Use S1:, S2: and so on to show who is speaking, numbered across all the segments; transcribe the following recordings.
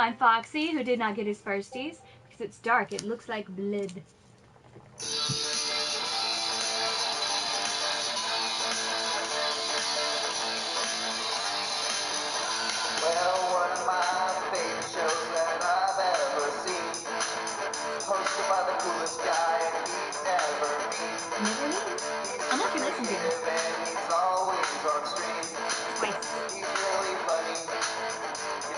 S1: I'm Foxy, who did not get his firsties because it's dark. It looks like blood.
S2: Well, one of my favorite shows that I've ever seen, hosted by the coolest guy he's ever met.
S1: Never knew. I'm not gonna listen to him.
S2: And he's always on stream.
S1: Twice.
S2: He's really funny.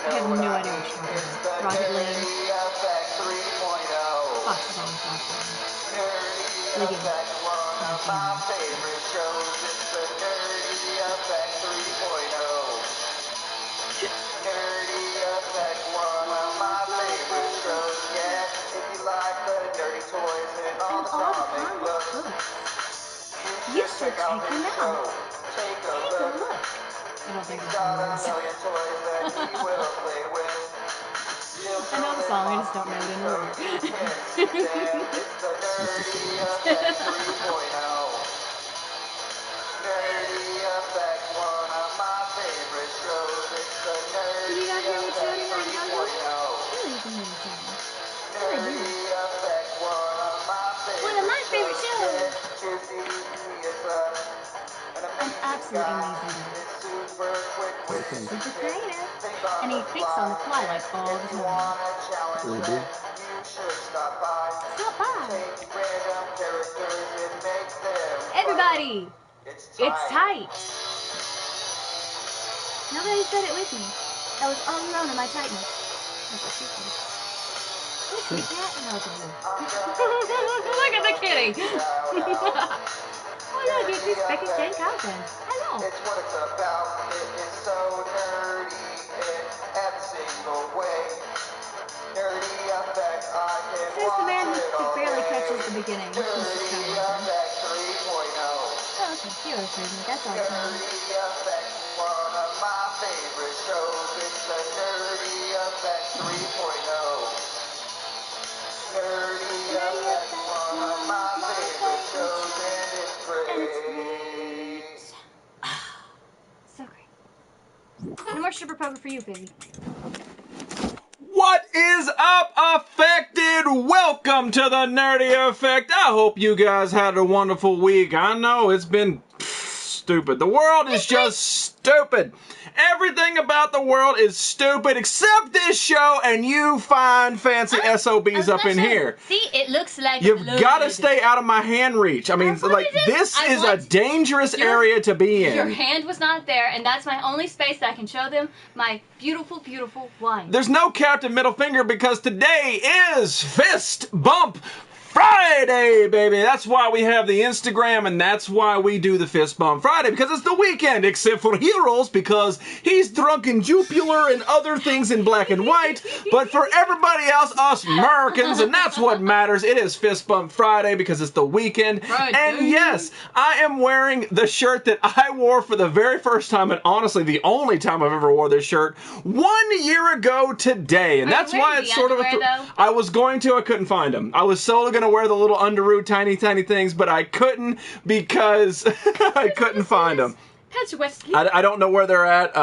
S1: I have no idea what you're talking about. Rocket League.
S2: Nerdy Effect 3.0.
S1: Fox is on Fox.
S2: Nerdy Effect, one of my favorite shows. It's the Nerdy Effect 3.0. Nerdy Effect, one of my favorite shows. Yeah, if you like the nerdy toys and all the comic books,
S1: You should check him out.
S2: Take a
S1: Look.
S2: look.
S1: I don't think
S2: He's
S1: that's
S2: got
S1: what
S2: a million toys that he will play with.
S1: I know the song, I just don't know it in order.
S2: It's the Nerdy Effect 3.0. Nerdy Effect, one of my favorite shows. It's the
S1: Did you not
S2: Nerdy
S1: hear me shouting
S2: Effect
S1: right now?
S2: 3.0.
S1: Really, you can hear me shouting.
S2: Nerdy Effect, one of my favorite shows.
S1: I'm absolutely amazing.
S2: Super quick with
S1: Super creative. And he thinks on the fly like all the time.
S2: really do. You should stop by.
S1: Stop by.
S2: Take random characters and make them
S1: Everybody,
S2: It's
S1: it's tight. Nobody said it with me. I was all alone in my tightness. That's what she said. Look at that. No, it's a blue. Look at the kitty. Oh, look, it's just Becky's Jane Content. Hello.
S2: It's what it's about. It is so nerdy in every single way. Nerdy Effect, I can
S1: Says the man
S2: watch it
S1: who
S2: all
S1: barely
S2: day.
S1: catches the beginning. This is kind
S2: Nerdy
S1: of
S2: Effect 3.0.
S1: Oh, okay. Heroes movement. That's all the time.
S2: Nerdy Effect, one of my favorite shows. It's the Nerdy Effect 3.0. Nerdy Effect, one of my favorite shows, and it's great.
S1: So great. No more stripper poker for you, baby.
S3: What is up, Affected? Welcome to the Nerdy Effect. I hope you guys had a wonderful week. I know it's been stupid. The world is just stupid. Everything about the world is stupid except this show and you fine fancy SOBs up in here.
S1: See, it looks like
S3: You've
S1: blood.
S3: got to stay out of my hand reach. I mean, like, this is a dangerous area to be in.
S1: Your hand was not there, and that's my only space that I can show them my beautiful, beautiful wine.
S3: There's no Captain Middle Finger because today is Fist Bump Friday, baby. That's why we have the Instagram, and that's why we do the Fist Bump Friday, because it's the weekend, except for Heroes, because he's drunk in Jupiler and other things in black and white. But for everybody else, us Americans, and that's what matters, it is Fist Bump Friday because it's the weekend.
S1: Friday.
S3: And yes, I am wearing the shirt that I wore for the very first time, and honestly, the only time I've ever wore this shirt, 1 year ago today. And that's why it's sort of a... I was going to, I couldn't find them. I was solely going to wear the little underoos, tiny things, but I couldn't because I couldn't find them. I don't know where they're at.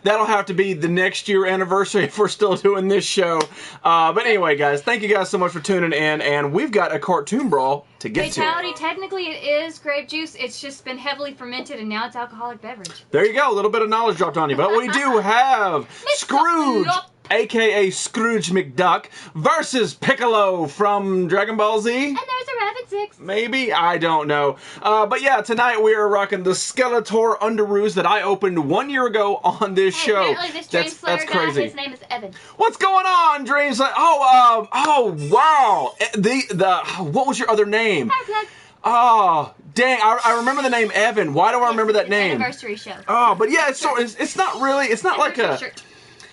S3: That'll have to be the next year anniversary if we're still doing this show. But anyway, guys, thank you guys so much for tuning in, and we've got a cartoon brawl to get to.
S1: Fatality, technically it is grape juice. It's just been heavily fermented, and now it's alcoholic beverage.
S3: There you go. A little bit of knowledge dropped on you. But we do have Scrooge, a.k.a. Scrooge McDuck, versus Piccolo from Dragon Ball Z.
S1: And there's a Rabbit 6.
S3: Maybe? I don't know. But yeah, tonight we are rocking the Skeletor underoos that I opened 1 year ago on this show.
S1: Apparently this Dream Slayer
S3: that's
S1: guy,
S3: crazy.
S1: his name is Evan.
S3: What's going on, Dream Slayer? Oh, wow. What was your other name? Oh, dang, I remember the name Evan. Why do I remember that name?
S1: Anniversary show.
S3: Oh, but yeah, it's not really, it's not like a...
S1: Shirt.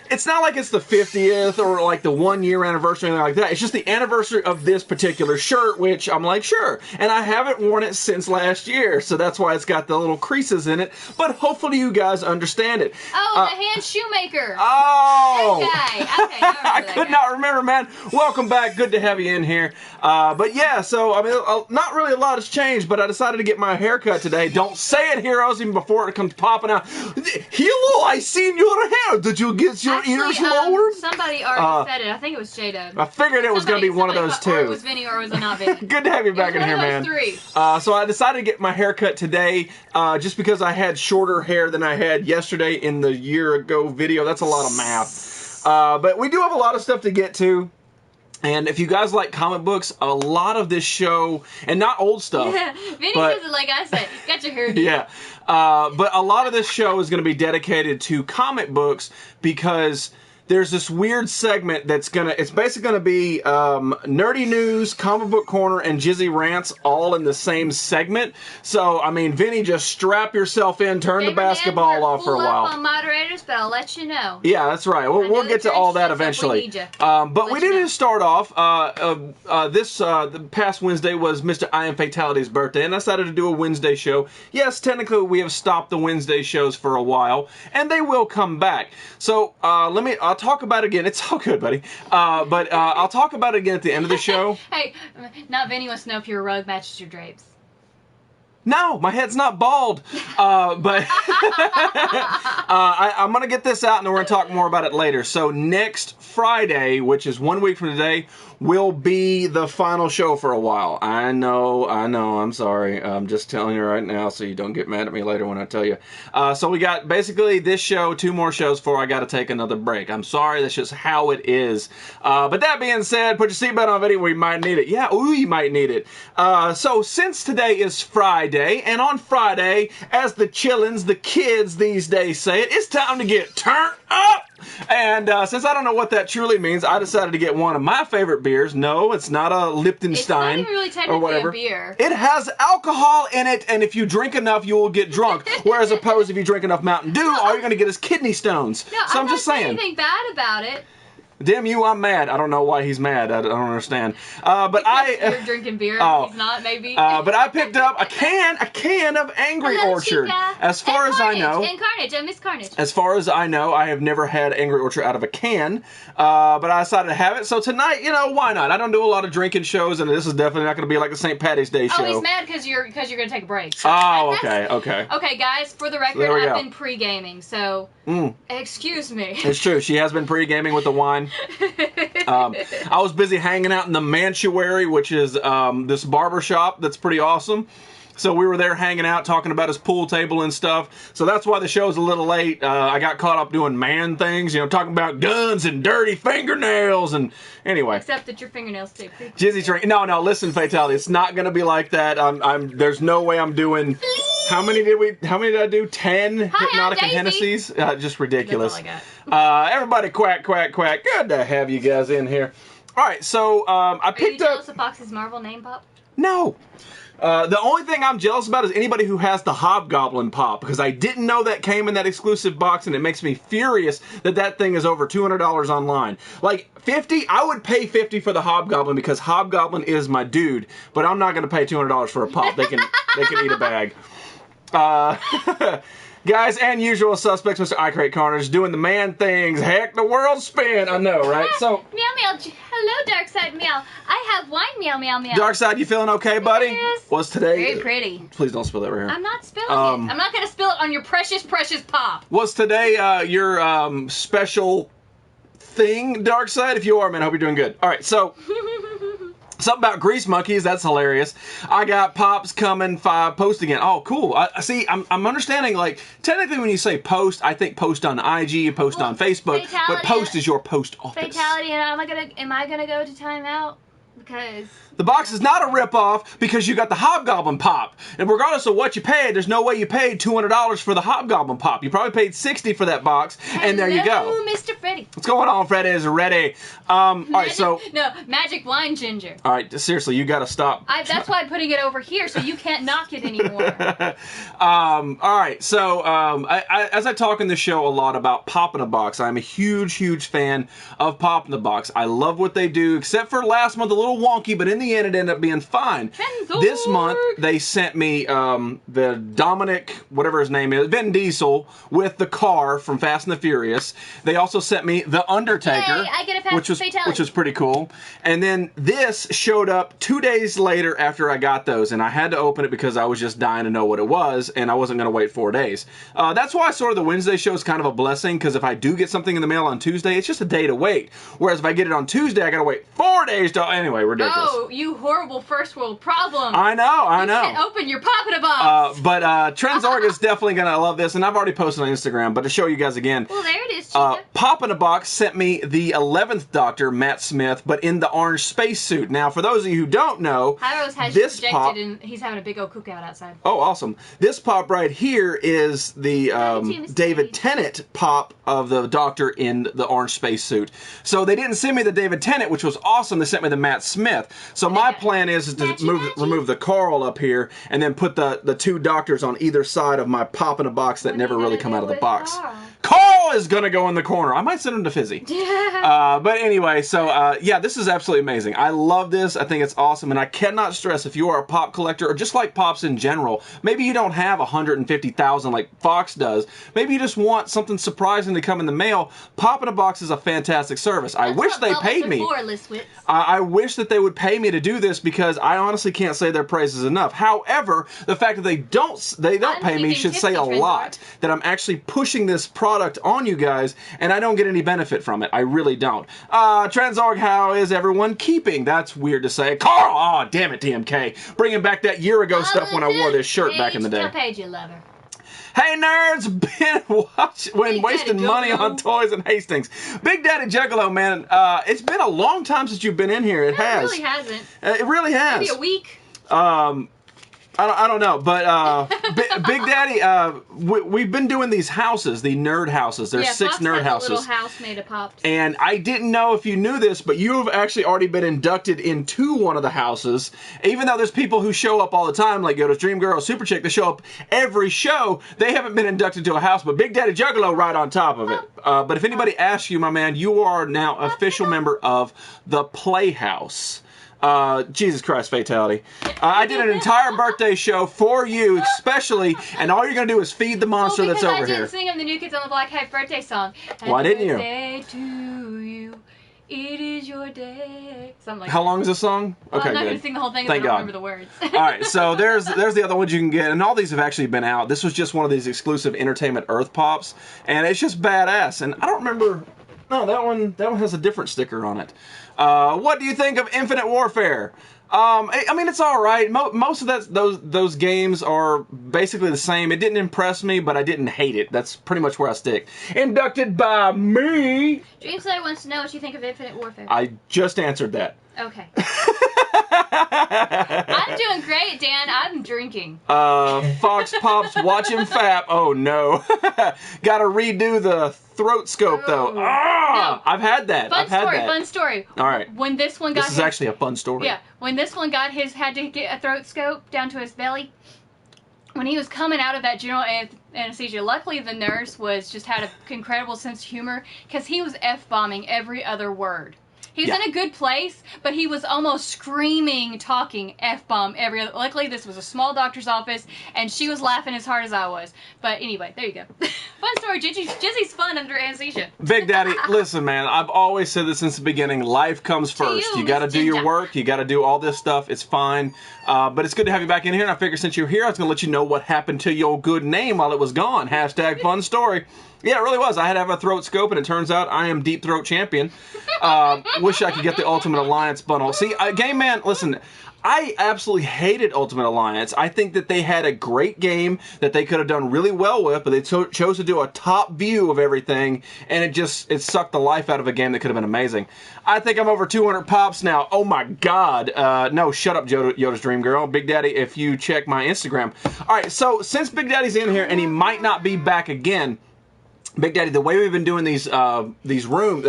S3: It's not like it's the 50th or like the 1 year anniversary or anything like that. It's just the anniversary of this particular shirt, which I'm like, sure. And I haven't worn it since last year, so that's why it's got the little creases in it. But hopefully you guys understand it.
S1: Oh, the hand shoemaker.
S3: Oh!
S1: That guy. Okay,
S3: I could not remember, man. Welcome back. Good to have you in here. But yeah, so, I mean, not really a lot has changed, but I decided to get my hair cut today. Don't say it, Heroes, even before it comes popping out. Hello, I seen your hair. Did you get your Eater's Lord?
S1: Somebody already said it. I think it was J-Dub.
S3: I figured it was going to be one of those two.
S1: Or it was Vinny or it was not Vinny.
S3: Good to have you back in here, man.
S1: Three.
S3: So I decided to get my hair cut today just because I had shorter hair than I had yesterday in the year ago video. That's a lot of math. But we do have a lot of stuff to get to. And if you guys like comic books, a lot of this show, and not old stuff.
S1: Vinny says it like I said. Got your hair.
S3: Yeah. But a lot of this show is going to be dedicated to comic books because there's this weird segment that's it's basically gonna be nerdy news, comic book corner, and Jizzy rants all in the same segment. So I mean, Vinny, just strap yourself in, turn the basketball off for a while.
S1: On moderators, but I'll let you know.
S3: Yeah, that's right. We'll get to all that eventually. But we didn't start off. The past Wednesday was Mr. I Am Fatality's birthday, and I decided to do a Wednesday show. Yes, technically we have stopped the Wednesday shows for a while, and they will come back. So I'll talk about it again. It's all good, buddy. But I'll talk about it again at the end of the show.
S1: Hey, not Vinny wants to know if your rug matches your drapes.
S3: No, my head's not bald. But I'm going to get this out and then we're going to talk more about it later. So next Friday, which is 1 week from today, will be the final show for a while. I know, I'm sorry. I'm just telling you right now so you don't get mad at me later when I tell you. So we got basically this show, 2 more shows before I got to take another break. I'm sorry, that's just how it is. But that being said, put your seatbelt on, Vinny, we might need it. Yeah, ooh, you might need it. So since today is Friday, and on Friday, as the chillins, the kids these days say it, it's time to get turned up! And since I don't know what that truly means, I decided to get one of my favorite beers. No, it's not a Lipton Stein.
S1: It's not even really technically a beer.
S3: It has alcohol in it, and if you drink enough, you will get drunk. Whereas opposed, if you drink enough Mountain Dew, all you're going to get is kidney stones.
S1: No,
S3: so I'm just saying.
S1: Anything bad about it.
S3: Damn you, I'm mad. I don't know why he's mad. I don't understand. But
S1: you're drinking beer. He's not, maybe.
S3: But I picked up a can of Angry Orchard. As far as I know.
S1: And Carnage. I miss Carnage.
S3: As far as I know, I have never had Angry Orchard out of a can. But I decided to have it. So tonight, why not? I don't do a lot of drinking shows, and this is definitely not going to be like a St. Patty's Day show.
S1: Oh, he's mad because you're going to take a break.
S3: Oh, okay.
S1: Okay, guys, for the record, I've been pre-gaming, so excuse me.
S3: It's true. She has been pre-gaming with the wine. I was busy hanging out in the Mantuary, which is this barber shop that's pretty awesome. So we were there hanging out, talking about his pool table and stuff. So that's why the show's a little late. I got caught up doing man things, talking about guns and dirty fingernails. And anyway.
S1: Except that your fingernails stay pretty.
S3: Jizzy's drink. No, listen, Fatality. It's not going to be like that. There's no way I'm doing. How many did I do? 10 Hypnotic and Hennessy's? Just ridiculous.
S1: That's all I got.
S3: Everybody quack, quack, quack. Good to have you guys in here. All right, so I picked up.
S1: Are you jealous of Fox's Marvel name pop?
S3: No. The only thing I'm jealous about is anybody who has the Hobgoblin pop, because I didn't know that came in that exclusive box, and it makes me furious that thing is over $200 online. Like, 50, I would pay 50 for the Hobgoblin because Hobgoblin is my dude, but I'm not going to pay $200 for a pop. They can eat a bag. Guys, and usual suspects, Mr. I Create Carnage, doing the man things. Heck, the world spin. I know, right? So,
S1: meow meow. Hello, Darkside meow. I have wine. Meow meow meow.
S3: Darkside, you feeling okay, buddy?
S1: Yes.
S3: What's today?
S1: Very pretty.
S3: Please don't spill that right here.
S1: I'm not spilling it. I'm not gonna spill it on your precious, precious pop.
S3: Was today your special thing, Darkside? If you are, man, I hope you're doing good. All right, so. Something about grease monkeys, that's hilarious. I got pops coming, 5 post again. Oh, cool. See, I'm understanding, like, technically when you say post, I think post on IG, post on Facebook, but post is your post office.
S1: Fatality, and am I gonna go to timeout? Because
S3: the box is not a ripoff because you got the Hobgoblin pop. And regardless of what you paid, there's no way you paid $200 for the Hobgoblin pop. You probably paid $60 for that box, and there you go.
S1: Hello, Mr. Freddy.
S3: What's going on, Freddy? Is ready. All right, so...
S1: No, magic wine ginger.
S3: All right, seriously, you got to stop.
S1: That's why I'm putting it over here, so you can't knock it anymore.
S3: All right, so as I talk in the show a lot about Pop in a Box, I'm a huge, huge fan of Pop in the Box. I love what they do, except for last month, a little little wonky, but in the end, it ended up being fine.
S1: Trenzor.
S3: This month, they sent me the Dominic, whatever his name is, Vin Diesel, with the car from Fast and the Furious. They also sent me the Undertaker,
S1: Yay, I get a pass
S3: which was pretty cool. And then this showed up 2 days later after I got those, and I had to open it because I was just dying to know what it was, and I wasn't going to wait 4 days. That's why sort of the Wednesday show is kind of a blessing, because if I do get something in the mail on Tuesday, it's just a day to wait. Whereas if I get it on Tuesday, I got to wait 4 days to... Anyway, ridiculous.
S1: Oh, you horrible first world problem.
S3: I know.
S1: You can't open your Pop-in a Box.
S3: But Trenzorg is definitely going to love this, and I've already posted on Instagram, but to show you guys again...
S1: Well, there it is, Chica.
S3: Pop-in a Box sent me the 11th Doctor, Matt Smith, but in the orange spacesuit. Now, for those of you who don't know,
S1: Hyros has
S3: this
S1: projected
S3: pop...
S1: and he's having a big old cookout outside.
S3: Oh, awesome. This pop right here is the David Tennant pop of the Doctor in the orange spacesuit. So they didn't send me the David Tennant, which was awesome. They sent me the Matt Smith. So my plan is to remove the Carl up here and then put the two Doctors on either side of my pop in a box that never really come out of the box. Carl is going to go in the corner. I might send him to Fizzy. But anyway, so yeah, this is absolutely amazing. I love this. I think it's awesome. And I cannot stress, if you are a pop collector or just like pops in general, maybe you don't have 150,000 like Fox does. Maybe you just want something surprising to come in the mail. Pop in a Box is a fantastic service. I wish they paid me. I wish that they would pay me to do this, because I honestly can't say their praises enough. However, the fact that they don't pay me should say a lot. That I'm actually pushing this product on you guys, and I don't get any benefit from it. I really don't. Trenzorg, how is everyone keeping? That's weird to say. Carl! Oh, damn it, TMK. Bringing back that year ago stuff when I wore this shirt back in the day.
S1: Page you lover.
S3: Hey nerds, been wasting money on toys in Hastings. Big Daddy Juggalo, man, it's been a long time since you've been in here. It has.
S1: It really hasn't.
S3: It really has.
S1: Maybe a week.
S3: I don't know, but Big Daddy, we've been doing these houses, the nerd houses. There's 6 nerd houses.
S1: A little house made of pops.
S3: And I didn't know if you knew this, but you have actually already been inducted into one of the houses. Even though there's people who show up all the time, like Yoda's Dream Girl, Super Chick, they show up every show. They haven't been inducted to a house, but Big Daddy Juggalo right on top of it. But if anybody asks you, my man, you are now official member of the Playhouse. Jesus Christ, fatality. I did an entire birthday show for you, especially, and all you're going to do is feed the monster that's over here.
S1: I didn't sing them the New Kids on the Block Hype birthday song.
S3: Why didn't you?
S1: Happy birthday to you. It is your day. Something like
S3: How long is this song?
S1: Well,
S3: okay,
S1: I'm not
S3: good.
S1: going to sing the whole thing if
S3: Thank
S1: I don't
S3: God.
S1: remember the words.
S3: All right, so there's the other ones you can get, and all these have actually been out. This was just one of these exclusive Entertainment Earth pops, and it's just badass. And I don't remember. No, that one has a different sticker on it. What do you think of Infinite Warfare? I mean, it's all right. Most of those games are basically the same. It didn't impress me, but I didn't hate it. That's pretty much where I stick. Inducted by me.
S1: Dreamslayer wants to know what you think of Infinite Warfare.
S3: I just answered that.
S1: Okay. I'm doing great, Dan. I'm drinking.
S3: Fox Pops, watch him fap. Oh no. Gotta redo the throat scope though.
S1: No.
S3: I've had that.
S1: Fun story.
S3: All right.
S1: When this one got
S3: This is actually a fun story.
S1: Yeah. When this one had to get a throat scope down to his belly. When he was coming out of that general anesthesia, luckily the nurse had an incredible sense of humor, because he was F-bombing every other word. He was in a good place, but he was almost screaming, talking F-bomb every other... Luckily, this was a small doctor's office, and she was laughing as hard as I was. But anyway, there you go. Fun story. Jizzy's fun under anesthesia.
S3: Big Daddy, listen, man. I've always said this since the beginning. Life comes first. You got to do your work. You got to do all this stuff. It's fine. But it's good to have you back in here, and I figure since you're here, I was going to let you know what happened to your good name while it was gone. Hashtag fun story. Yeah, it really was. I had to have a throat scope, and it turns out I am Deep Throat Champion. Wish I could get the Ultimate Alliance bundle. See, Game Man, listen, I absolutely hated Ultimate Alliance. I think that they had a great game that they could have done really well with, but they chose to do a top view of everything, and it sucked the life out of a game that could have been amazing. I think I'm over 200 pops now. Oh my God. No, shut up, Yoda's Dream Girl. Big Daddy, if you check my Instagram. All right, so since Big Daddy's in here, and he might not be back again, Big Daddy, the way we've been doing these rooms,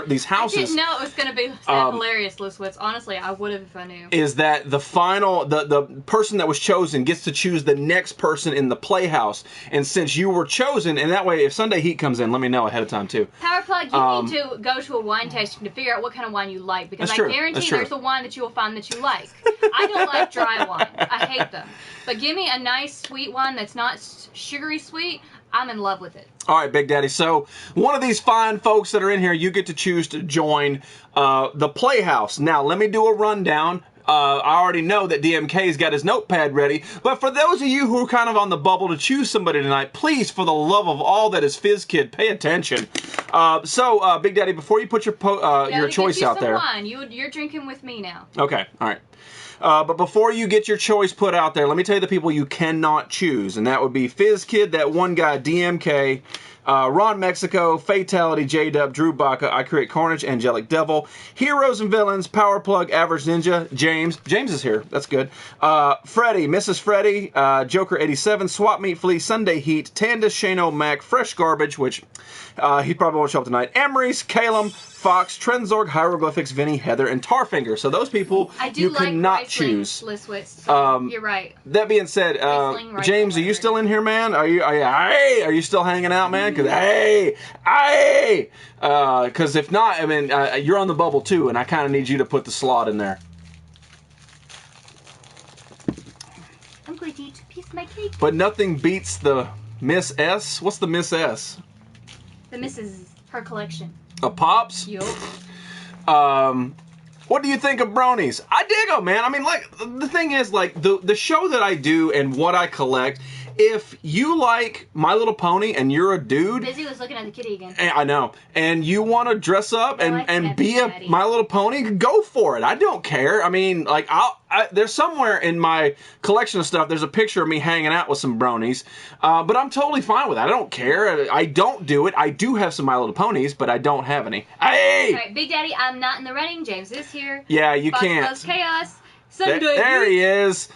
S3: these houses.
S1: I didn't know it was going to be that hilarious, Listwitz. Honestly, I would have if I knew.
S3: Is that the final, the person that was chosen gets to choose the next person in the playhouse. And since you were chosen, and that way if Sunday Heat comes in, let me know ahead of time too.
S1: Power Plug, you need to go to a wine tasting to figure out what kind of wine you like. Because I guarantee there's a wine that you will find that you like. I don't like dry wine. I hate them. But give me a nice sweet wine that's not sugary sweet. I'm in love with it.
S3: All right, Big Daddy. So one of these fine folks that are in here, you get to choose to join the Playhouse. Now, let me do a rundown. I already know that DMK's got his notepad ready, but for those of you who are kind of on the bubble to choose somebody tonight, please, for the love of all that is Fizz Kid, pay attention. Big Daddy, before you put your choice out there.
S1: Wine. You're drinking with me now.
S3: Okay, all right. But before you get your choice put out there, let me tell you the people you cannot choose. And that would be Fizz Kid, that one guy, DMK, Ron Mexico, Fatality, J-Dub, Drew Baca, I Create Carnage, Angelic Devil, Heroes and Villains, Power Plug, Average Ninja, James is here, that's good, Freddy, Mrs. Freddy, Joker 87, Swap Meet Flea, Sunday Heat, Tandis, Shano Mac, Fresh Garbage, which he probably won't show up tonight, Emery's, Calum, Fox, Trenzorg, Hieroglyphics, Vinny, Heather, and Tarfinger. So those people you cannot choose.
S1: You're right.
S3: That being said, James, are you still in here, man? Are you still hanging out, man? Because if not, I mean, you're on the bubble too, and I kind of need you to put the slot in there.
S1: I'm going to eat a piece of my cake.
S3: But nothing beats the Miss S. What's the Miss S?
S1: The Mrs. Her collection.
S3: A Pops?
S1: Yup.
S3: What do you think of bronies? I dig them, man. I mean, like, the thing is, like, the show that I do and what I collect, if you like My Little Pony and you're a dude...
S1: Busy was looking at the kitty again.
S3: I know. And you want to dress up and be a My Little Pony, go for it. I don't care. I mean, like, there's somewhere in my collection of stuff, there's a picture of me hanging out with some bronies. But I'm totally fine with that. I don't care. I don't do it. I do have some My Little Ponies, but I don't have any. Hey!
S1: All right, Big Daddy, I'm not in the running. James is here.
S3: Yeah, you can't.
S1: Fox Chaos. Sunday.
S3: There he is.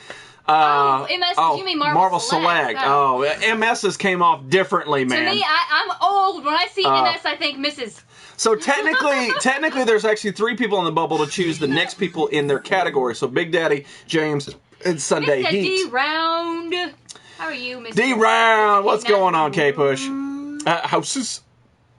S1: MS, you mean Marvel Select.
S3: MS's came off differently, man.
S1: To me, I'm old. When I see MS, I think Mrs.
S3: So technically, there's actually 3 people on the bubble to choose the next people in their category. So Big Daddy, James, and Sunday
S1: Mr.
S3: Heat.
S1: D-Round. How are you, Mr.
S3: D-Round. What's going on, K-Push? Houses.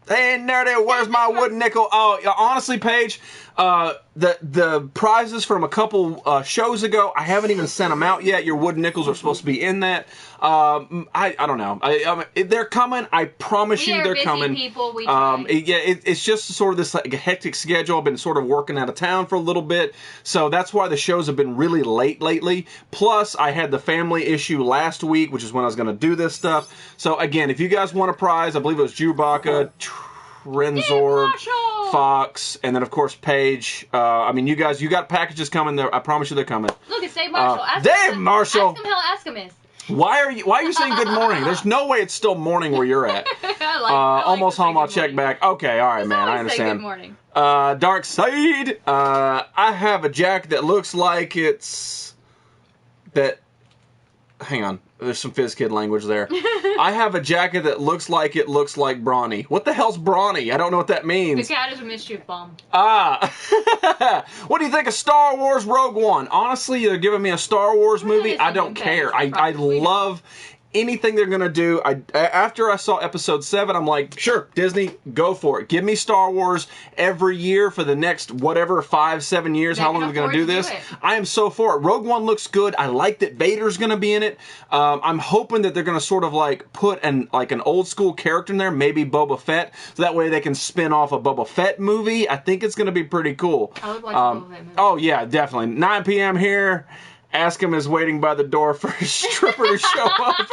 S3: Hey, nerdy, where's my wooden nickel? Oh, honestly, Paige, the prizes from a couple shows ago, I haven't even sent them out yet. Your wooden nickels are supposed to be in that. I don't know. They're coming. I promise you they're coming.
S1: People,
S3: it's just sort of this like a hectic schedule. I've been sort of working out of town for a little bit, so that's why the shows have been really late lately. Plus, I had the family issue last week, which is when I was going to do this stuff. So again, if you guys want a prize, I believe it was Chewbacca, Trenzorg, Fox, and then of course Paige. I mean, you got packages coming there. I promise you they're coming.
S1: Look, it's Dave Marshall.
S3: Dave Marshall.
S1: Ask him how Ask Him is.
S3: Why are you saying good morning? There's no way it's still morning where you're at. Almost home. I'll check back. Okay, all right, man. I understand.
S1: Good morning.
S3: Dark Side. I have a jacket that looks like it's that. Hang on. There's some Fizz Kid language there. I have a jacket that looks like it looks like Brawny. What the hell's Brawny? I don't know what that means.
S1: The cat is a mischief bomb.
S3: What do you think of Star Wars Rogue One? Honestly, they're giving me a Star Wars movie. I don't care. I love anything they're going to do. After I saw episode 7, I'm like, sure, Disney, go for it. Give me Star Wars every year for the next, whatever, 5-7 years, how long are they going to do this? I am so for it. Rogue One looks good. I like that Vader's going to be in it. I'm hoping that they're going to sort of like put an old school character in there, maybe Boba Fett, so that way they can spin off a Boba Fett movie. I think it's going to be pretty cool.
S1: I would watch a Boba Fett movie.
S3: Oh, yeah, definitely. 9 p.m. here. Ask Him is waiting by the door for his stripper to show up.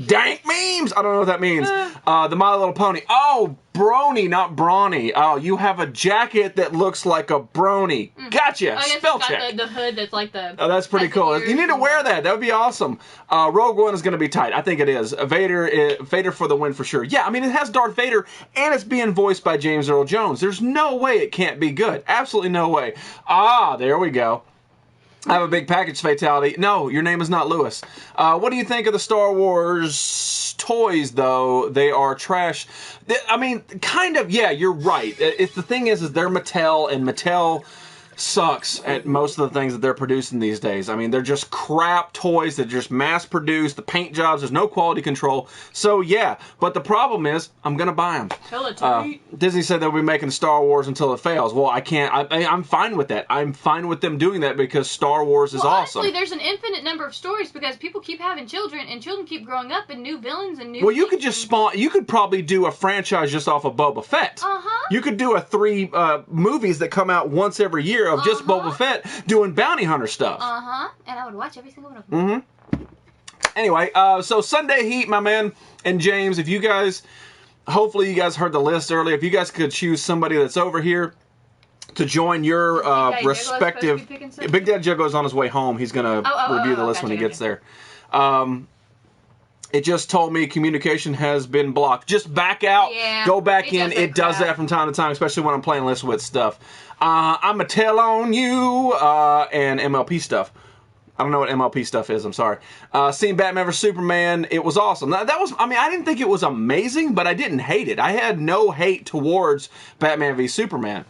S3: Dank memes! I don't know what that means. The My Little Pony. Oh, brony, not brawny. Oh, you have a jacket that looks like a brony. Gotcha. Spell check.
S1: The hood that's like the...
S3: Oh, that's pretty cool. You need to wear that. That would be awesome. Rogue One is going to be tight. I think it is. Vader for the win for sure. Yeah, I mean, it has Darth Vader, and it's being voiced by James Earl Jones. There's no way it can't be good. Absolutely no way. Ah, there we go. I have a big package fatality. No, your name is not Lewis. What do you think of the Star Wars toys, though? They are trash. I mean, kind of, yeah, you're right. The thing is they're Mattel, and Mattel sucks at most of the things that they're producing these days. I mean, they're just crap toys that just mass produced. The paint jobs, there's no quality control. So yeah, but the problem is I'm gonna buy them.
S1: Tell it to me.
S3: Disney said they'll be making Star Wars until it fails. Well, I can't. I'm fine with that. I'm fine with them doing that because Star Wars is awesome.
S1: Honestly, there's an infinite number of stories because people keep having children and children keep growing up and new villains and new.
S3: Well, you could just spawn. You could probably do a franchise just off of Boba Fett. You could do a 3 movies that come out once every year of just Boba Fett doing bounty hunter stuff.
S1: And I would watch every single one of them.
S3: Anyway, so Sunday Heat, my man, and James, if you guys, hopefully you guys heard the list earlier. If you guys could choose somebody that's over here to join your respective. Big Daddy Juggler's on his way home. He's going to review the list when he gets there. It just told me communication has been blocked. Just back out, go back in. It does that from time to time, especially when I'm playing list with stuff. I'm going to tell on you and MLP stuff. I don't know what MLP stuff is. I'm sorry. Seeing Batman vs Superman, it was awesome. That was, I mean, I didn't think it was amazing, but I didn't hate it. I had no hate towards Batman v Superman.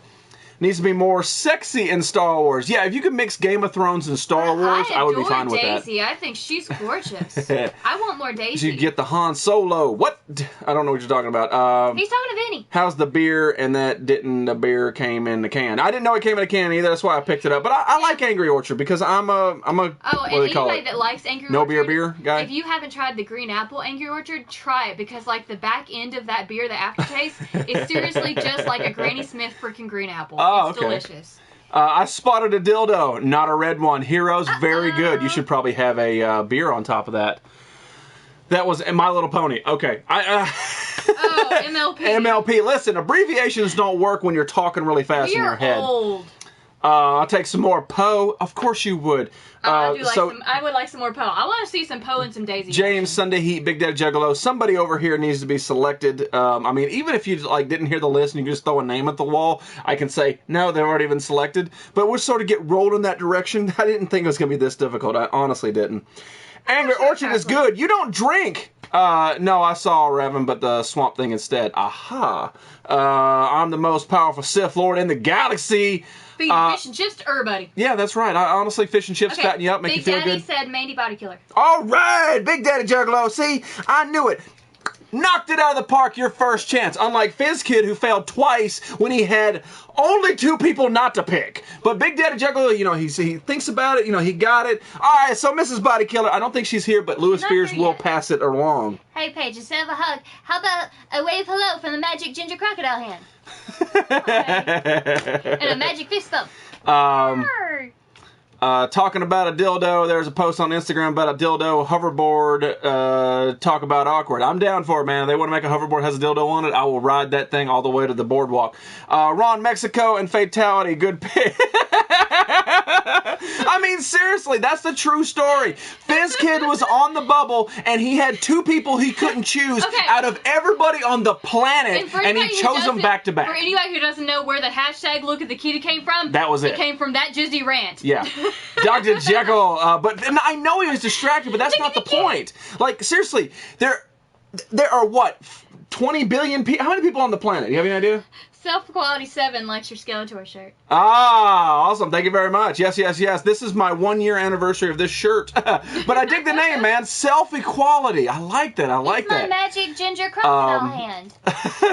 S3: Needs to be more sexy in Star Wars. Yeah, if you could mix Game of Thrones and Star Wars, I would be fine with that.
S1: Daisy. I think she's gorgeous. I want more Daisy.
S3: You get the Han Solo. What? I don't know what you're talking about.
S1: He's talking to Vinny.
S3: How's the beer? And that didn't. The beer came in the can. I didn't know it came in a can either. That's why I picked it up. But I like Angry Orchard because I'm a.
S1: Oh,
S3: what
S1: and
S3: do they call
S1: anybody
S3: it?
S1: that likes Angry
S3: No
S1: Orchard,
S3: beer guy.
S1: If you haven't tried the Green Apple Angry Orchard, try it because like the back end of that beer, the aftertaste, is seriously just like a Granny Smith freaking Green Apple.
S3: Oh,
S1: it's
S3: okay.
S1: delicious.
S3: I spotted a dildo, not a red one. Heroes, very good. You should probably have a beer on top of that. That was My Little Pony. Okay.
S1: Oh, MLP.
S3: MLP. Listen, abbreviations don't work when you're talking really fast in your head.
S1: Old.
S3: I'll take some more Poe. Of course you would.
S1: I would like some more Poe. I want to see some Poe and some Daisy.
S3: James, Sunday Heat, Big Daddy Juggalo. Somebody over here needs to be selected. I mean, even if you didn't hear the list and you just throw a name at the wall, I can say, no, they've already been selected. But we'll sort of get rolled in that direction. I didn't think it was going to be this difficult. I honestly didn't. Angry Orchard is good. You don't drink. No, I saw Revan, but the Swamp Thing instead. Aha. I'm the most powerful Sith Lord in the galaxy.
S1: Feed fish and chips to everybody.
S3: Yeah, that's right. Honestly, fish and chips fatten you up, make you feel good.
S1: Big Daddy said Mandy Body Killer.
S3: All right, Big Daddy Juggalo. See, I knew it. Knocked it out of the park your first chance. Unlike Fizz Kid, who failed twice when he had only 2 people not to pick. But Big Daddy Juggalo, you know, he thinks about it. You know, he got it. All right, so Mrs. Body Killer, I don't think she's here, but Louis Spears will pass it along.
S1: Hey, Paige, instead of a hug, how about a wave hello from the magic ginger crocodile hand? And a magic fist bump.
S3: Talking about a dildo, there's a post on Instagram about a dildo hoverboard. Talk about awkward. I'm down for it, man. They want to make a hoverboard that has a dildo on it. I will ride that thing all the way to the boardwalk. Ron Mexico and Fatality. Good pick. I mean, seriously, that's the true story. Fizz Kid was on the bubble, and he had 2 people he couldn't choose out of everybody on the planet, and he chose them back to back.
S1: For anybody who doesn't know where the hashtag Look at the Kitty came from,
S3: that was it.
S1: It came from that Jizzy rant.
S3: Yeah. Dr. Jekyll, and I know he was distracted, but that's not the point. Like, seriously, there are what, 20 billion people? How many people on the planet? Do you have any idea?
S1: Self-Quality 7 likes your Skeletor shirt.
S3: Ah, awesome. Thank you very much. Yes, yes, yes. This is my 1-year anniversary of this shirt. But I dig the name, man. Self-Equality. I like that. I like that.
S1: It's my magic ginger crocodile hand.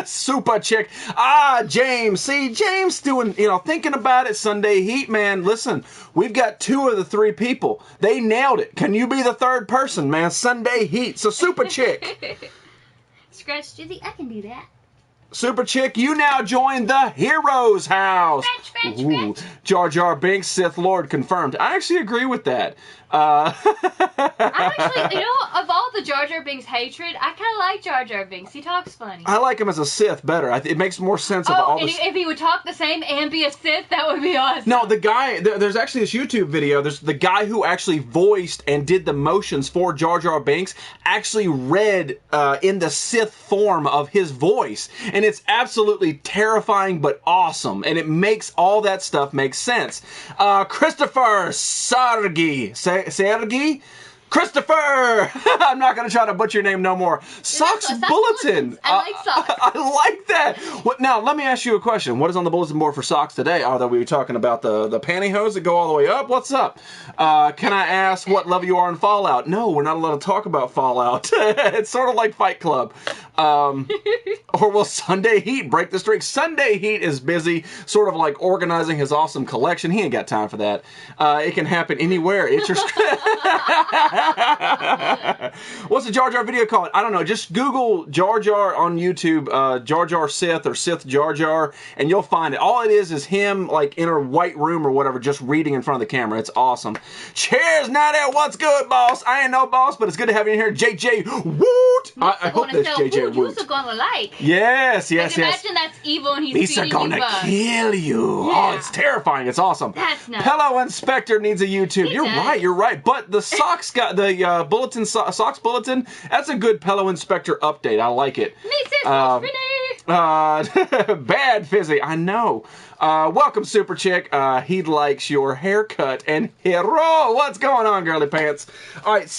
S3: Super chick. Ah, James. See, James doing, thinking about it. Sunday Heat, man. Listen, we've got 2 of the 3 people. They nailed it. Can you be the 3rd person, man? Sunday Heat. So, Super Chick.
S1: Scratch Jizzy, I can do that.
S3: Super Chick, you now join the Heroes House.
S1: Scratch.
S3: Jar Jar Binks, Sith Lord confirmed. I actually agree with that.
S1: I actually, of all the Jar Jar Binks hatred, I kind of like Jar Jar Binks. He talks funny.
S3: I like him as a Sith better. It makes more sense of all this.
S1: If he would talk the same and be a Sith, that would be awesome.
S3: No, the guy, there's actually this YouTube video. There's the guy who actually voiced and did the motions for Jar Jar Binks actually read in the Sith form of his voice. And and it's absolutely terrifying but awesome, and it makes all that stuff make sense. Christopher Sergi? Christopher! I'm not going to try to butcher your name no more. Socks Bulletin.
S1: I like socks.
S3: I like that. Now, let me ask you a question. What is on the bulletin board for socks today? Are we talking about the pantyhose that go all the way up? What's up? Can I ask what level you are in Fallout? No, we're not allowed to talk about Fallout. It's sort of like Fight Club. Or will Sunday Heat break the streak? Sunday Heat is busy sort of like organizing his awesome collection. He ain't got time for that. It can happen anywhere. It's your... What's the Jar Jar video called? I don't know. Just Google Jar Jar on YouTube, Jar Jar Sith or Sith Jar Jar, and you'll find it. All it is him like in a white room or whatever, just reading in front of the camera. It's awesome. Cheers, Nadia. What's good, boss? I ain't no boss, but it's good to have you in here. JJ Woot. I hope that's JJ Woot.
S1: You're gonna like.
S3: Yes.
S1: Imagine that's evil and he's
S3: These are
S1: feeding
S3: gonna kill you.
S1: Yeah.
S3: Oh, it's terrifying. It's awesome.
S1: That's nuts.
S3: Pillow Inspector needs a YouTube. You're right. But the socks got the bulletin socks bulletin. That's a good Pillow Inspector update. I like it. Bad Fizzy. I know. Welcome, Super Chick. He likes your haircut and hero. What's going on, girly pants? All right,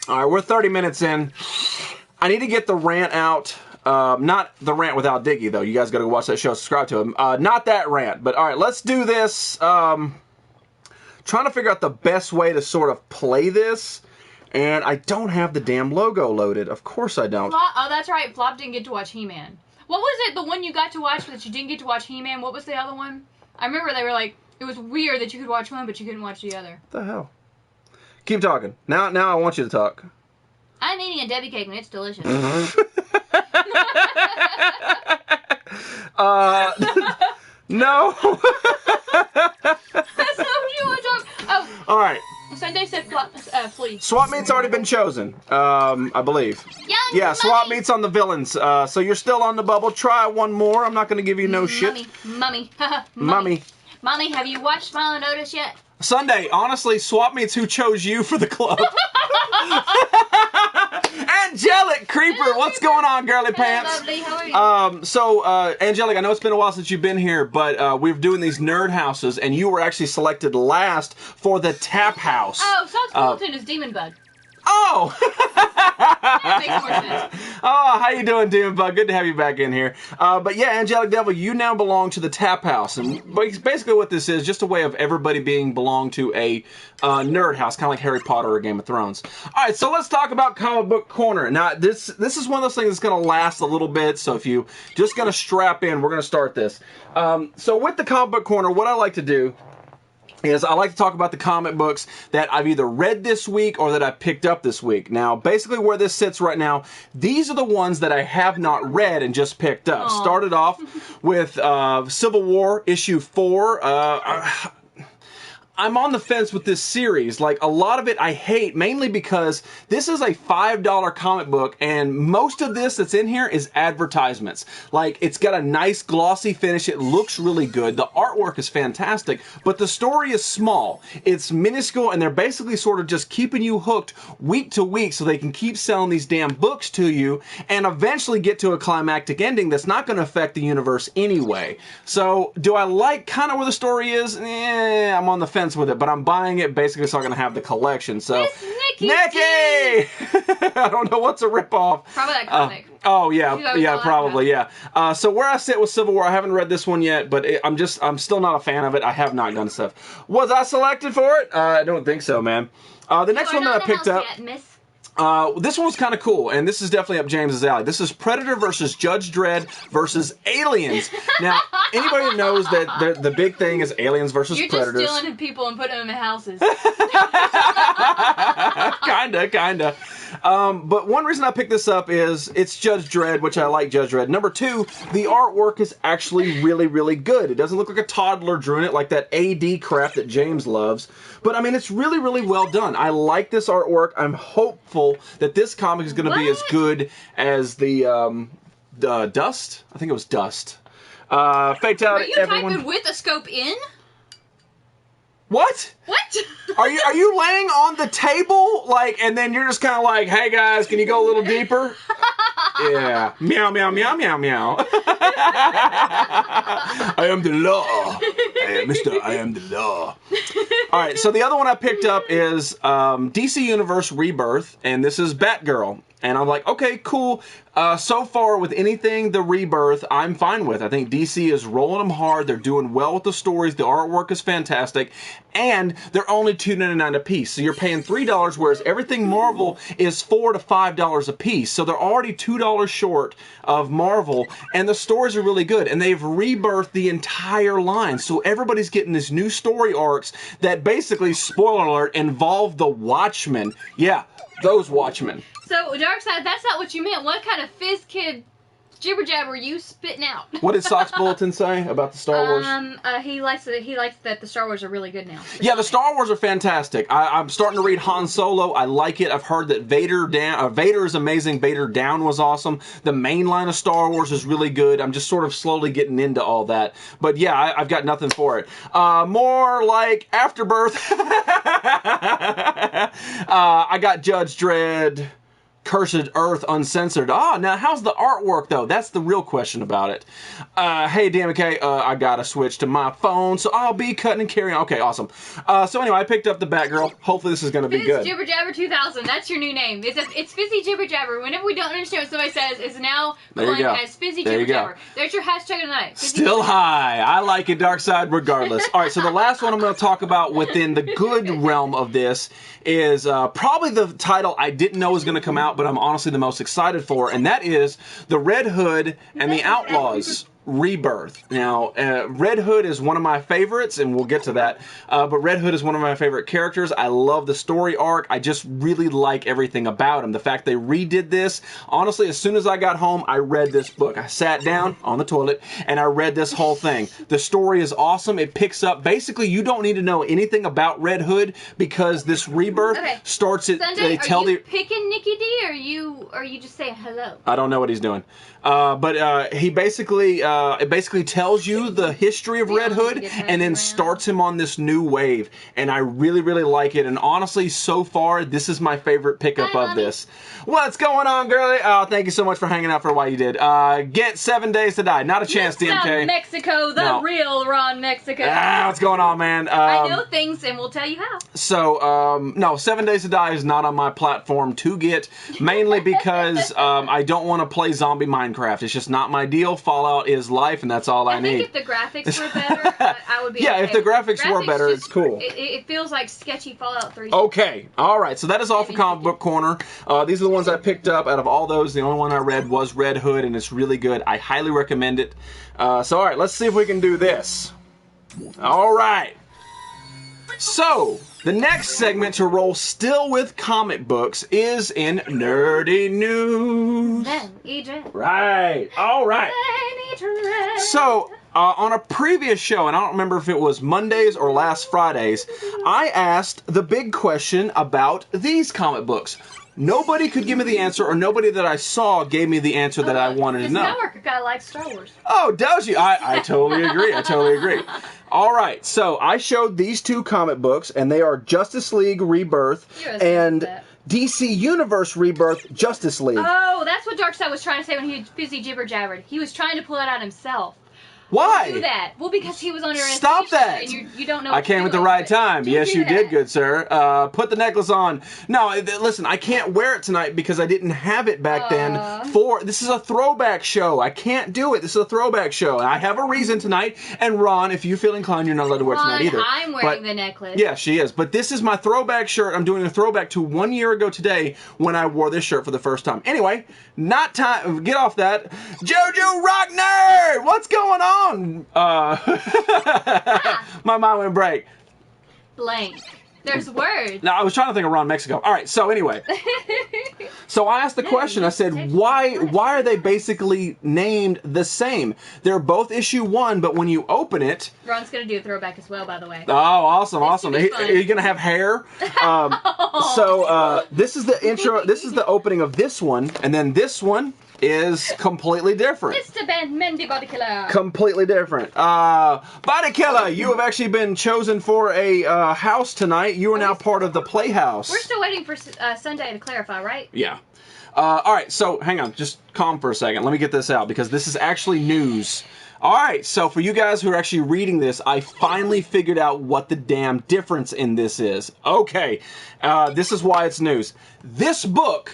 S3: we're 30 minutes in. I need to get the rant out. Not the rant without Diggy, though. You guys got to watch that show. Subscribe to him. Not that rant. But all right, let's do this. Trying to figure out the best way to sort of play this. And I don't have the damn logo loaded. Of course I don't.
S1: Oh, that's right. Flop didn't get to watch He-Man. What was it? The one you got to watch that you didn't get to watch He-Man? What was the other one? I remember they were like, it was weird that you could watch one, but you couldn't watch the other.
S3: What the hell? Keep talking. Now I want you to talk.
S1: I'm eating a Debbie cake and it's delicious.
S3: No.
S1: That's not what you want to talk. Oh.
S3: All right.
S1: Sunday said flea.
S3: Swap meet's already been chosen, I believe. Yeah, swap meet's on the villains. So you're still on the bubble. Try one more. I'm not going to give you no shit.
S1: Mummy.
S3: Mummy,
S1: have you watched Smile and Notice yet?
S3: Sunday, honestly, swap meets who chose you for the club. Angelic Creeper, hello, what's Creeper. Going on, girly pants?
S1: Lovely. How are you?
S3: Angelic, I know it's been a while since you've been here, but we're doing these nerd houses, and you were actually selected last for the tap house.
S1: Oh, Socks Bulletin is Demon Bug.
S3: Oh!
S1: That makes more sense.
S3: Oh, how you doing, Demon Bug? Good to have you back in here. But yeah, Angelic Devil, you now belong to the Tap House. And basically what this is, just a way of everybody belong to a nerd house, kind of like Harry Potter or Game of Thrones. All right, so let's talk about Comic Book Corner. Now, this is one of those things that's going to last a little bit, so if you just going to strap in, we're going to start this. So with the Comic Book Corner, what I like to do is I like to talk about the comic books that I've either read this week or that I picked up this week. Now, basically where this sits right now, these are the ones that I have not read and just picked up. Aww. Started off with Civil War issue 4. I'm on the fence with this series. Like, a lot of it I hate, mainly because this is a $5 comic book, and most of this that's in here is advertisements. Like, it's got a nice glossy finish. It looks really good. The artwork is fantastic, but the story is small. It's minuscule, and they're basically sort of just keeping you hooked week to week so they can keep selling these damn books to you and eventually get to a climactic ending that's not going to affect the universe anyway. So, do I like kind of where the story is? I'm on the fence with it, but I'm buying it basically so I can have the collection. So, Nikki! I don't know what's a ripoff.
S1: Probably that comic.
S3: Oh yeah, probably yeah. So where I sit with Civil War, I haven't read this one yet, but I'm still not a fan of it. I have not done stuff. Was I selected for it? I don't think so, man. The next one that I picked up. This one was kind of cool, and this is definitely up James's alley. This is Predator versus Judge Dredd versus Aliens. Now, anybody who knows that the big thing is Aliens versus Predators.
S1: You're just stealing people and putting them in houses.
S3: Kinda. But one reason I picked this up is it's Judge Dredd, which I like Judge Dredd. Number 2, the artwork is actually really, really good. It doesn't look like a toddler drew it, like that AD crap that James loves. But, I mean, it's really, really well done. I like this artwork. I'm hopeful that this comic is going to be as good as the Dust. I think it was Dust. Fatality.
S1: Are you typing with a scope in?
S3: What?
S1: What?
S3: Are you laying on the table, like, and then you're just kind of like, hey guys, can you go a little deeper? Yeah. Meow, meow, meow, meow, meow. I am the law. Hey, Mister, I am the law. All right, so the other one I picked up is DC Universe Rebirth, and this is Batgirl. And I'm like, okay, cool. So far, with anything the Rebirth, I'm fine with. I think DC is rolling them hard. They're doing well with the stories. The artwork is fantastic. And they're only $2.99 a piece. So you're paying $3, whereas everything Marvel is $4 to $5 a piece. So they're already $2 short of Marvel. And the stories are really good. And they've rebirthed the entire line. So everybody's getting these new story arcs that basically, spoiler alert, involve the Watchmen. Yeah, those Watchmen.
S1: So, Darkseid, that's not what you meant. What kind of fizz kid jibber jabber were you spitting out?
S3: What did Sox Bulletin say about the Star Wars?
S1: He likes that the Star Wars are really good now.
S3: Yeah, the Star Wars are fantastic. I'm starting to read Han Solo. I like it. I've heard that Vader is amazing. Vader Down was awesome. The main line of Star Wars is really good. I'm just sort of slowly getting into all that. But yeah, I've got nothing for it. More like Afterbirth. I got Judge Dredd. Cursed Earth Uncensored. Now how's the artwork though? That's the real question about it. Hey DMK, I gotta switch to my phone, so I'll be cutting and carrying. Okay, awesome. So anyway, I picked up the Batgirl. Hopefully this is gonna be good.
S1: Jibber Jabber 2000. That's your new name. It's Fizzy Jibber Jabber. Whenever we don't understand what somebody says, it's now claimed as Fizzy Jibber Jabber. There's your hashtag of the night.
S3: Still high. I like it, Darkseid, regardless. All right, so the last one I'm going to talk about within the good realm of this is probably the title I didn't know was going to come out, but I'm honestly the most excited for, and that is The Red Hood and the Outlaws Rebirth. Now, Red Hood is one of my favorites, and we'll get to that, but Red Hood is one of my favorite characters. I love the story arc. I just really like everything about him. The fact they redid this, honestly, as soon as I got home, I read this book. I sat down on the toilet, and I read this whole thing. The story is awesome. It picks up, basically, you don't need to know anything about Red Hood, because this Rebirth starts at,
S1: Sunday, are you picking Nikki D, or are you just saying hello?
S3: I don't know what he's doing. But he basically, it basically tells you the history of Red Hood and then starts him on this new wave. And I really, really like it. And honestly, so far, this is my favorite pickup of this. What's going on, girlie? Oh, thank you so much for hanging out for a while you did. Get 7 Days to Die. Not a chance, DMK.
S1: Mexico, the real Ron Mexico.
S3: What's going on, man?
S1: I know things, and we'll tell you how.
S3: So, no, 7 Days to Die is not on my platform to get, mainly because I don't want to play zombie Minecraft. It's just not my deal. Fallout is life, and that's all I need.
S1: I think if the graphics were better, I would be
S3: yeah,
S1: okay.
S3: If the graphics were better, it's cool.
S1: It feels like sketchy Fallout 3.
S3: Okay, all right. So that is all for Comic Book Corner. These are the ones I picked up. Out of all those, the only one I read was Red Hood, and it's really good. I highly recommend it. So, all right, let's see if we can do this. All right. So, the next segment to roll still with comic books is in Nerdy News. Right. All right. So, on a previous show, and I don't remember if it was Mondays or last Fridays, I asked the big question about these comic books. Nobody could give me the answer, or nobody that I saw gave me the answer that I wanted to know.
S1: This network guy likes Star Wars.
S3: Oh, does you? I totally agree. I totally agree. All right, so I showed these two comic books, and they are Justice League Rebirth and DC Universe Rebirth Justice League.
S1: Oh, that's what Darkseid was trying to say when he Fizzy Jibber Jabbered. He was trying to pull it out himself.
S3: Why?
S1: Do that. Well, because he was under
S3: Stop that!
S1: And you don't know.
S3: I came at the right time. Yes, you did, good sir. Put the necklace on. No, listen, I can't wear it tonight because I didn't have it back then. This is a throwback show. I can't do it. This is a throwback show. And I have a reason tonight. And Ron, if you feel inclined, you're not allowed to wear it tonight either.
S1: I'm wearing the necklace.
S3: Yeah, she is. But this is my throwback shirt. I'm doing a throwback to 1 year ago today when I wore this shirt for the first time. Anyway, not time. Get off that. Jojo Rock Nerd! What's going on? My mind went break.
S1: Blank. There's words.
S3: No, I was trying to think of Ron Mexico. All right, so anyway. So I asked the question, I said, why are they basically named the same? They're both issue 1, but when you open it...
S1: Ron's going to do a throwback as well, by the way.
S3: Oh, awesome, awesome. Are you going to have hair? So this is the intro, this is the opening of this one, and then this one is completely different.
S1: Mr. Ben Mendy Body Killer.
S3: Completely different. Body Killer, you have actually been chosen for a house tonight. You are now part of the Playhouse.
S1: We're still waiting for Sunday to clarify, right?
S3: Yeah. All right, so hang on, just calm for a second. Let me get this out because this is actually news. All right, so for you guys who are actually reading this, I finally figured out what the damn difference in this is. Okay, this is why it's news. This book,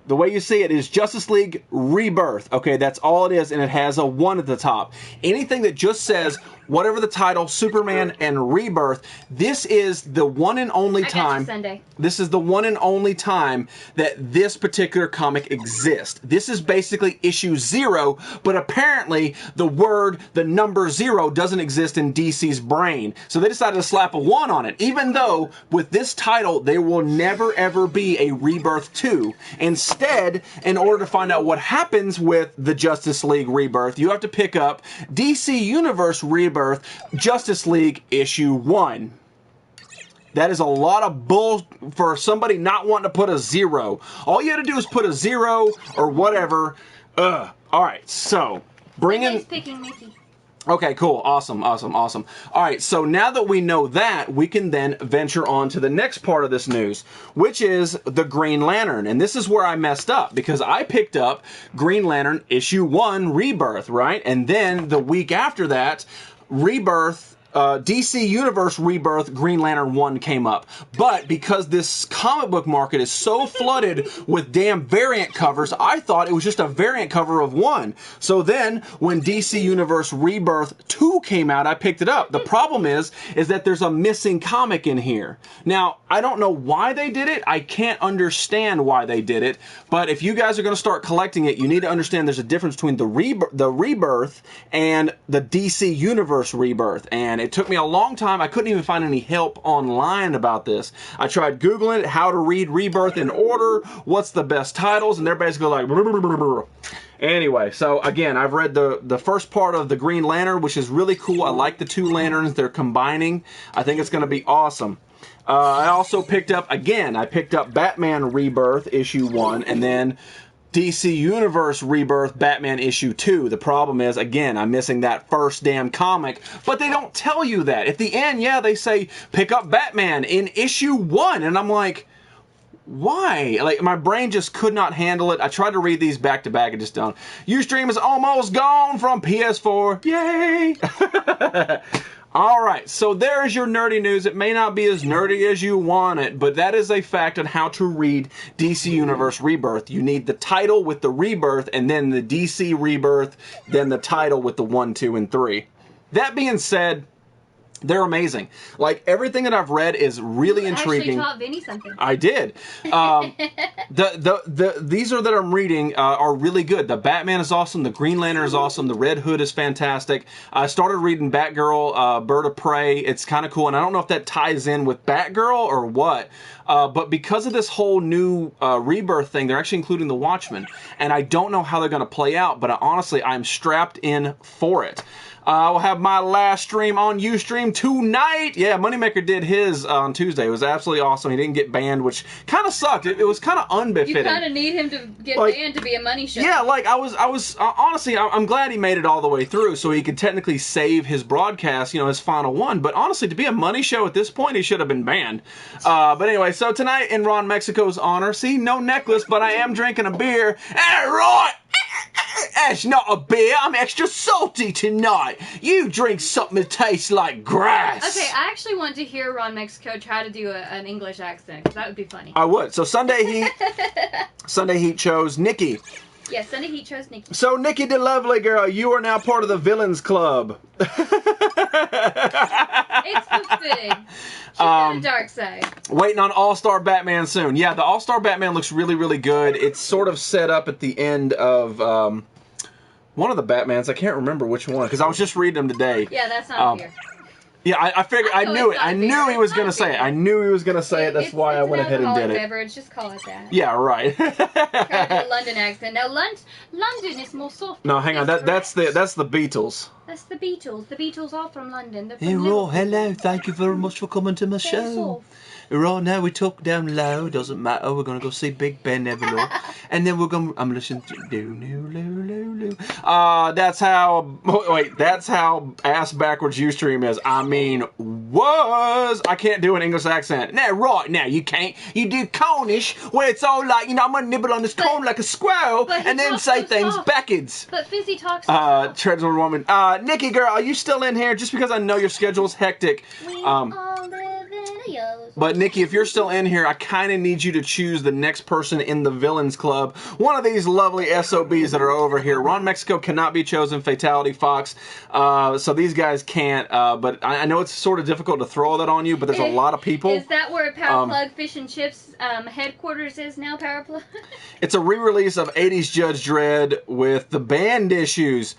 S3: the way you see it, is Justice League Rebirth. Okay, that's all it is, and it has a 1 at the top. Anything that just says whatever the title, Superman and Rebirth, this is the one and only time.
S1: Sunday.
S3: This is the one and only time that this particular comic exists. This is basically issue 0, but apparently the number 0 doesn't exist in DC's brain. So they decided to slap a 1 on it, even though with this title, there will never ever be a Rebirth 2. Instead, in order to find out what happens with the Justice League Rebirth, you have to pick up DC Universe Rebirth Justice League issue 1. That is a lot of bull for somebody not wanting to put a 0. All you had to do is put a 0 or whatever. All right, so bring in.
S1: Picking Mickey.
S3: Okay, cool. Awesome. All right, so now that we know that, we can then venture on to the next part of this news, which is the Green Lantern. And this is where I messed up, because I picked up Green Lantern issue 1 Rebirth, right? And then the week after that, Rebirth, DC Universe Rebirth Green Lantern 1 came up. But because this comic book market is so flooded with damn variant covers, I thought it was just a variant cover of 1. So then, when DC Universe Rebirth 2 came out, I picked it up. The problem is that there's a missing comic in here. Now, I don't know why they did it. I can't understand why they did it. But if you guys are going to start collecting it, you need to understand there's a difference between the Rebirth and the DC Universe Rebirth. And it took me a long time. I couldn't even find any help online about this. I tried Googling it, how to read Rebirth in order, what's the best titles, and they're basically like... Anyway, so again, I've read the first part of the Green Lantern, which is really cool. I like the 2 lanterns they're combining. I think it's going to be awesome. I also picked up Batman Rebirth issue 1, and then DC Universe Rebirth Batman issue 2. The problem is, again, I'm missing that first damn comic, but they don't tell you that. At the end, yeah, they say, pick up Batman in issue 1, and I'm like, why? Like, my brain just could not handle it. I tried to read these back to back, and just don't. Ustream is almost gone from PS4. Yay! Alright, so there's your nerdy news. It may not be as nerdy as you want it, but that is a fact on how to read DC Universe Rebirth. You need the title with the Rebirth, and then the DC Rebirth, then the title with the 1, 2, and 3. That being said, they're amazing. Like, everything that I've read is really intriguing.
S1: You actually taught Vinny something.
S3: I did. These that I'm reading are really good. The Batman is awesome. The Green Lantern is awesome. The Red Hood is fantastic. I started reading Batgirl, Bird of Prey. It's kind of cool, and I don't know if that ties in with Batgirl or what. But because of this whole new Rebirth thing, they're actually including the Watchmen, and I don't know how they're going to play out, but honestly, I'm strapped in for it. I will have my last stream on Ustream tonight. Yeah, Moneymaker did his on Tuesday. It was absolutely awesome. He didn't get banned, which kind of sucked. It was kind of unbefitting.
S1: You kind of need him to get banned to be a money show.
S3: Yeah, like I was honestly, I'm glad he made it all the way through, so he could technically save his broadcast, you know, his final one. But honestly, to be a money show at this point, he should have been banned. But anyway, so tonight in Ron Mexico's honor, see, no necklace, but I am drinking a beer. And right. That's not a beer. I'm extra salty tonight. You drink something that tastes like grass.
S1: Okay, I actually want to hear Ron Mexico try to do an English accent, because that would be funny.
S3: I would. So Sunday Heat chose Nikki.
S1: Yes, Sunday Heat chose Nikki.
S3: So Nikki the lovely girl, you are now part of the Villains Club.
S1: It's fulfilling. She's got a dark side.
S3: Waiting on All-Star Batman soon. Yeah, the All-Star Batman looks really, really good. It's sort of set up at the end of one of the Batmans. I can't remember which one, because I was just reading them today.
S1: Yeah, that's not here.
S3: Yeah, I figured. I knew it. I knew he was going to say it. I knew he was going to say it. That's why I went ahead and did it.
S1: Beverage. Just call it that.
S3: Yeah, right.
S1: Try to do a London accent. Now, London is more soft.
S3: No, hang on. That's the Beatles.
S1: That's the Beatles. The Beatles are from London.
S3: Hello, thank you very much for coming to my show. Right now we talk down low. Doesn't matter. We're gonna go see Big Ben Everlaw, and then we're gonna. I'm listening to that's how. Wait, that's how ass backwards Ustream is. I mean, was I can't do an English accent. Now, right now you can't. You do Cornish, where it's all like, I'm gonna nibble on this corn like a squirrel, and then say things backwards.
S1: But Fizzy talks.
S3: Treads on woman. Nikki girl, are you still in here? Just because I know your schedule's hectic. But Nikki, if you're still in here, I kind of need you to choose the next person in the Villains Club. One of these lovely SOBs that are over here. Ron Mexico cannot be chosen. Fatality Fox. So these guys can't. But I know it's sort of difficult to throw that on you, but there's a lot of people.
S1: Is that where Power Plug Fish and Chips headquarters is now, Power Plug?
S3: It's a re-release of 80s Judge Dredd with the band issues.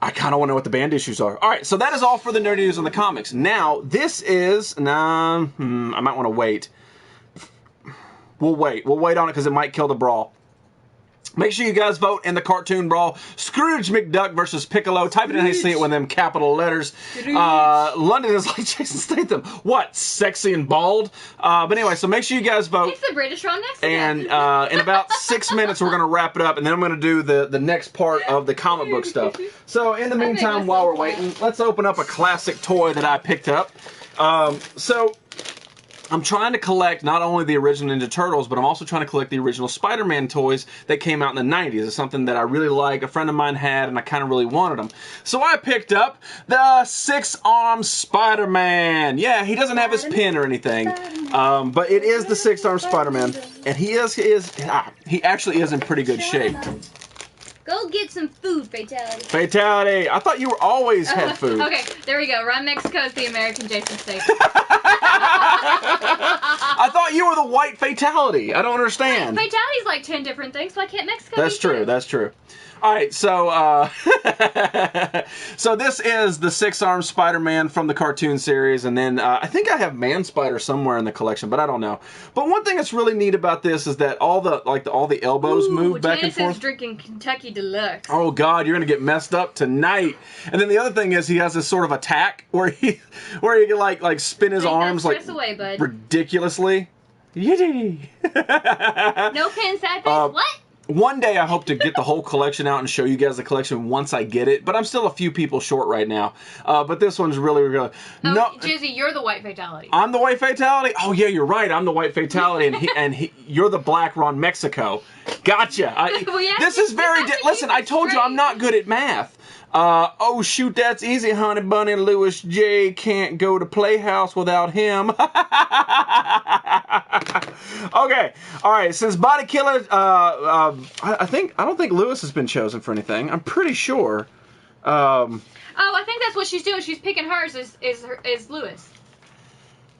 S3: I kind of want to know what the band issues are. All right, so that is all for the nerdy news on the comics. Now, this is... I might want to wait. We'll wait. We'll wait on it because it might kill the brawl. Make sure you guys vote in the cartoon brawl. Scrooge McDuck versus Piccolo. Type it in how you see it with them capital letters. London is like Jason Statham. What? Sexy and bald? But anyway, so make sure you guys vote.
S1: It's the British Ron Mexico.
S3: And in about 6 minutes, we're going to wrap it up. And then I'm going to do the next part of the comic book stuff. So in the meantime, while we're waiting, let's open up a classic toy that I picked up. So... I'm trying to collect not only the original Ninja Turtles, but I'm also trying to collect the original Spider-Man toys that came out in the 90s. It's something that I really like, a friend of mine had, and I kind of really wanted them. So I picked up the six-armed Spider-Man. Yeah, he doesn't have his pin or anything, but it is the six-armed Spider-Man, and he actually is in pretty good shape.
S1: Go get some food, Fatality.
S3: Fatality! I thought you always had food.
S1: Okay, there we go. Ron Mexico is the American Jason Statham.
S3: I thought you were the white Fatality. I don't understand.
S1: Fatality's like 10 different things. Why can't Mexico
S3: That's true.
S1: too?
S3: That's true. All right, so so this is the six-armed Spider-Man from the cartoon series, and then I think I have Man Spider somewhere in the collection, but I don't know. But one thing that's really neat about this is that all the elbows move back and forth.
S1: Drinking Kentucky Deluxe.
S3: Oh God, you're gonna get messed up tonight. And then the other thing is he has this sort of attack where he can like spin his arms like
S1: away, bud.
S3: ridiculously.
S1: No pin, sad face. What?
S3: One day I hope to get the whole collection out and show you guys the collection once I get it, but I'm still a few people short right now. But this one's really...
S1: No, Jizzy, you're the white Fatality.
S3: I'm the white Fatality? Oh yeah, you're right. I'm the white Fatality, and you're the black Ron Mexico. Gotcha. This is very... Listen, I told you I'm not good at math. Oh shoot, that's easy, honey bunny. Louis J can't go to Playhouse without him. Okay, all right. Since Body Killer, I don't think Louis has been chosen for anything. I'm pretty sure.
S1: Oh, I think that's what she's doing. She's picking hers is Louis.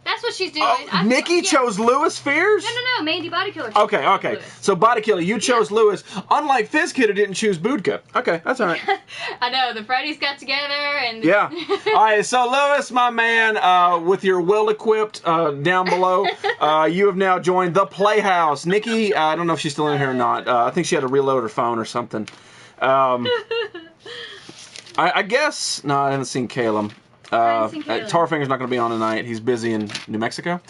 S1: That's what she's doing.
S3: Nikki chose Louis Fears?
S1: No. Mandy Body Killer.
S3: Okay.
S1: Louis.
S3: So Body Killer, you chose Louis. Unlike Fizz Kid, who didn't choose Budka. Okay, that's all right.
S1: I know. The Freddy's got together and...
S3: Yeah. All right, so Louis, my man, with your well-equipped down below, you have now joined the Playhouse. Nikki, I don't know if she's still in here or not. I think she had to reload her phone or something. I guess... No, I haven't seen Caleb. Tarfinger's not going to be on tonight. He's busy in New Mexico.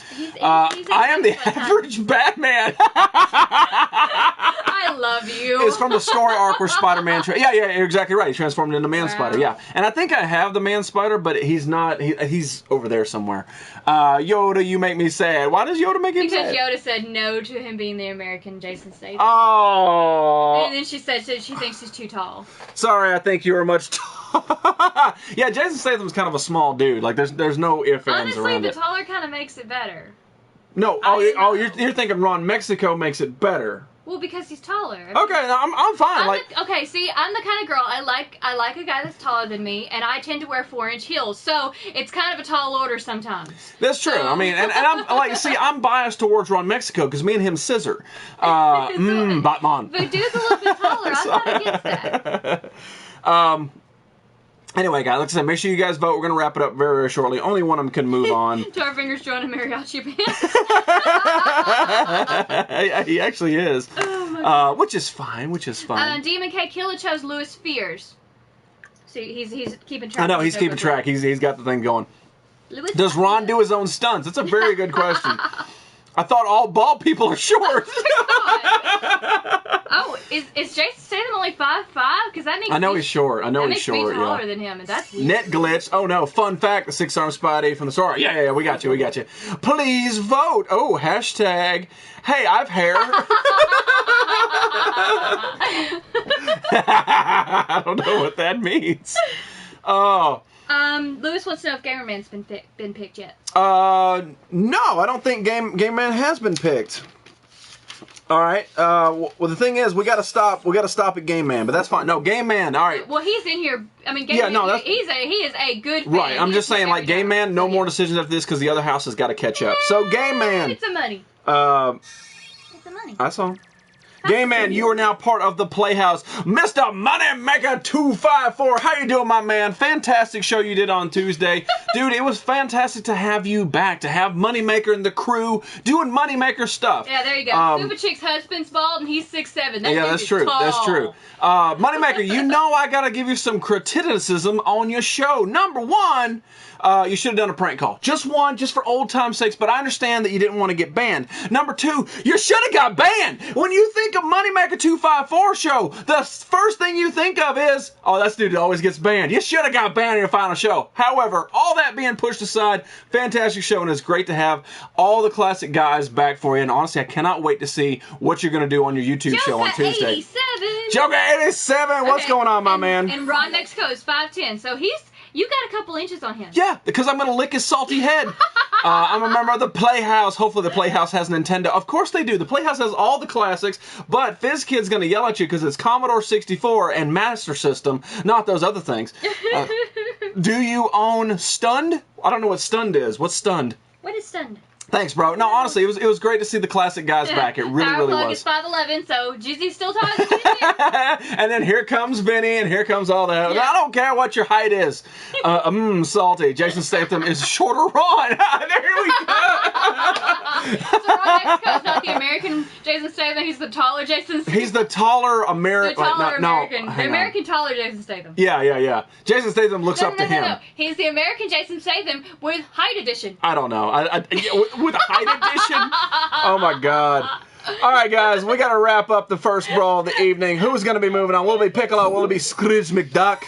S3: I am the average Batman.
S1: I love you.
S3: It's from the story arc where Spider-Man... Yeah, you're exactly right. He transformed into Man Spider, yeah. And I think I have the Man Spider, but he's not... He's over there somewhere. Yoda, you make me sad. Why does Yoda make him sad?
S1: Because Yoda said no to him being the American Jason Statham.
S3: Oh.
S1: And then she said she thinks he's too tall.
S3: Sorry, I think you were much taller. Yeah, Jason Statham's kind of a small dude. Like, there's no ifs, ands around it.
S1: Honestly, the taller kind of makes it better.
S3: No, you're thinking Ron Mexico makes it better.
S1: Well, because he's taller.
S3: Okay, I'm fine.
S1: Okay, see, I'm the kind of girl, I like a guy that's taller than me, and I tend to wear 4-inch heels, so it's kind of a tall order sometimes.
S3: That's true. I mean, and I'm like, see, I'm biased towards Ron Mexico because me and him scissor. Batman.
S1: But dude's a little bit taller. I'm not against that.
S3: Anyway, guys, like I said, make sure you guys vote. We're going to wrap it up very, very shortly. Only one of them can move on.
S1: Tarfinger's joining a mariachi band.
S3: He actually is. Oh, which is fine,
S1: Demon K Killer chose Louis Fears. See, he's keeping track.
S3: I know, he's keeping track. He's got the thing going. Does Ron do his own stunts? That's a very good question. I thought all bald people are short.
S1: Oh, is Jason Statham only 5'5"? Because that makes
S3: I know he's short. I know he's short.
S1: That makes me taller than him, and that's weird.
S3: Net glitch. Oh no! Fun fact: the 6-armed Spidey from the store. Yeah, we got you. We got you. Please vote. Oh, hashtag. Hey, I've hair. I don't know what that means. Oh.
S1: Lewis wants to know if Gamerman's been picked yet.
S3: No, I don't think Game Man has been picked. All right. Well, the thing is, we got to stop. We got to stop at Game Man, but that's fine. No, Game Man. All right.
S1: Well, he's in here. I mean, Game Man. No, he is a good fan.
S3: Right. I'm just saying, like Game Man. No more decisions after this because the other house has got to catch up. So Game Man.
S1: It's the money. It's the money.
S3: I saw. Game Man, you are now part of the Playhouse. Mr. Moneymaker 254. How you doing, my man? Fantastic show you did on Tuesday. Dude, it was fantastic to have you back, to have Moneymaker and the crew doing Moneymaker stuff.
S1: Yeah, there you go. Scuba Chick's husband's bald and he's 6'7".
S3: That's true. Tall. That's true. Moneymaker, you know I got to give you some criticism on your show. Number one, you should have done a prank call. Just one, just for old time's sakes, but I understand that you didn't want to get banned. Number two, you should have got banned. When you think of Moneymaker 254 show, the first thing you think of is, oh, that dude always gets banned. You should have got banned in your final show. However, all that being pushed aside, fantastic show, and it's great to have all the classic guys back for you. And honestly, I cannot wait to see what you're going to do on your YouTube show on Tuesday.
S1: 87.
S3: Joker 87. What's going on, my man?
S1: And Ron Mexico is 5'10", so you got a couple inches on him.
S3: Yeah, because I'm going to lick his salty head. I'm a member of the Playhouse. Hopefully the Playhouse has Nintendo. Of course they do. The Playhouse has all the classics, but FizzKid's going to yell at you because it's Commodore 64 and Master System, not those other things. Do you own Stunned? I don't know what Stunned is. What's Stunned?
S1: What is Stunned?
S3: Thanks, bro. No, honestly, it was great to see the classic guys back. It really, really was.
S1: Power plug is 5'11", so Jizzy's still talking.
S3: And then here comes Vinny, and here comes all that. Yeah. I don't care what your height is. Salty. Jason Statham is shorter Ron. There we go.
S1: So Ron Mexico's not the American Jason Statham. He's the taller Jason Statham.
S3: He's the taller American.
S1: The American taller Jason Statham.
S3: Yeah. Jason Statham looks up to him.
S1: No. He's the American Jason Statham with height edition.
S3: I don't know. With height edition? Oh my God. All right, guys, we got to wrap up the first brawl of the evening. Who's going to be moving on? Will it be Piccolo? Will it be Scrooge McDuck?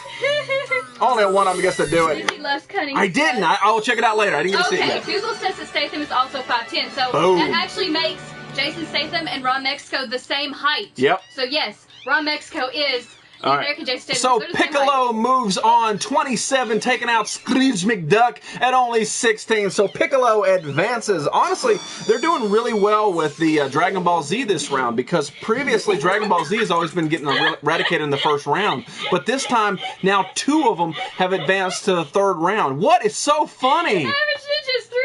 S3: Only one of them gets to do it.
S1: He loves cunning.
S3: I didn't. I will check it out later. I didn't get to see it yet.
S1: Google says that Statham is also 5'10", so that actually makes Jason Statham and Ron Mexico the same height.
S3: Yep.
S1: So yes, Ron Mexico is the American Jason Statham.
S3: So Piccolo moves on 27, taking out Scrooge McDuck at only 16. So Piccolo advances. Honestly, they're doing really well with the Dragon Ball Z this round because previously Dragon Ball Z has always been getting eradicated in the first round. But this time, now 2 of them have advanced to the 3rd round. What is so funny?
S1: Average inches 3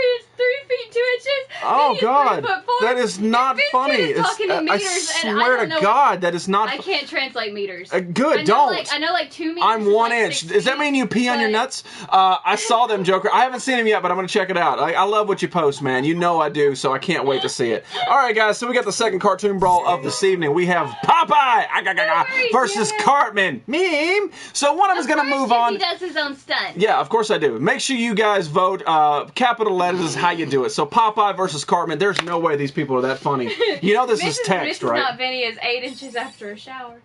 S1: feet 2 inches.
S3: Oh God, that is not funny.
S1: I
S3: swear to God, that is not.
S1: I can't translate meters.
S3: Good, don't.
S1: I know like 2 meters.
S3: I'm 1 inch. Does that mean you pee on your nuts? I saw them, Joker. I haven't seen them yet, but I'm gonna check it out. I love what you post, man. You know I do, so I can't wait to see it. All right, guys. So we got the second cartoon brawl of this evening. We have Popeye versus Cartman. Meme. So one of them is gonna move on.
S1: He does his own stunt.
S3: Yeah, of course I do. Make sure you guys vote. Capital letters is how you do it. So Popeye versus Cartman. There's no way these people are that funny. You know this is text, right?
S1: Not Vinny is 8 inches after a shower.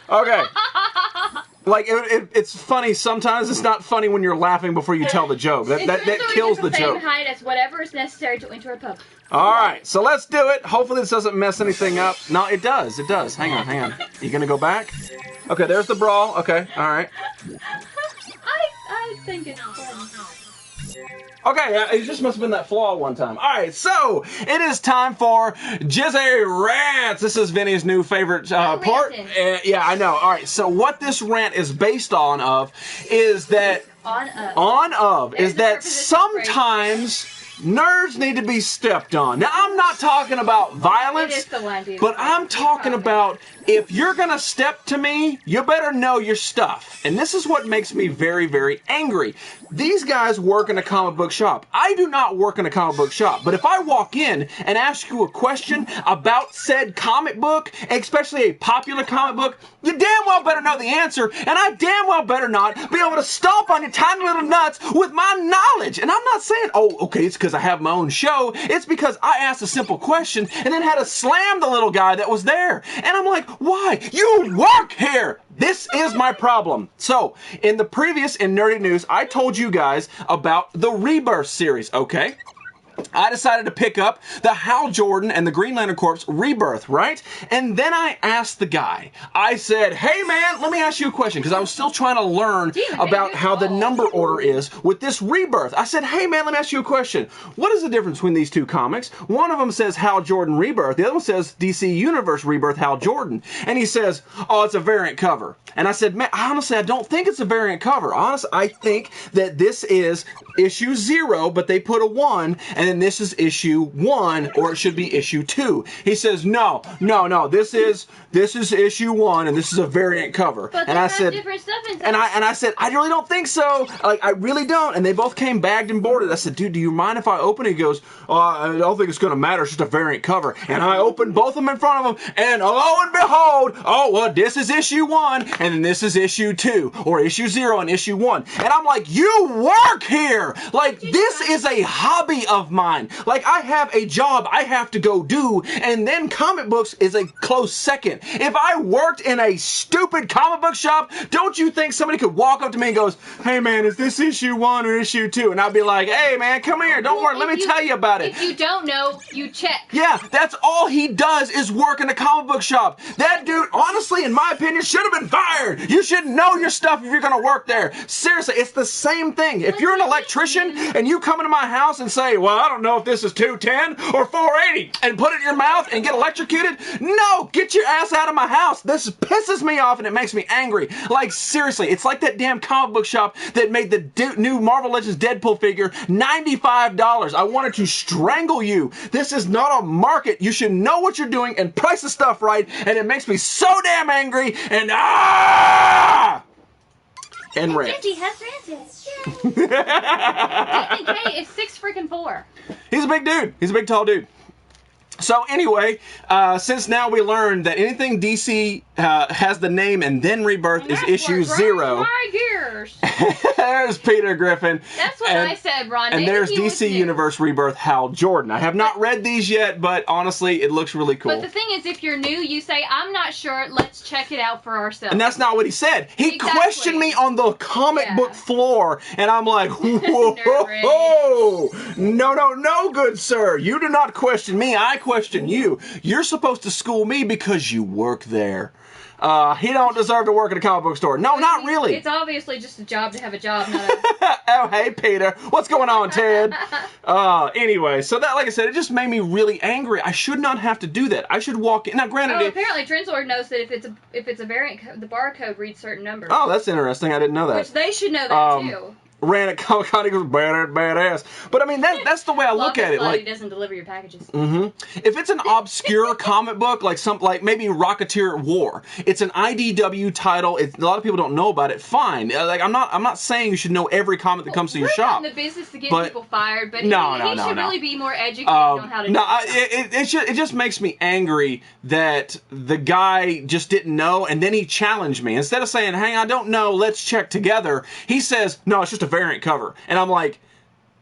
S3: Okay. Like, it's funny sometimes. It's not funny when you're laughing before you tell the joke. That kills the joke.
S1: Same height as whatever is necessary to enter a pub.
S3: All right, so let's do it. Hopefully this doesn't mess anything up. No, it does. It does. Hang on. You gonna go back? Okay, there's the brawl. Okay, all right.
S1: I think it's fun.
S3: Okay, it just must have been that flaw one time. All right, so it is time for Jizzy Rants. This is Vinny's new favorite part. Yeah, I know. All right, so what this rant is based on is that sometimes nerds need to be stepped on. Now, I'm not talking about violence, but I'm talking about if you're going to step to me, you better know your stuff. And this is what makes me very, very angry. These guys work in a comic book shop. I do not work in a comic book shop. But if I walk in and ask you a question about said comic book, especially a popular comic book, you damn well better know the answer. And I damn well better not be able to stomp on your tiny little nuts with my knowledge. And I'm not saying, oh, okay, it's because I have my own show. It's because I asked a simple question and then had to slam the little guy that was there. And I'm like, why? You work here! This is my problem. So, in the previous in Nerdy News, I told you guys about the Rebirth series, okay? I decided to pick up the Hal Jordan and the Green Lantern Corps Rebirth, right? And then I asked the guy, I said, hey man, let me ask you a question, because I was still trying to learn about how the number order is with this Rebirth. I said, hey man, let me ask you a question. What is the difference between these two comics? One of them says Hal Jordan Rebirth, the other one says DC Universe Rebirth Hal Jordan. And he says, oh, it's a variant cover. And I said, man, honestly, I don't think it's a variant cover. Honestly, I think that this is issue 0, but they put a 1, and then this is issue 1, or it should be issue 2. He says, no, this is issue 1, and this is a variant cover.
S1: But
S3: and I said,
S1: different stuff inside.
S3: and I said, I really don't think so. Like, I really don't. And they both came bagged and boarded. I said, dude, do you mind if I open it? He goes, I don't think it's going to matter. It's just a variant cover. And I opened both of them in front of him, and lo and behold, oh, well, this is issue 1, and then this is issue 2, or issue 0 and issue 1. And I'm like, you work here! Like, this is a hobby of mine. Like, I have a job I have to go do, and then comic books is a close second. If I worked in a stupid comic book shop, don't you think somebody could walk up to me and goes, hey man, is this issue 1 or issue 2? And I'd be like, hey man, come here, don't worry, let me tell you about it.
S1: If you don't know, you check.
S3: Yeah, that's all he does is work in a comic book shop. That dude, honestly, in my opinion, should have been fired. You should know your stuff if you're going to work there. Seriously, it's the same thing. If you're an electrician and you come into my house and say, well, I don't know if this is 210 or 480, and put it in your mouth and get electrocuted, no, get your ass out of my house. This pisses me off and it makes me angry. Like, seriously, it's like that damn comic book shop that made the new Marvel Legends Deadpool figure $95. I wanted to strangle you. This is not a market. You should know what you're doing and price the stuff right, and it makes me so damn angry, and and rant.
S1: He has ranted. DK is 6'4".
S3: He's a big dude. He's a big, tall dude. So anyway, since now we learned that anything DC has the name and then Rebirth is issue 0.
S1: My gears.
S3: There's Peter Griffin.
S1: That's what I said, Ron.
S3: And there's DC Universe Rebirth Hal Jordan. I have not read these yet, but honestly, it looks really cool.
S1: But the thing is, if you're new, you say, I'm not sure, let's check it out for ourselves.
S3: And that's not what he said. He questioned me on the comic book floor, and I'm like, whoa, no, good sir. You do not question me. I question you. You're supposed to school me because you work there. He don't deserve to work at a comic book store. No, not really.
S1: It's obviously just a job to have a job, not a...
S3: Oh, hey, Peter. What's going on, Ted? Anyway, so that, like I said, it just made me really angry. I should not have to do that. I should walk in. Now, granted...
S1: apparently Translord knows that if it's a variant, the barcode reads certain numbers.
S3: Oh, that's interesting. I didn't know that.
S1: Which they should know that, too.
S3: Ran at Comic Con, he goes, badass. But I mean, that's the way I look at it. Like,
S1: he doesn't deliver your packages.
S3: If it's an obscure comic book, like maybe Rocketeer at War, it's an IDW title. A lot of people don't know about it. Fine. Like, I'm not saying you should know every comic that comes to your shop.
S1: We're not in the business to get people fired, but he should really be more educated on how to do it.
S3: It just makes me angry that the guy just didn't know, and then he challenged me. Instead of saying, hey, I don't know, let's check together, he says, no, it's just a variant cover. And I'm like,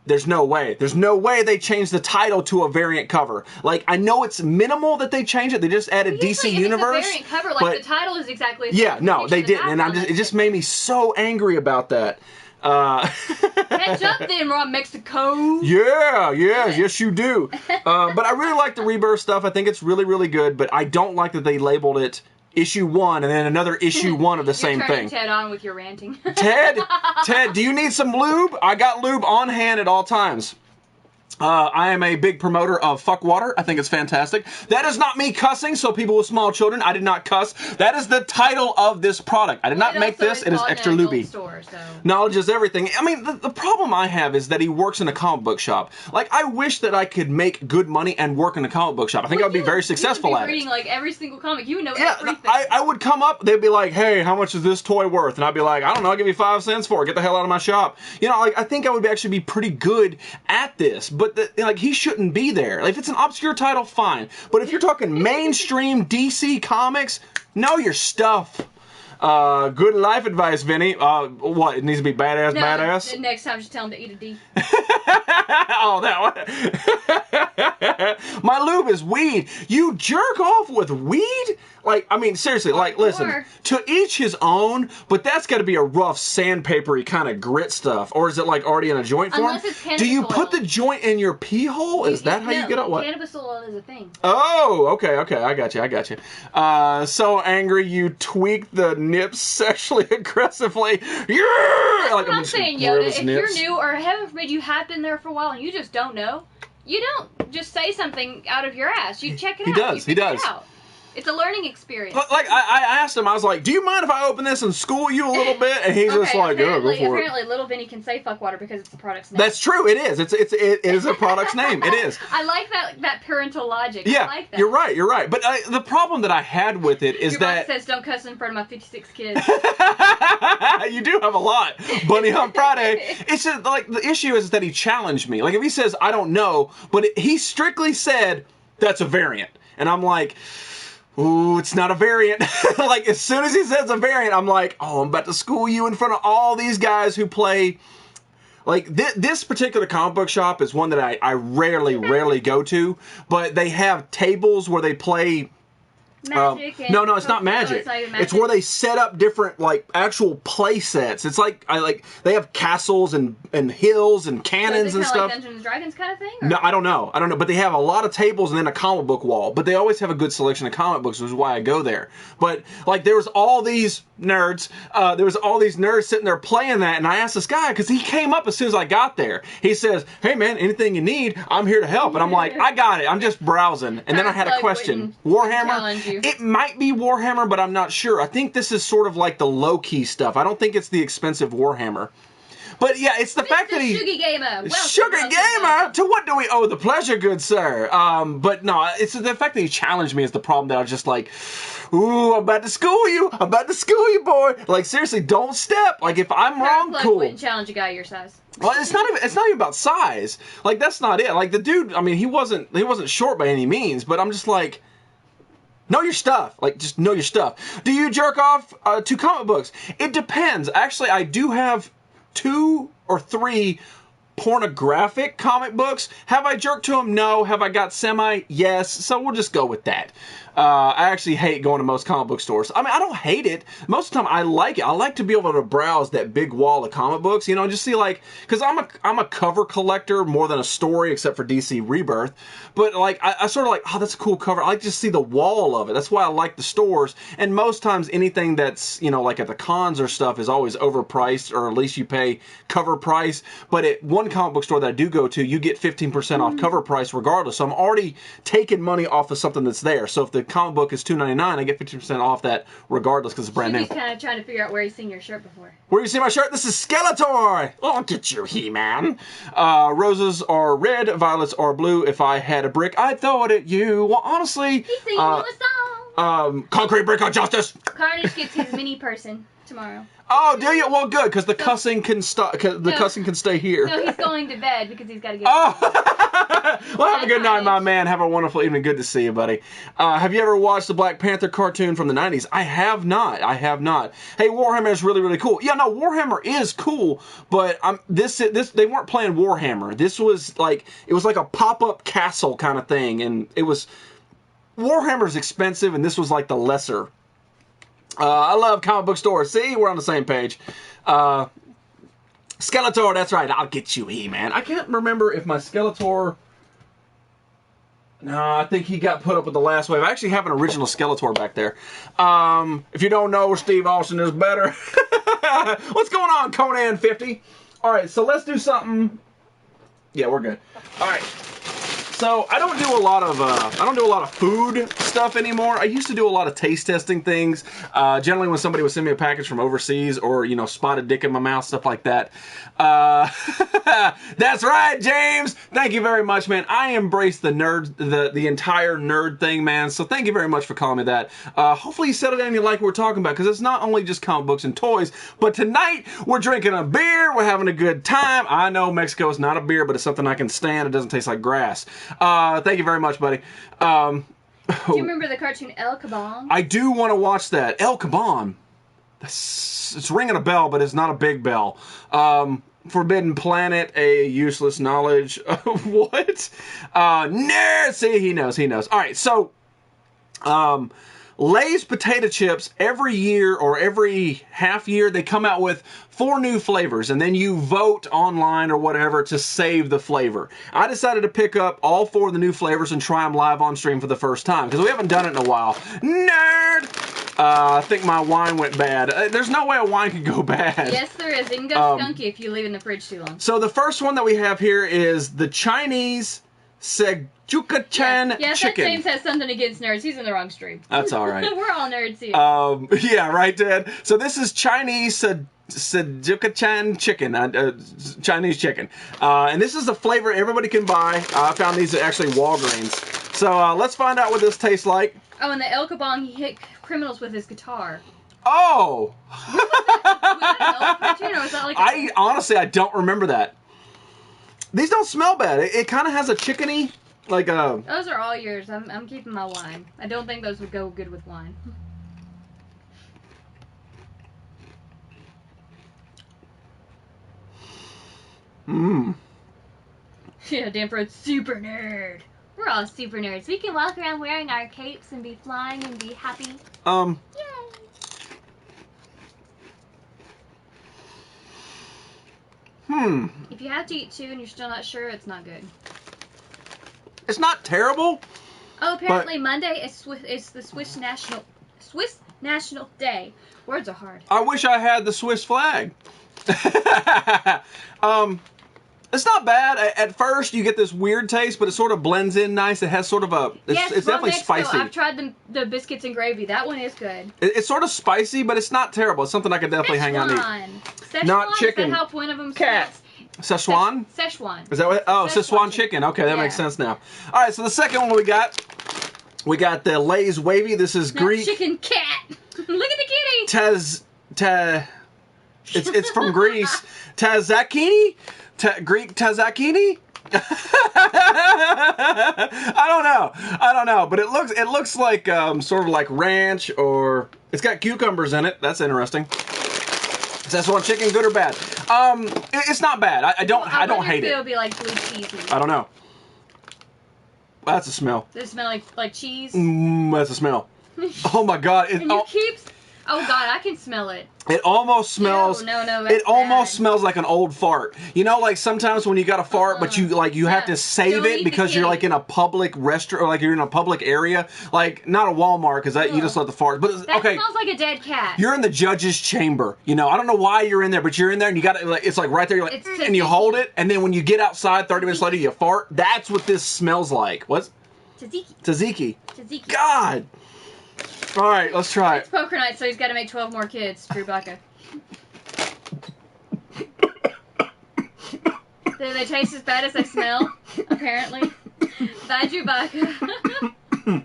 S3: there's no way. There's no way they changed the title to a variant cover. Like, I know it's minimal that they changed it. They just added DC Universe.
S1: It's a variant cover, like, the title is exactly the
S3: same. Yeah, no, they didn't. And it just made me so angry about that.
S1: Catch up then, we're on Mexico.
S3: Yes you do. But I really like the Rebirth stuff. I think it's really, really good. But I don't like that they labeled it issue 1 and then another issue 1 of the same thing.
S1: You're turning Ted on with your ranting.
S3: Ted, do you need some lube? I got lube on hand at all times. I am a big promoter of fuck water. I think it's fantastic. That is not me cussing, so people with small children, I did not cuss. That is the title of this product. I did not make this. It is extra lubey.
S1: Store, so.
S3: Knowledge is everything. I mean, the problem I have is that he works in a comic book shop. Like, I wish that I could make good money and work in a comic book shop. I think I would be very successful at it.
S1: You would be reading, like, every single comic. You would know everything.
S3: I would come up, they'd be like, hey, how much is this toy worth? And I'd be like, I don't know, I'll give you 5 cents for it. Get the hell out of my shop. You know, like, I think I would actually be pretty good at this. But, like, he shouldn't be there. Like, if it's an obscure title, fine. But if you're talking mainstream DC Comics, know your stuff. Good life advice, Vinny. What? It needs to be badass, badass?
S1: Next time, just tell him to eat a D.
S3: Oh, that one. My lube is weed. You jerk off with weed? Like, I mean, seriously, like, listen, to each his own, but that's got to be a rough sandpapery kind of grit stuff. Or is it, like, already in a joint form?
S1: Unless it's cannabis
S3: Do you
S1: oil.
S3: put the joint in your pee hole? Is that how you get out? What?
S1: Cannabis oil is a thing.
S3: Oh, okay, I got you. So angry you tweak the nips sexually aggressively. Yeah!
S1: Like, I'm saying, Yoda, if you're new, or heaven forbid you have been there for a while and you just don't know, you don't just say something out of your ass. You check it out.
S3: He does.
S1: It's a learning experience.
S3: But, like, I asked him, I was like, do you mind if I open this and school you a little bit? And he's just like, yeah, go for it.
S1: Apparently, little Vinny can say fuck water because it's the product's name.
S3: That's true. It is. It is a product's name. It is.
S1: I like that parental logic.
S3: Yeah,
S1: I like that.
S3: You're right. But the problem that I had with it is
S1: your boss says don't cuss in front of my 56 kids.
S3: You do have a lot. Bunny Hump Friday. It's just, like, the issue is that he challenged me. Like, if he says, I don't know, but he strictly said, that's a variant. And I'm like, ooh, it's not a variant. Like, as soon as he says a variant, I'm like, oh, I'm about to school you in front of all these guys who play. Like, this particular comic book shop is one that I rarely go to, but they have tables where they play.
S1: Magic
S3: no, it's not magic.
S1: It's not even magic.
S3: It's where they set up different, like, actual play sets. It's like they have castles and hills and cannons and stuff.
S1: Like Dungeons and Dragons kind of thing?
S3: Or? No, I don't know. But they have a lot of tables and then a comic book wall. But they always have a good selection of comic books, which is why I go there. But, like, there was all these nerds. Sitting there playing that, and I asked this guy, because he came up as soon as I got there. He says, hey, man, anything you need, I'm here to help. And I'm like, I got it. I'm just browsing. And then I had a question. Warhammer? It might be Warhammer, but I'm not sure. I think this is sort of like the low-key stuff. I don't think it's the expensive Warhammer. But yeah, it's the fact that he...
S1: Sugar Gamer!
S3: Sugar Gamer? To what do we owe the pleasure, good sir? But no, it's the fact that he challenged me is the problem, that I was just like, ooh, I'm about to school you, boy. Like, seriously, don't step. Like, if I'm wrong, cool.
S1: Wouldn't challenge a guy your size.
S3: Well, it's not even about size. Like, that's not it. Like, the dude, I mean, he wasn't short by any means, but I'm just like, know your stuff. Like, just know your stuff. Do you jerk off to comic books? It depends. Actually, I do have 2 or 3 pornographic comic books. Have I jerked to them? No. Have I got semi? Yes. So we'll just go with that. I actually hate going to most comic book stores. I mean, I don't hate it. Most of the time, I like it. I like to be able to browse that big wall of comic books, you know, just see, like, because I'm a cover collector more than a story, except for DC Rebirth. But, like, I sort of like, oh, that's a cool cover. I like to just see the wall of it. That's why I like the stores. And most times, anything that's, you know, like at the cons or stuff is always overpriced, or at least you pay cover price. But at one comic book store that I do go to, you get 15% off cover price regardless. So I'm already taking money off of something that's there. So if the comic book is $2.99, I get 50% off that regardless because it's brand new.
S1: He's kind of trying to figure out where he's seen your shirt before.
S3: Where you see my shirt? This is Skeletor! I'll get you, He-Man. Roses are red, violets are blue. If I had a brick, I'd throw it at you. Well, honestly...
S1: He's singing you a song!
S3: Concrete brick of justice!
S1: Carnage gets his mini person tomorrow.
S3: Oh, do you? Well, good, because the cussing can cussing can stay here.
S1: No, he's going to bed because he's got to get
S3: Well, have a good night, my man. Have a wonderful evening. Good to see you, buddy. Have you ever watched the Black Panther cartoon from the 90s? I have not. Hey, Warhammer is really, really cool. Yeah, no, Warhammer is cool, but this they weren't playing Warhammer. This was like, it was like a pop-up castle kind of thing, and it was... Warhammer's expensive, and this was like the lesser. I love comic book stores. See, we're on the same page. Skeletor, that's right. I'll get you, He-Man. I can't remember if my Skeletor... No, I think he got put up with the last wave. I actually have an original Skeletor back there. If you don't know, Steve Austin is better. What's going on, Conan 50? All right, so let's do something Yeah, we're good. All right. So I don't do a lot of food stuff anymore. I used to do a lot of taste testing things. Generally, when somebody would send me a package from overseas, or spot a dick in my mouth, stuff like that. That's right, James. Thank you very much, man. I embrace the nerd, the entire nerd thing, man. So thank you very much for calling me that. Hopefully you settled down and you like what we're talking about, because it's not only just comic books and toys, but tonight we're drinking a beer. We're having a good time. I know Mexico is not a beer, but it's something I can stand. It doesn't taste like grass. Thank you very much, buddy.
S1: Do you remember the cartoon El Kabong?
S3: I do want to watch that. El Kabong. It's ringing a bell, but it's not a big bell. Forbidden Planet, a useless knowledge. What? Nerd. See, he knows. All right, so Lay's potato chips, every year or every half year, they come out with 4 new flavors, and then you vote online or whatever to save the flavor. I decided to pick up all 4 of the new flavors and try them live on stream for the first time, because we haven't done it in a while. Nerd! I think my wine went bad. There's no way a wine could go bad.
S1: Yes, there is. It can go skunky if you leave it in the fridge too long.
S3: So the first one that we have here is the Chinese Sejuka-chan
S1: chicken.
S3: If
S1: James has something against nerds, he's in the wrong stream.
S3: That's all right.
S1: We're all nerds here.
S3: Yeah, right, Dad? So this is Chinese Sejuka-chan chicken, Chinese chicken. And this is the flavor everybody can buy. I found these at actually Walgreens. So let's find out what this tastes like.
S1: Oh, and the El Kabong, he hit criminals with his guitar.
S3: Oh!
S1: Was that an cartoon, or was that like
S3: honestly, I don't remember that. These don't smell bad. It kind of has a chickeny, like a...
S1: Those are all yours. I'm keeping my wine. I don't think those would go good with wine.
S3: Mmm.
S1: Yeah, Danford's super nerd. We're all super nerds. We can walk around wearing our capes and be flying and be happy. Yay! If you have to eat 2 and you're still not sure, it's not good.
S3: It's not terrible.
S1: Oh, apparently Monday is the Swiss National Day. Words are hard.
S3: I wish I had the Swiss flag. It's not bad. At first, you get this weird taste, but it sort of blends in nice. It has sort of a... It's definitely spicy.
S1: I've tried the biscuits and gravy. That one is good.
S3: It's sort of spicy, but it's not terrible. It's something I could definitely hang out and eat.
S1: Szechuan,
S3: not chicken.
S1: Is that how one of them
S3: Cat. Szechuan?
S1: Szechuan.
S3: Is that what? Oh, Szechuan chicken. Okay, that makes sense now. All right, so the second one we got the Lay's Wavy. This is Greek.
S1: Chicken cat. Look at the kitty.
S3: It's from Greece. Tzatziki? Greek tzatziki? I don't know, but it looks like sort of like ranch, or it's got cucumbers in it. That's interesting. Is Szechuan chicken good or bad? It's not bad. I don't hate it.
S1: It would be like blue cheesy.
S3: I don't know. That's a smell.
S1: Does it smell like cheese?
S3: That's a smell. Oh my god!
S1: Oh god, I can smell it.
S3: It almost smells.
S1: No,
S3: it almost smells like an old fart. You know, like sometimes when you got a fart, but you have to save it because you're like in a public restaurant, or like you're in a public area, like not a Walmart, because you just let the fart. But
S1: that smells like a dead cat.
S3: You're in the judge's chamber. You know, I don't know why you're in there, but you're in there, and you got it. It's like right there. You're like, and you hold it, and then when you get outside, 30 minutes later, you fart. That's what this smells like. What's tzatziki? God. All right, let's try it.
S1: It's poker night, so he's got to make 12 more kids. Chewbacca. Do they taste as bad as they smell? Apparently. Bye, Chewbacca.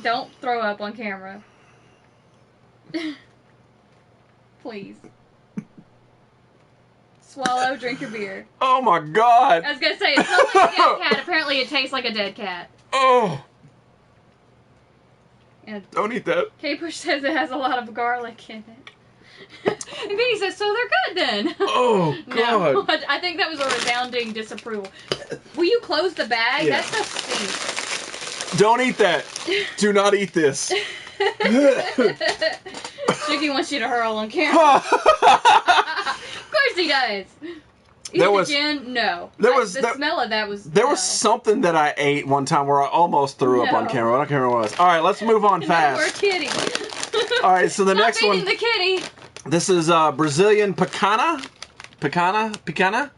S1: Don't throw up on camera. Please. Swallow, drink your beer.
S3: Oh my god.
S1: I was going to say, it smells like a dead cat. Apparently it tastes like a dead cat.
S3: Oh.
S1: And
S3: don't eat that.
S1: K-Push says it has a lot of garlic in it. And Vinny says, so they're good then.
S3: Oh, God.
S1: No, I think that was a resounding disapproval. Will you close the bag?
S3: Yeah.
S1: That stuff stinks.
S3: Don't eat that. Do not eat this.
S1: Chicky wants you to hurl on camera. Of course he does. Again? No. The smell of that was...
S3: There was something that I ate one time where I almost threw up on camera. I don't care what it was. All right, let's move on fast.
S1: Poor kitty.
S3: All right, so the next one...
S1: the kitty.
S3: This is Brazilian picana. Picana,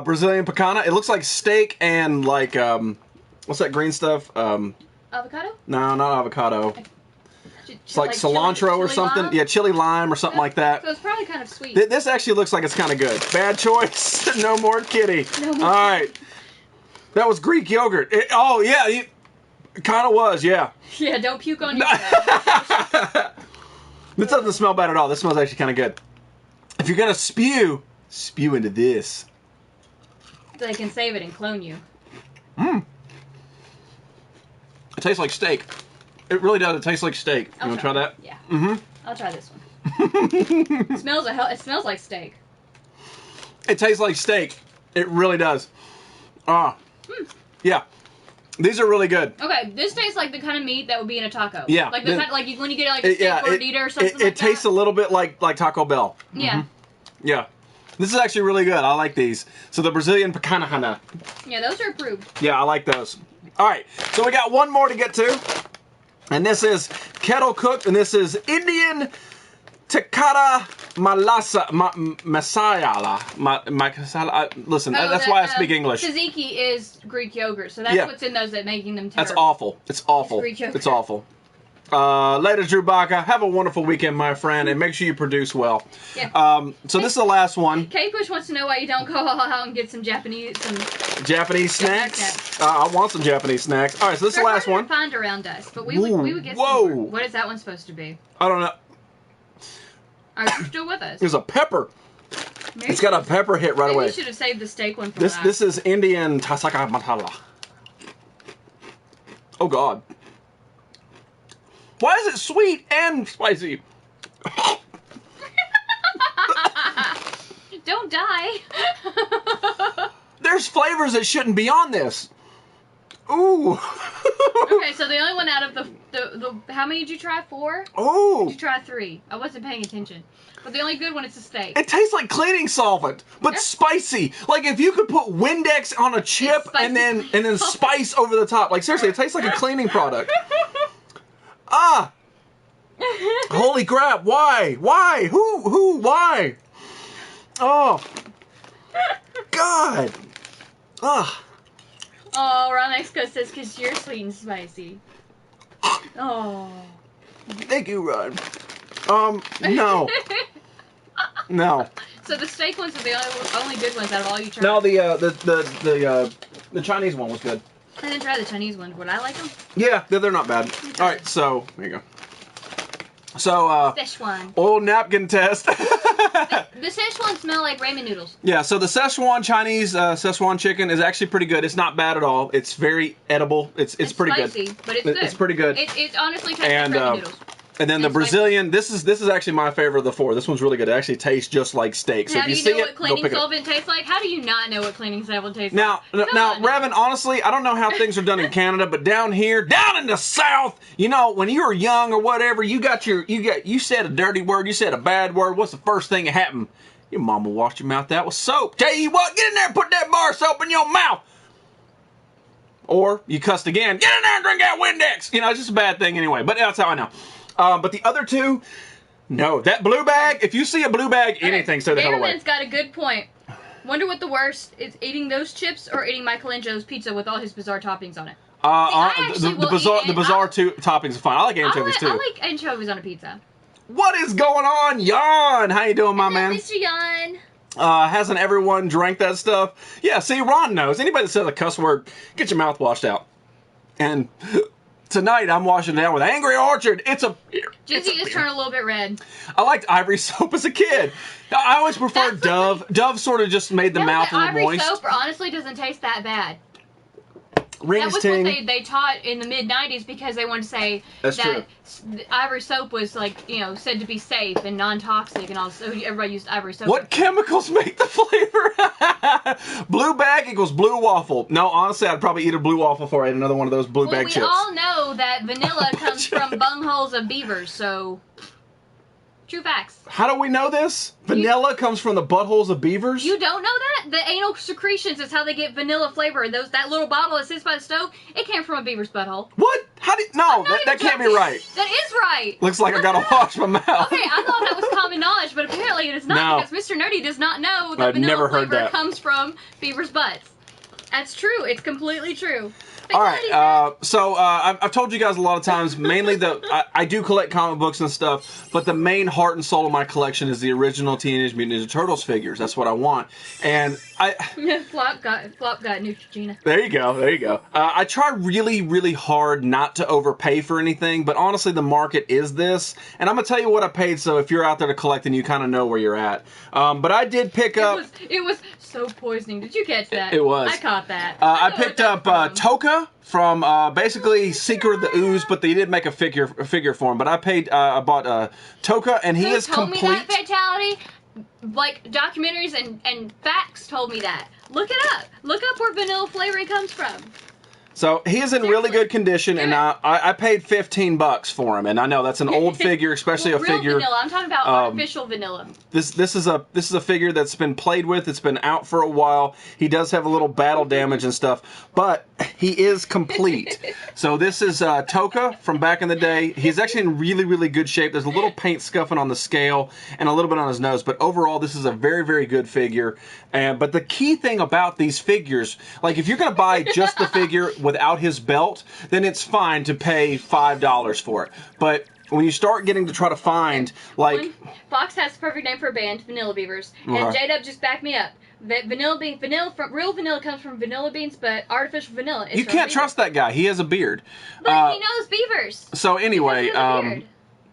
S3: Brazilian picana. It looks like steak and like what's that green stuff?
S1: Avocado?
S3: No, not avocado. It's like cilantro
S1: chili
S3: or something.
S1: lime?
S3: Yeah, chili lime or something like that.
S1: So it's probably kind of sweet.
S3: This actually looks like it's kind of good. Bad choice. No more kitty.
S1: No more.
S3: All right. That was Greek yogurt. Oh, yeah. It kind of was, yeah.
S1: Yeah, don't puke on yourself.
S3: This doesn't smell bad at all. This smells actually kind of good. If you're going to spew into this.
S1: So they can save it and clone you.
S3: Mmm. It tastes like steak. It really does. It tastes like steak. You want to try that?
S1: Yeah.
S3: Mm-hmm.
S1: I'll try this one. It smells like steak.
S3: It tastes like steak. It really does. Yeah. These are really good.
S1: Okay, this tastes like the kind of meat that would be in a taco.
S3: Yeah.
S1: Like the kind, like when you get like a steak gordita or something like that.
S3: It tastes a little bit like Taco Bell.
S1: Yeah.
S3: Mm-hmm. Yeah. This is actually really good. I like these. So the Brazilian picana.
S1: Yeah, those are approved.
S3: Yeah, I like those. All right. So we got one more to get to. And this is kettle cooked, and this is Indian Tikka masala. Listen, that's why I speak English.
S1: Tzatziki is Greek yogurt, so that's what's in those that making them terrible.
S3: That's awful. It's awful. It's awful. Later, Drew Baca. Have a wonderful weekend, my friend, and make sure you produce well.
S1: Yeah.
S3: So this is the last one.
S1: Kate Bush wants to know why you don't go all out and get some Japanese
S3: snacks. I want some Japanese snacks. All right, so this is the last one.
S1: Find around us, but we would get some more. What is that one supposed to be?
S3: I don't know.
S1: Are you still with us?
S3: There's a pepper. It's got a pepper hit right away.
S1: We should have saved the steak one for
S3: this. This is Indian Tasaka Matala. Oh God. Why is it sweet and spicy?
S1: Don't die.
S3: There's flavors that shouldn't be on this. Ooh.
S1: Okay, so the only one out of the how many did you try? 4?
S3: Ooh.
S1: Did you try 3? I wasn't paying attention. But the only good one is the steak.
S3: It tastes like cleaning solvent, but spicy. Like if you could put Windex on a chip and then spice over the top. Like seriously, it tastes like a cleaning product. Holy crap, why? Why? Who? Why? Oh. God.
S1: Oh, Ron Mexico says because you're sweet and spicy. Oh.
S3: Thank you, Ron. No. No.
S1: So the steak ones are the only good ones out of all you tried?
S3: No, the Chinese one was good.
S1: I didn't try the Chinese one. Would I like them?
S3: Yeah, they're not bad. Okay. All right, so there you go. So,
S1: Szechuan.
S3: old napkin test.
S1: The Szechuan smell like ramen noodles.
S3: Yeah, so the Szechuan Chinese Szechuan chicken is actually pretty good. It's not bad at all. It's very edible. It's pretty
S1: spicy,
S3: good.
S1: But it's good.
S3: It's pretty good.
S1: It honestly tastes like ramen noodles.
S3: And then the Brazilian, this is actually my favorite of the 4. This one's really good. It actually tastes just like steak. So
S1: how
S3: if you
S1: do
S3: see
S1: you know
S3: it,
S1: what cleaning solvent tastes like? How do you not know what cleaning solvent tastes
S3: like? Now, Revan, honestly, I don't know how things are done in Canada, but down here, down in the South, you know, when you were young or whatever, you said a dirty word, you said a bad word. What's the first thing that happened? Your mama washed your mouth out with soap. Tell you what, get in there and put that bar of soap in your mouth. Or you cussed again. Get in there and drink that Windex. You know, it's just a bad thing anyway. But that's how I know. But the other 2, no. That blue bag, if you see a blue bag, anything, stay the hell away.
S1: Airman's got a good point. Wonder what the worst is, eating those chips or eating Michelangelo's pizza with all his bizarre toppings on it.
S3: The bizarre 2 toppings are fine. I like anchovies too.
S1: I like anchovies on a pizza.
S3: What is going on, Jan? How you doing, my man?
S1: Mr. Jan.
S3: Hasn't everyone drank that stuff? Yeah, see, Ron knows. Anybody that says a cuss word, get your mouth washed out. And tonight, I'm washing it down with Angry Orchard.
S1: Jizzy just turned a little bit red.
S3: I liked Ivory Soap as a kid. I always preferred Dove. Dove sort of just made the mouth a little moist.
S1: Ivory Soap honestly doesn't taste that bad.
S3: That
S1: was what they taught in the mid-90s because they wanted to say that Ivory Soap was, like, you know, said to be safe and non-toxic and all, so everybody used Ivory Soap.
S3: What chemicals make the flavor? Blue bag equals blue waffle. No, honestly, I'd probably eat a blue waffle before I ate another one of those blue bag chips.
S1: We all know that vanilla comes from bungholes of beavers, so... True facts.
S3: How do we know this? Vanilla comes from the buttholes of beavers?
S1: You don't know that? The anal secretions is how they get vanilla flavor. That little bottle that sits by the stove, it came from a beaver's butthole.
S3: What? How did? No, that can't be right.
S1: That is right.
S3: Looks like I gotta wash my mouth.
S1: Okay, I thought that was common knowledge, but apparently it is does not, because Mr. Nerdy does not know that vanilla flavor comes from beavers' butts. That's true. It's completely true.
S3: All right, so I've told you guys a lot of times, mainly I do collect comic books and stuff, but the main heart and soul of my collection is the original Teenage Mutant Ninja Turtles figures. That's what I want. And
S1: Flop got Neutrogena.
S3: There you go. I try really, really hard not to overpay for anything, but honestly, the market is this. And I'm going to tell you what I paid, so if you're out there to collect, then you kind of know where you're at. But I did pick up...
S1: It was so poisoning. Did you catch that?
S3: It was.
S1: I caught that.
S3: I picked up Toka from basically Secret of the Ooze, but they did make a figure for him. But I bought Toka, and he is complete.
S1: Who told me that fatality? Like, documentaries and facts told me that. Look it up. Look up where vanilla flavoring comes from.
S3: So he is in really good condition, and I paid $15 for him. And I know that's an old figure, especially a figure.
S1: Real vanilla. I'm talking about artificial vanilla.
S3: This is a figure that's been played with. It's been out for a while. He does have a little battle damage and stuff, but he is complete. So this is Toka from back in the day. He's actually in really, really good shape. There's a little paint scuffing on the scale and a little bit on his nose, but overall, this is a very, very good figure. But the key thing about these figures, like if you're going to buy just the figure without his belt, then it's fine to pay $5 for it. But when you start getting to try to find, like...
S1: Fox has the perfect name for a band, Vanilla Beavers. And J-Dub just backed me up. Real vanilla comes from vanilla beans, but artificial vanilla is
S3: You can't trust that guy. He has a beard.
S1: But he knows beavers.
S3: So anyway...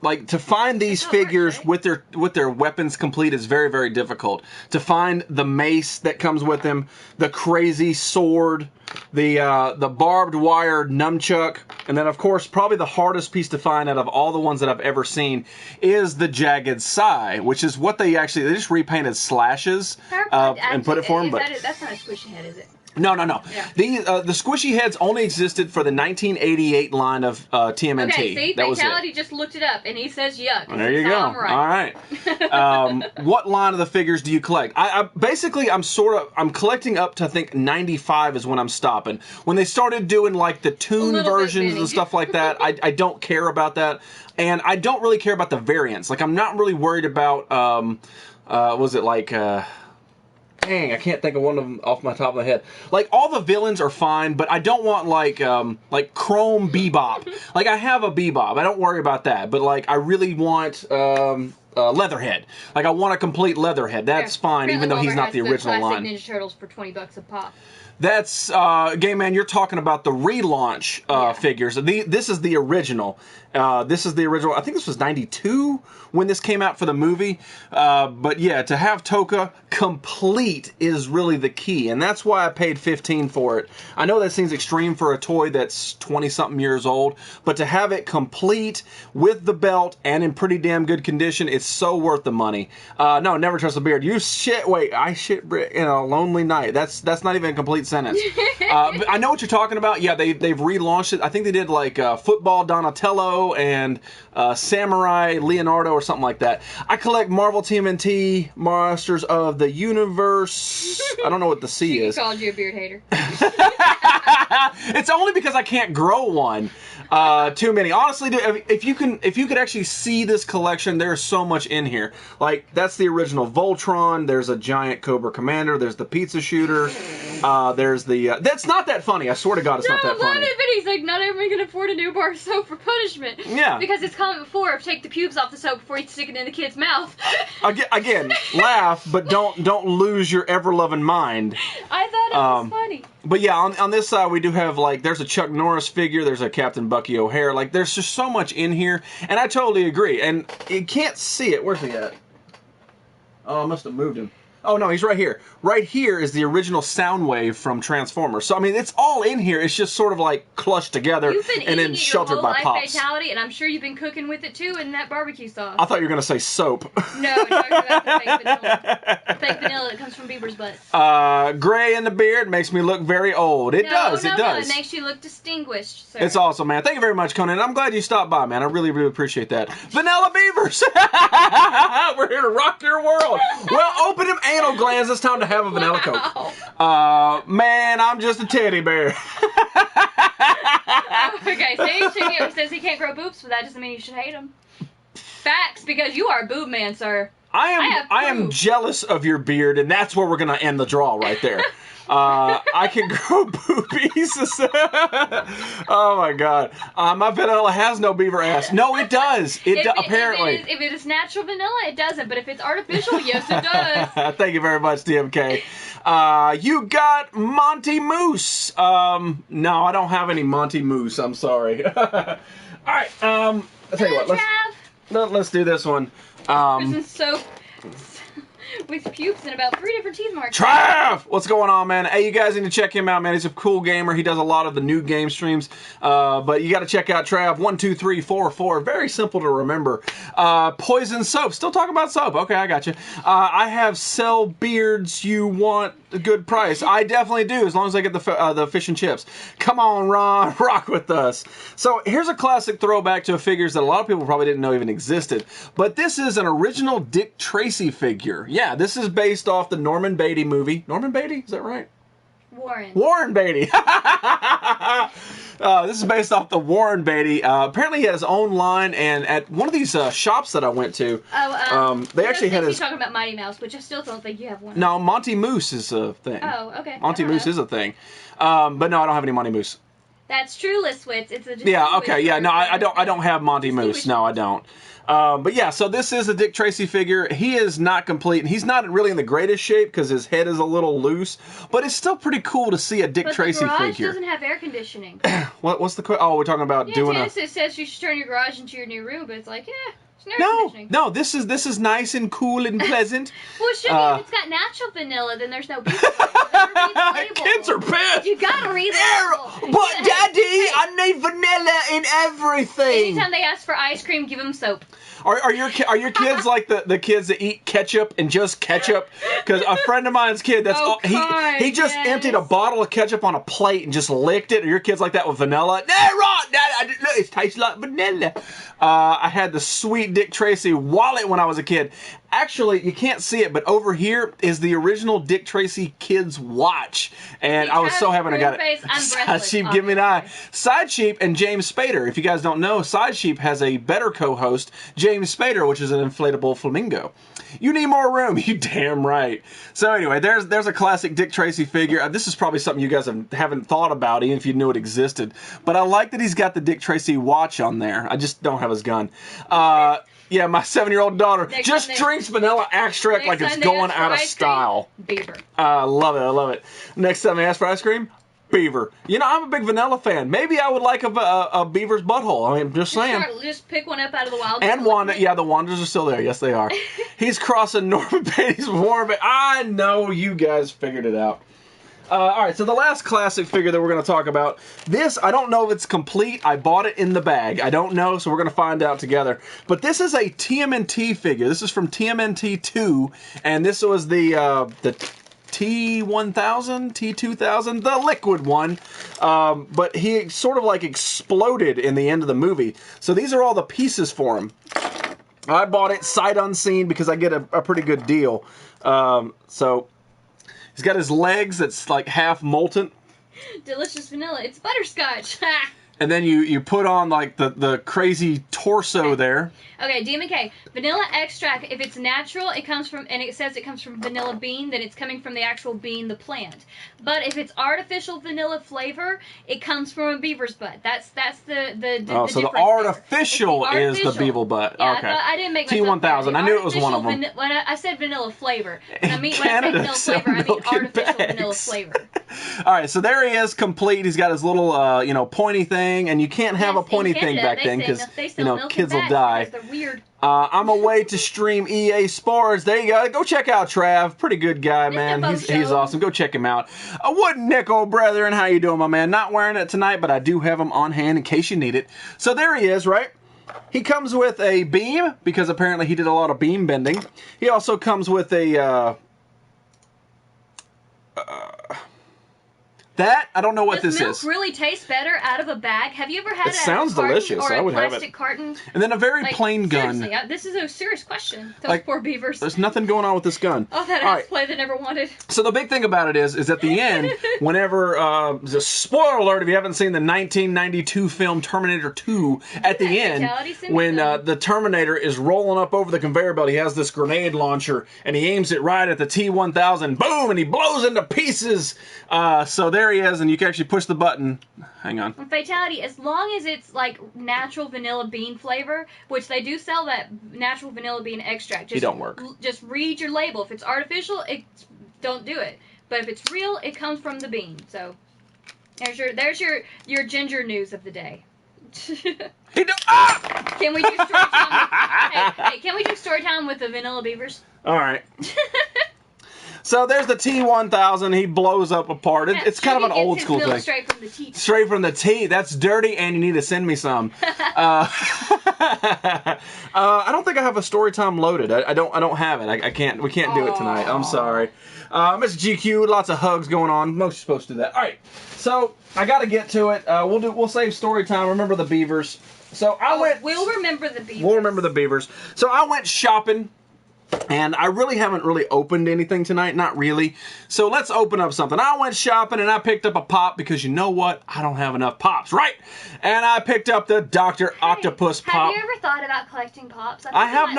S3: Like, to find these figures with their weapons complete is very, very difficult. To find the mace that comes with him, the crazy sword, the barbed wire nunchuck, and then, of course, probably the hardest piece to find out of all the ones that I've ever seen is the jagged sai, which is what they just repainted slashes and put it for him. But
S1: that's not a squishy head, is it?
S3: No.
S1: Yeah.
S3: The squishy heads only existed for the 1988 line of TMNT.
S1: Okay, see,
S3: that
S1: Fatality just looked it up, and he says yuck.
S3: There you go.
S1: I'm right.
S3: All right. What line of the figures do you collect? I'm collecting up to, I think, 95 is when I'm stopping. When they started doing, like, the toon versions and stuff like that, I don't care about that. And I don't really care about the variants. Like, I'm not really worried about, dang, I can't think of one of them off my top of my head. Like, all the villains are fine, but I don't want, like Chrome Bebop. Like, I have a Bebop. I don't worry about that. But, like, I really want Leatherhead. Like, I want a complete Leatherhead. That's fine, even though he's not the original line.
S1: Ninja Turtles for $20 a pop.
S3: That's, Game Man, you're talking about the relaunch figures. This is the original. This is the original. I think this was 92 when this came out for the movie. But yeah, to have Toka complete is really the key. And that's why I paid $15 for it. I know that seems extreme for a toy that's 20-something years old. But to have it complete with the belt and in pretty damn good condition, it's so worth the money. No, never trust a beard. I shit in a lonely night. That's not even a complete sentence. I know what you're talking about. Yeah, they've relaunched it. I think they did like Football Donatello and Samurai Leonardo or something like that. I collect Marvel TMNT, Masters of the Universe. I don't know what the C is.
S1: She called you a beard hater.
S3: It's only because I can't grow one. Too many. Honestly, if you could actually see this collection, there's so much in here. Like, that's the original Voltron. There's a giant Cobra Commander. There's the pizza shooter. There's the... that's not that funny. I swear to God, it's not that funny.
S1: He's like, not everyone can afford a new bar of soap for punishment.
S3: Yeah.
S1: Because it's comment before, take the pubes off the soap before you stick it in the kid's mouth.
S3: Again, laugh, but don't lose your ever-loving mind.
S1: I thought it was funny.
S3: But yeah, on this side, we do have, like, there's a Chuck Norris figure, there's a Captain Bucky O'Hare. Like, there's just so much in here, and I totally agree. And you can't see it. Where's he at? Oh, I must have moved him. Oh, no, he's right here. Right here is the original Soundwave from Transformers. So, I mean, it's all in here. It's just sort of, like, clutched together and then sheltered by pops.
S1: Fatality, and I'm sure you've been cooking with it, too, in that barbecue sauce.
S3: I thought you were going to say soap.
S1: No, I'm talking about the fake vanilla. Fake vanilla that comes from Bieber's butt.
S3: Gray in the beard makes me look very old. It does.
S1: No, it makes you look distinguished, sir.
S3: It's awesome, man. Thank you very much, Conan. I'm glad you stopped by, man. I really, really appreciate that. Vanilla Beavers! We're here to rock your world. Well, open them anal glands. It's time to have a vanilla Coke. Man, I'm just a teddy bear.
S1: Okay, Shiggy says he can't grow boobs, but that doesn't mean you should hate him. Facts, because you are a boob man, sir.
S3: I am jealous of your beard, and that's where we're gonna end the draw right there. I can grow boobies. Oh my god. My vanilla has no beaver ass. No, it does. Apparently.
S1: If it is natural vanilla, it doesn't. But if it's artificial, yes, it does.
S3: Thank you very much, DMK. You got Monty Moose. No, I don't have any Monty Moose. I'm sorry. All right. I'll tell you what. Let's do this one.
S1: Prison soap with pubes and about 3 different teeth marks.
S3: Trav! What's going on, man? Hey, you guys need to check him out, man. He's a cool gamer. He does a lot of the new game streams. But you got to check out Trav 12344. Very simple to remember. Poison soap. Still talking about soap. Okay, I got you. I have sell beards you want a good price. I definitely do, as long as I get the fish and chips. Come on, Ron. Rock with us. So here's a classic throwback to figures that a lot of people probably didn't know even existed. But this is an original Dick Tracy figure. Yeah, this is based off the Norman Beatty movie. Norman Beatty? Is that right? Warren Beatty. This is based off the Warren Beatty. Apparently he had his own line, and at one of these shops that I went to, they actually had his...
S1: You're talking about Mighty Mouse, which I still don't think you have one.
S3: No, Monty Moose is a thing.
S1: Oh, okay.
S3: Monty Moose is a thing. But no, I don't have any Monty Moose.
S1: That's true, Liswitz. It's a
S3: yeah, okay, yeah, no, I don't have Monty Moose. No, I don't. But yeah, so this is a Dick Tracy figure. He is not complete. He's not really in the greatest shape because his head is a little loose, but it's still pretty cool to see a Dick Tracy figure.
S1: But the garage doesn't have air conditioning.
S3: What's the... Oh, we're talking about doing
S1: Genesis says you should turn your garage into your new room, but it's like, there's no air conditioning.
S3: No, this is nice and cool and pleasant.
S1: Well, it should be. If it's got natural vanilla, then there's no beef.
S3: Kids are pissed.
S1: You gotta read the label.
S3: But Daddy, I need vanilla in everything.
S1: Anytime they ask for ice cream, give them soap.
S3: Are your kids like the kids that eat ketchup and just ketchup? Because a friend of mine's kid, he just emptied a bottle of ketchup on a plate and just licked it. Are your kids like that with vanilla? No, right, Dad, it tastes like vanilla. I had the sweet Dick Tracy wallet when I was a kid. Actually, you can't see it, but over here is the original Dick Tracy kids watch. And I was so happy I got it. Side Sheep, give me an eye. Side Sheep and James Spader. If you guys don't know, Side Sheep has a better co-host, James Spader, which is an inflatable flamingo. You need more room. You damn right. So anyway, there's a classic Dick Tracy figure. This is probably something you guys haven't thought about, even if you knew it existed. But I like that he's got the Dick Tracy watch on there. I just don't have his gun. Yeah, my 7-year-old daughter just drinks vanilla extract like it's going out of style.
S1: Beaver.
S3: I love it. I love it. Next time I ask for ice cream, beaver. You know, I'm a big vanilla fan. Maybe I would like a beaver's butthole. I mean, just saying.
S1: Just pick one up out of the wild.
S3: And Wanda. Yeah, the Wandas are still there. Yes, they are. He's crossing Norman Beatty's Warren Beatty. I know you guys figured it out. All right, so the last classic figure that we're going to talk about, this, I don't know if it's complete. I bought it in the bag. I don't know, so we're going to find out together. But this is a TMNT figure. This is from TMNT 2, and this was the T1000, T2000, the liquid one. But he sort of like exploded in the end of the movie. So these are all the pieces for him. I bought it sight unseen because I get a pretty good deal. So... He's got his legs that's like half molten.
S1: Delicious vanilla. It's butterscotch.
S3: And then you put on like the crazy torso there.
S1: Okay, DMK. Vanilla extract, if it's natural, it comes from, and it says it comes from vanilla bean, then it's coming from the actual bean, the plant. But if it's artificial vanilla flavor, it comes from a beaver's butt. That's the
S3: Oh, so the artificial is the beaver butt.
S1: Yeah,
S3: okay.
S1: I didn't make
S3: T1000. I knew it was one of them.
S1: When I said vanilla flavor. When I say vanilla flavor, I mean artificial vanilla flavor.
S3: All right, so there he is, complete. He's got his little, pointy thing, and you can't have a pointy thing back then because, kids will die.
S1: Weird.
S3: I'm away to stream EA Sports. There you go. Go check out Trav. Pretty good guy, man. He's awesome. Go check him out. Wooden Nickel, brethren. How you doing, my man? Not wearing it tonight, but I do have him on hand in case you need it. So there he is, right? He comes with a beam because apparently he did a lot of beam bending. He also comes with a That, I don't know what this
S1: milk
S3: is.
S1: really tastes better out of a bag? Have you ever had
S3: It sounds delicious.
S1: Or
S3: I would
S1: a
S3: have
S1: plastic
S3: it.
S1: carton?
S3: And then a very plain gun.
S1: Seriously, this is a serious question. Those
S3: Like,
S1: poor beavers.
S3: There's nothing going on with this gun.
S1: Oh, that
S3: All
S1: ass play they never wanted.
S3: So the big thing about it is at the end, whenever, just spoiler alert if you haven't seen the 1992 film Terminator 2, at the end, when the Terminator is rolling up over the conveyor belt, he has this grenade launcher, and he aims it right at the T-1000, boom, and he blows into pieces. So there he is, and you can actually push the button. Hang on.
S1: Fatality, as long as it's like natural vanilla bean flavor, which they do sell that natural vanilla bean extract. Just,
S3: it don't work.
S1: Just read your label. If it's artificial, don't do it. But if it's real, it comes from the bean. So there's your ginger news of the day. Can we do story time? Hey, can we do story time with the vanilla beavers?
S3: All right. So there's the T-1000. He blows up apart. It's kind of an old school thing.
S1: Straight from the teeth.
S3: Straight from the teeth. That's dirty, and you need to send me some. I don't think I have a story time loaded. I don't have it. I can't. We can't do it tonight. I'm sorry. Mr. GQ, lots of hugs going on. Most are supposed to do that. All right. So I got to get to it. We'll save story time. Remember the beavers. So
S1: We'll remember the beavers.
S3: We'll remember the beavers. So I went shopping. And I really haven't opened anything tonight, not really. So let's open up something. I went shopping and I picked up a pop because you know what? I don't have enough pops, right? And I picked up the Dr. Octopus pop.
S1: Have you ever thought about collecting pops?
S3: I have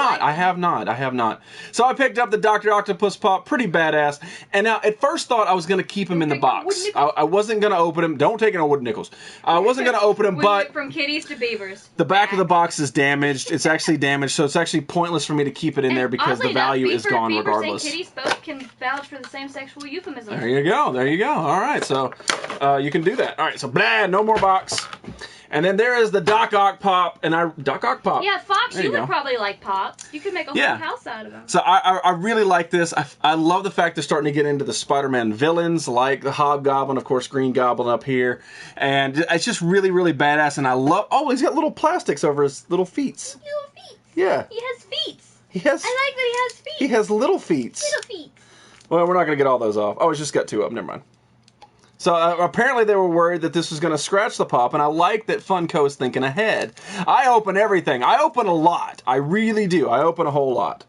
S3: not. So I picked up the Dr. Octopus pop, pretty badass. And now at first thought I was going to keep him in the box. I wasn't going to open him. Don't take no wooden nickels. I wasn't going to open him, but
S1: from kitties to beavers.
S3: The back of the box is damaged. It's actually damaged, so it's actually pointless for me to keep it in there because the value is gone regardless.
S1: Beavers and kitties both can vouch for the same sexual euphemism.
S3: There you go. All right, so you can do that. All right, so blah, no more box. And then there is the Doc Ock pop, Doc Ock pop.
S1: Yeah, Fox, you would probably like pops. You could make a whole house out of them.
S3: So I really like this. I love the fact they're starting to get into the Spider-Man villains, like the Hobgoblin, of course, Green Goblin up here. And it's just really, really badass. And I love, he's got little plastics over his little feet.
S1: Little feet.
S3: Yeah.
S1: He has feet.
S3: I like
S1: that he has feet.
S3: He has little feet.
S1: Little feet.
S3: Well, we're not going to get all those off. Oh, it's just got two up. Never mind. So apparently they were worried that this was going to scratch the pop, and I like that Funko is thinking ahead. I open everything. I open a lot. I really do. I open a whole lot.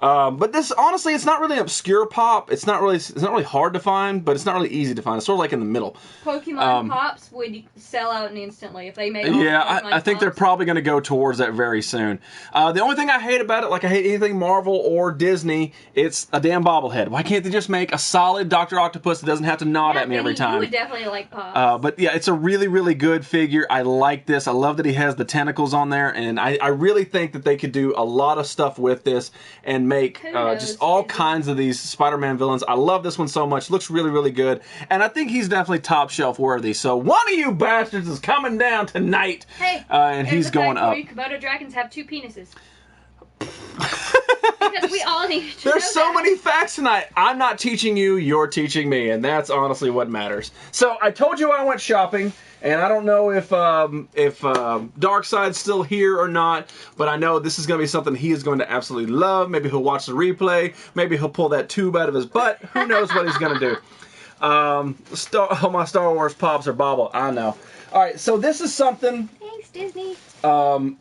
S3: But this, honestly, it's not really an obscure pop. It's not really hard to find, but it's not really easy to find. It's sort of like in the middle.
S1: Pokemon pops would sell out instantly if they made all
S3: I think they're probably going to go towards that very soon. The only thing I hate about it, like I hate anything Marvel or Disney, it's a damn bobblehead. Why can't they just make a solid Dr. Octopus that doesn't have to nod at me every time?
S1: You would definitely like pops.
S3: But yeah, it's a really, really good figure. I like this. I love that he has the tentacles on there, and I really think that they could do a lot of stuff with this and make just all kinds of these Spider-Man villains. I love this one so much. Looks really, really good. And I think he's definitely top shelf worthy. So one of you bastards is coming down tonight.
S1: Hey,
S3: and he's going up.
S1: Komodo dragons have two penises. Because we all need to
S3: There's
S1: know
S3: so
S1: that.
S3: many facts tonight. I'm not teaching you, you're teaching me, and that's honestly what matters. So I told you I went shopping, and I don't know if Darkseid's still here or not, but I know this is going to be something he is going to absolutely love. Maybe he'll watch the replay. Maybe he'll pull that tube out of his butt. Who knows what he's going to do. My Star Wars pops are bobble. I know. All right, so this is something...
S1: Thanks, Disney.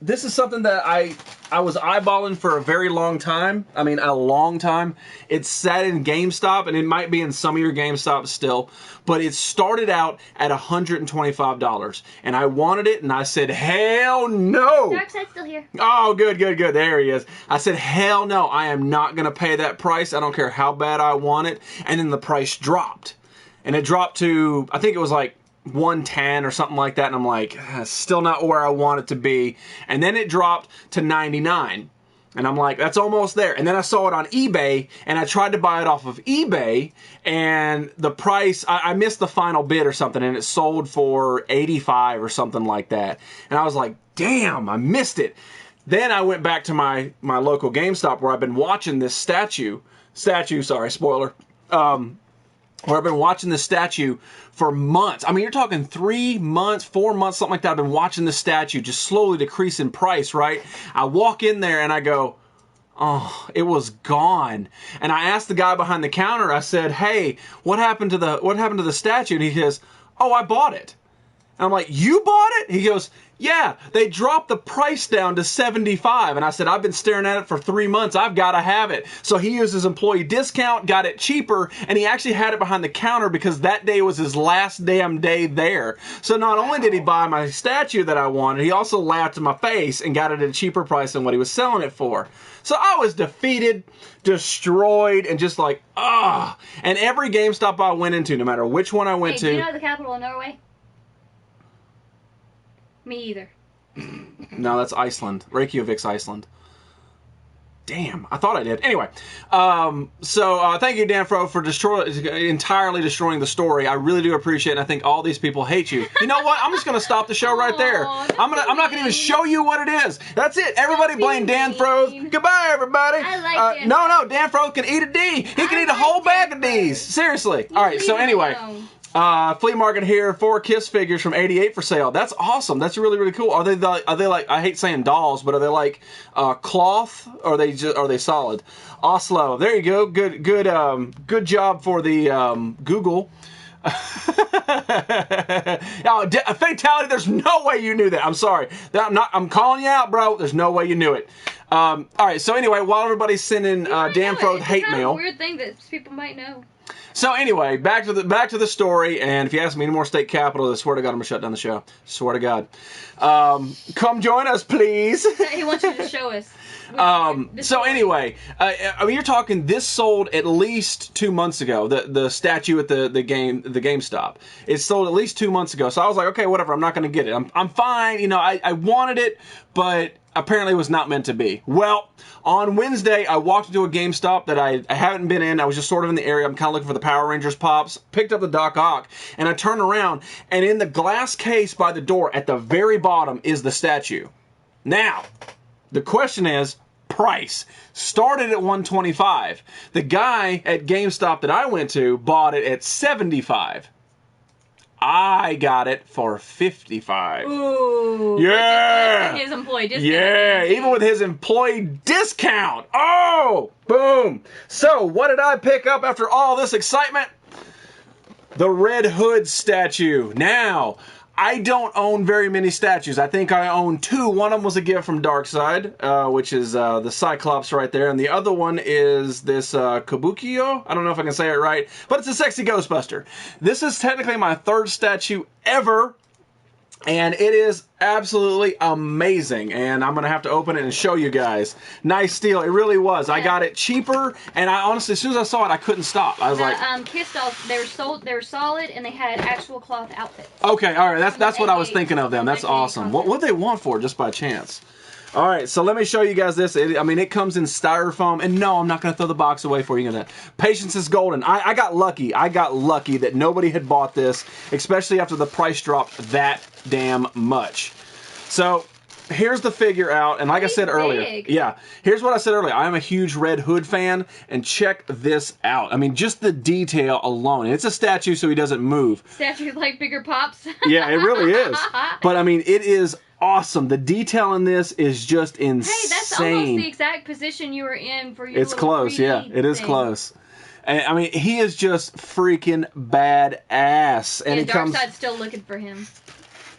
S3: This is something that I was eyeballing for a very long time. I mean, a long time. It's sat in GameStop, and it might be in some of your GameStops still, but it started out at $125, and I wanted it, and I said, hell no!
S1: Darkseid's still here.
S3: Oh, good. There he is. I said, hell no, I am not going to pay that price. I don't care how bad I want it. And then the price dropped. And it dropped to, I think it was like $110 or something like that, and I'm like, still not where I want it to be. And then it dropped to $99, and I'm like, that's almost there. And then I saw it on eBay, and I tried to buy it off of eBay, and the price, I missed the final bid or something, and it sold for $85 or something like that. And I was like, damn, I missed it. Then I went back to my local GameStop where I've been watching this statue, sorry, spoiler, where I've been watching this statue for months. I mean, you're talking 3 months, 4 months, something like that. I've been watching this statue just slowly decrease in price, right? I walk in there and I go, Oh, it was gone. And I asked the guy behind the counter, I said, hey, what happened to the statue? And he says, oh, I bought it. And I'm like, you bought it? He goes, yeah, they dropped the price down to $75. And I said, I've been staring at it for 3 months. I've got to have it. So he used his employee discount, got it cheaper, and he actually had it behind the counter because that day was his last damn day there. So not only did he buy my statue that I wanted, he also laughed in my face and got it at a cheaper price than what he was selling it for. So I was defeated, destroyed, and just like, ah. And every GameStop I went into, no matter which one I went to.
S1: Do you know the capital of Norway? Me either.
S3: No, that's Iceland. Reykjavik's Iceland. Damn, I thought I did. Anyway, so thank you, Dan Fro, for entirely destroying the story. I really do appreciate it, and I think all these people hate you. You know what? I'm just going to stop the show right there. I'm not going to even show you what it is. That's it. Everybody blame Dan Fro. Goodbye, everybody.
S1: I like Dan
S3: No, Dan Fro can eat a D. He can eat a whole bag of Ds. Seriously. All right, so anyway. Flea market here, 4 Kiss figures from '88 for sale. That's awesome. That's really, really cool. Are they like, I hate saying dolls, but are they like cloth, or are they solid? Oslo. There you go. Good job for the Google. A fatality. There's no way you knew that. I'm sorry. I'm calling you out, bro. There's no way you knew it. All right. So anyway, while everybody's sending Dan Fro hate mail,
S1: a weird thing that people might know.
S3: So anyway, back to the story, and if you ask me any more state capitals, I swear to God I'm gonna shut down the show. Swear to God. Come join us, please.
S1: He wants you to show us.
S3: So anyway, I mean, you're talking, this sold at least 2 months ago. The statue at the GameStop. It sold at least 2 months ago. So I was like, okay, whatever. I'm not gonna get it. I'm fine. You know, I wanted it, but apparently it was not meant to be. Well, on Wednesday, I walked into a GameStop that I haven't been in. I was just sort of in the area. I'm kind of looking for the Power Rangers pops. Picked up the Doc Ock, and I turned around, and in the glass case by the door at the very bottom is the statue. Now, the question is, price. Started at $125. The guy at GameStop that I went to bought it at $75. I got it for $55.
S1: Ooh.
S3: Yeah.
S1: With his employee discount.
S3: Yeah, even with his employee discount. Oh, boom. So, what did I pick up after all this excitement? The Red Hood statue. Now, I don't own very many statues. I think I own 2. One of them was a gift from Darkside, which is the Cyclops right there. And the other one is this Kabukiyo. I don't know if I can say it right, but it's a sexy Ghostbuster. This is technically my 3rd statue ever, and it is absolutely amazing. And I'm going to have to open it and show you guys. Nice steal. It really was. I got it cheaper, and I honestly, as soon as I saw it, I couldn't stop. I was like...
S1: Kiss dolls, they were solid, and they had actual cloth outfits.
S3: Okay, all right. That's what I was thinking of them. That's awesome. What would they want for it, just by chance? All right, so let me show you guys this. It comes in styrofoam, and no, I'm not going to throw the box away for you. Patience is golden. I got lucky. I got lucky that nobody had bought this, especially after the price dropped that damn much. So here's the figure out, and like I said earlier, yeah, here's what I said earlier. I am a huge Red Hood fan, and check this out. I mean, just the detail alone. And it's a statue, so he doesn't move.
S1: Statue like bigger pops.
S3: Yeah, it really is. But I mean, it is awesome. The detail in this is just insane.
S1: Hey, that's almost the exact position you were in for your
S3: It's close, yeah. It is close. And, I mean, he is just freaking badass. And
S1: Darkside's still looking for him.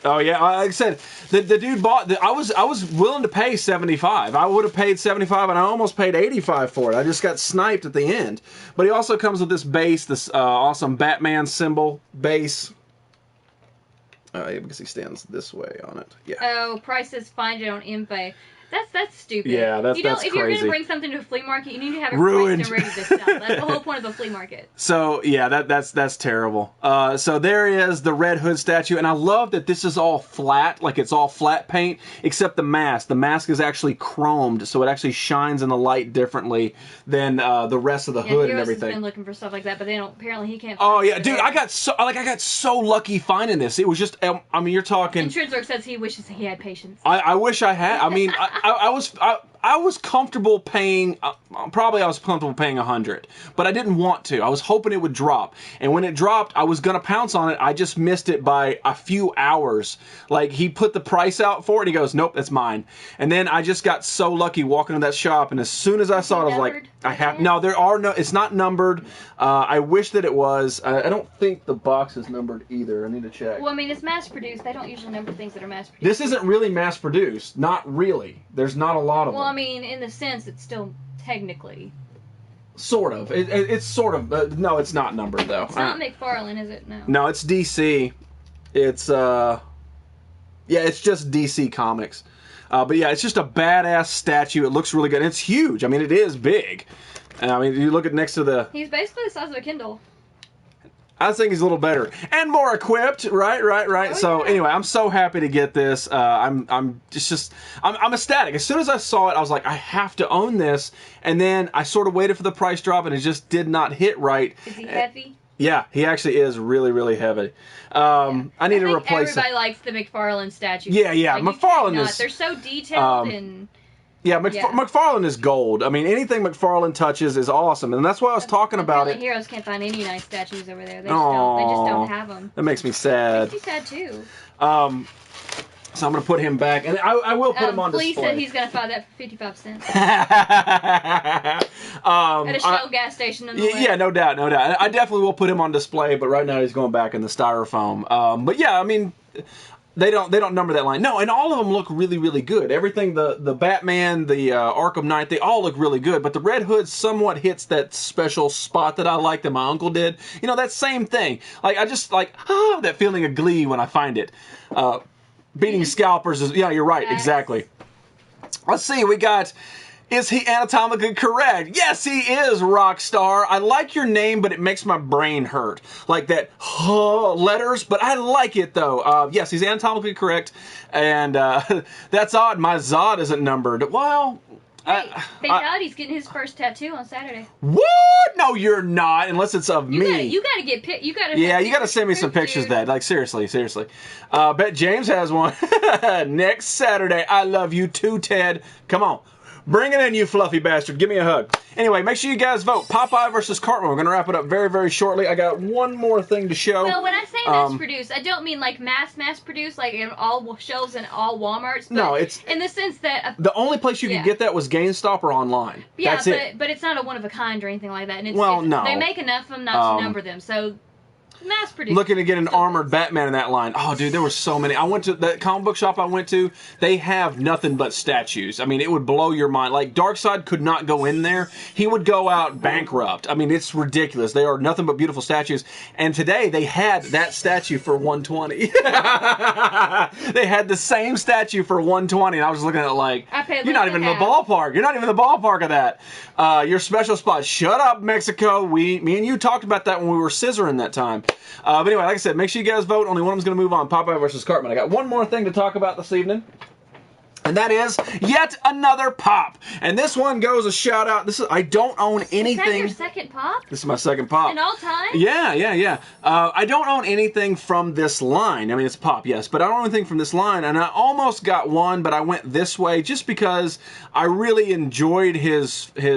S3: Oh yeah, like I said, the dude bought. I was willing to pay $75. I would have paid $75, and I almost paid $85 for it. I just got sniped at the end. But he also comes with this base, this awesome Batman symbol base. Because he stands this way on it. Yeah.
S1: Oh, prices find it on eBay. That's stupid.
S3: Yeah, that's crazy.
S1: If you're going to bring something to a flea market, you need to have it
S3: ruined
S1: priced and ready to sell. That's the whole point of the flea market.
S3: So, yeah, that's terrible. So there is the Red Hood statue, and I love that this is all flat, like it's all flat paint, except the mask. The mask is actually chromed, so it actually shines in the light differently than the rest of the hood and everything.
S1: Heroes has been looking for stuff like that, but they don't. Apparently, he can't.
S3: Oh yeah, dude, I got so lucky finding this. It was just, I mean, you're talking.
S1: And Trinzorg says he wishes he had patience.
S3: I wish I had. I mean, I was comfortable paying, probably I was comfortable paying $100, but I didn't want to. I was hoping it would drop. And when it dropped, I was going to pounce on it. I just missed it by a few hours. Like, he put the price out for it, and he goes, nope, that's mine. And then I just got so lucky walking into that shop, and as soon as I saw it, I was like, no, there are no, it's not numbered. I wish that it was. I don't think the box is numbered either. I need to check.
S1: Well, I mean, it's mass-produced. They don't usually number things that are mass-produced.
S3: This isn't really mass-produced. Not really. There's not a lot of them.
S1: Well, I mean, in the sense, it's still technically.
S3: Sort of. It's sort of. No, it's not numbered, though.
S1: It's not McFarlane, is it? No.
S3: No, it's DC. It's, yeah, it's just DC Comics. But yeah, it's just a badass statue. It looks really good. And it's huge. I mean, it is big. I mean, you look at next to the... He's
S1: basically the size of a Kindle.
S3: I think he's a little better. And more equipped. Right.
S1: Oh,
S3: so,
S1: yeah.
S3: anyway, I'm so happy to get this. I'm ecstatic. As soon as I saw it, I was like, I have to own this. And then I sort of waited for the price drop, and it just did not hit right.
S1: Is he heavy?
S3: Yeah, he actually is really, really heavy. I need to replace it.
S1: Everybody likes the McFarlane statues.
S3: Yeah.
S1: Like,
S3: McFarlane is...
S1: They're so detailed and...
S3: Yeah, McFarlane is gold. I mean, anything McFarlane touches is awesome, and that's why I was talking about it.
S1: Heroes can't find any nice statues over there. They just don't have them.
S3: That makes me sad.
S1: Makes me sad too.
S3: So I'm going to put him back, and I will put him on display.
S1: Please said he's going to buy that for 55 cents. At a Shell gas station in the way.
S3: Yeah, no doubt. I definitely will put him on display, but right now he's going back in the styrofoam. But yeah, I mean... They don't number that line. No, and all of them look really, really good. Everything, the Batman, the Arkham Knight, they all look really good. But the Red Hood somewhat hits that special spot that I like that my uncle did. You know, that same thing. Like, I just like, that feeling of glee when I find it. Beating scalpers is, yeah, you're right, exactly. Let's see, we got... Is he anatomically correct? Yes, he is, Rockstar. I like your name, but it makes my brain hurt. Like that letters, but I like it, though. Yes, he's anatomically correct, and that's odd. My Zod isn't numbered. Well...
S1: Hey, Fatality's getting his first tattoo on Saturday.
S3: What? No, you're not, unless it's of me.
S1: You gotta get you gotta.
S3: Yeah, you gotta send me some pictures of that. Like, seriously. Bet James has one. Next Saturday. I love you too, Ted. Come on. Bring it in, you fluffy bastard. Give me a hug. Anyway, make sure you guys vote. Popeye versus Cartman. We're going to wrap it up very, very shortly. I got one more thing to show.
S1: Well, when I say mass-produced, I don't mean like mass-produced, like in all shelves and all Walmarts. But
S3: no, it's...
S1: in the sense that...
S3: the only place you can get that was GameStop or online.
S1: Yeah,
S3: That's it.
S1: But it's not a one-of-a-kind or anything like that. And
S3: no.
S1: They make enough of them not to number them, so... Mass-produced.
S3: Looking to get an armored Batman in that line. Oh, dude, there were so many. I went to that comic book shop I went to. They have nothing but statues. I mean, it would blow your mind. Like, Darkseid could not go in there. He would go out bankrupt. I mean, it's ridiculous. They are nothing but beautiful statues. And today, they had that statue for $120. They had the same statue for $120. And I was looking at it like, you're not even in the ballpark. You're not even in the ballpark of that. Your special spot. Shut up, Mexico. Me and you talked about that when we were scissoring that time. But anyway, like I said, make sure you guys vote. Only one of them's going to move on. Popeye versus Cartman. I got one more thing to talk about this evening. And that is yet another pop. And this one goes a shout out. I don't own anything. Is that
S1: your second pop?
S3: This is my second pop.
S1: In all time?
S3: Yeah. I don't own anything from this line. I mean, it's pop, yes. But I don't own anything from this line. And I almost got one, but I went this way just because I really enjoyed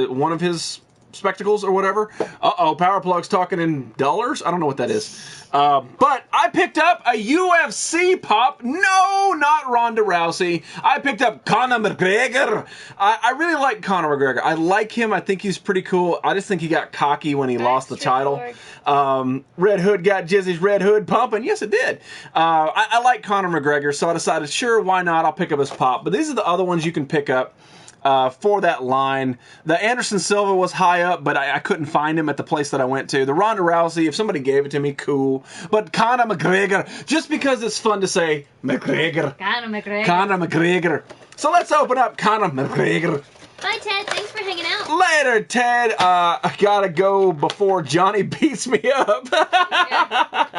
S3: one of his spectacles or whatever. Power Plug's talking in dollars. I don't know what that is. But I picked up a UFC pop. No, not Ronda Rousey. I picked up Conor McGregor. I really like Conor McGregor. I like him. I think he's pretty cool. I just think he got cocky when he lost the title. Red Hood got Jizzy's Red Hood pumping. Yes, it did. I like Conor McGregor, so I decided, sure, why not? I'll pick up his pop. But these are the other ones you can pick up. For that line. The Anderson Silva was high up, but I couldn't find him at the place that I went to. The Ronda Rousey, if somebody gave it to me, cool. But Conor McGregor, just because it's fun to say McGregor. Conor McGregor. So let's open up Conor McGregor.
S1: Bye, Ted. Thanks for hanging out.
S3: Later, Ted. I gotta go before Johnny beats me up.
S1: Yeah.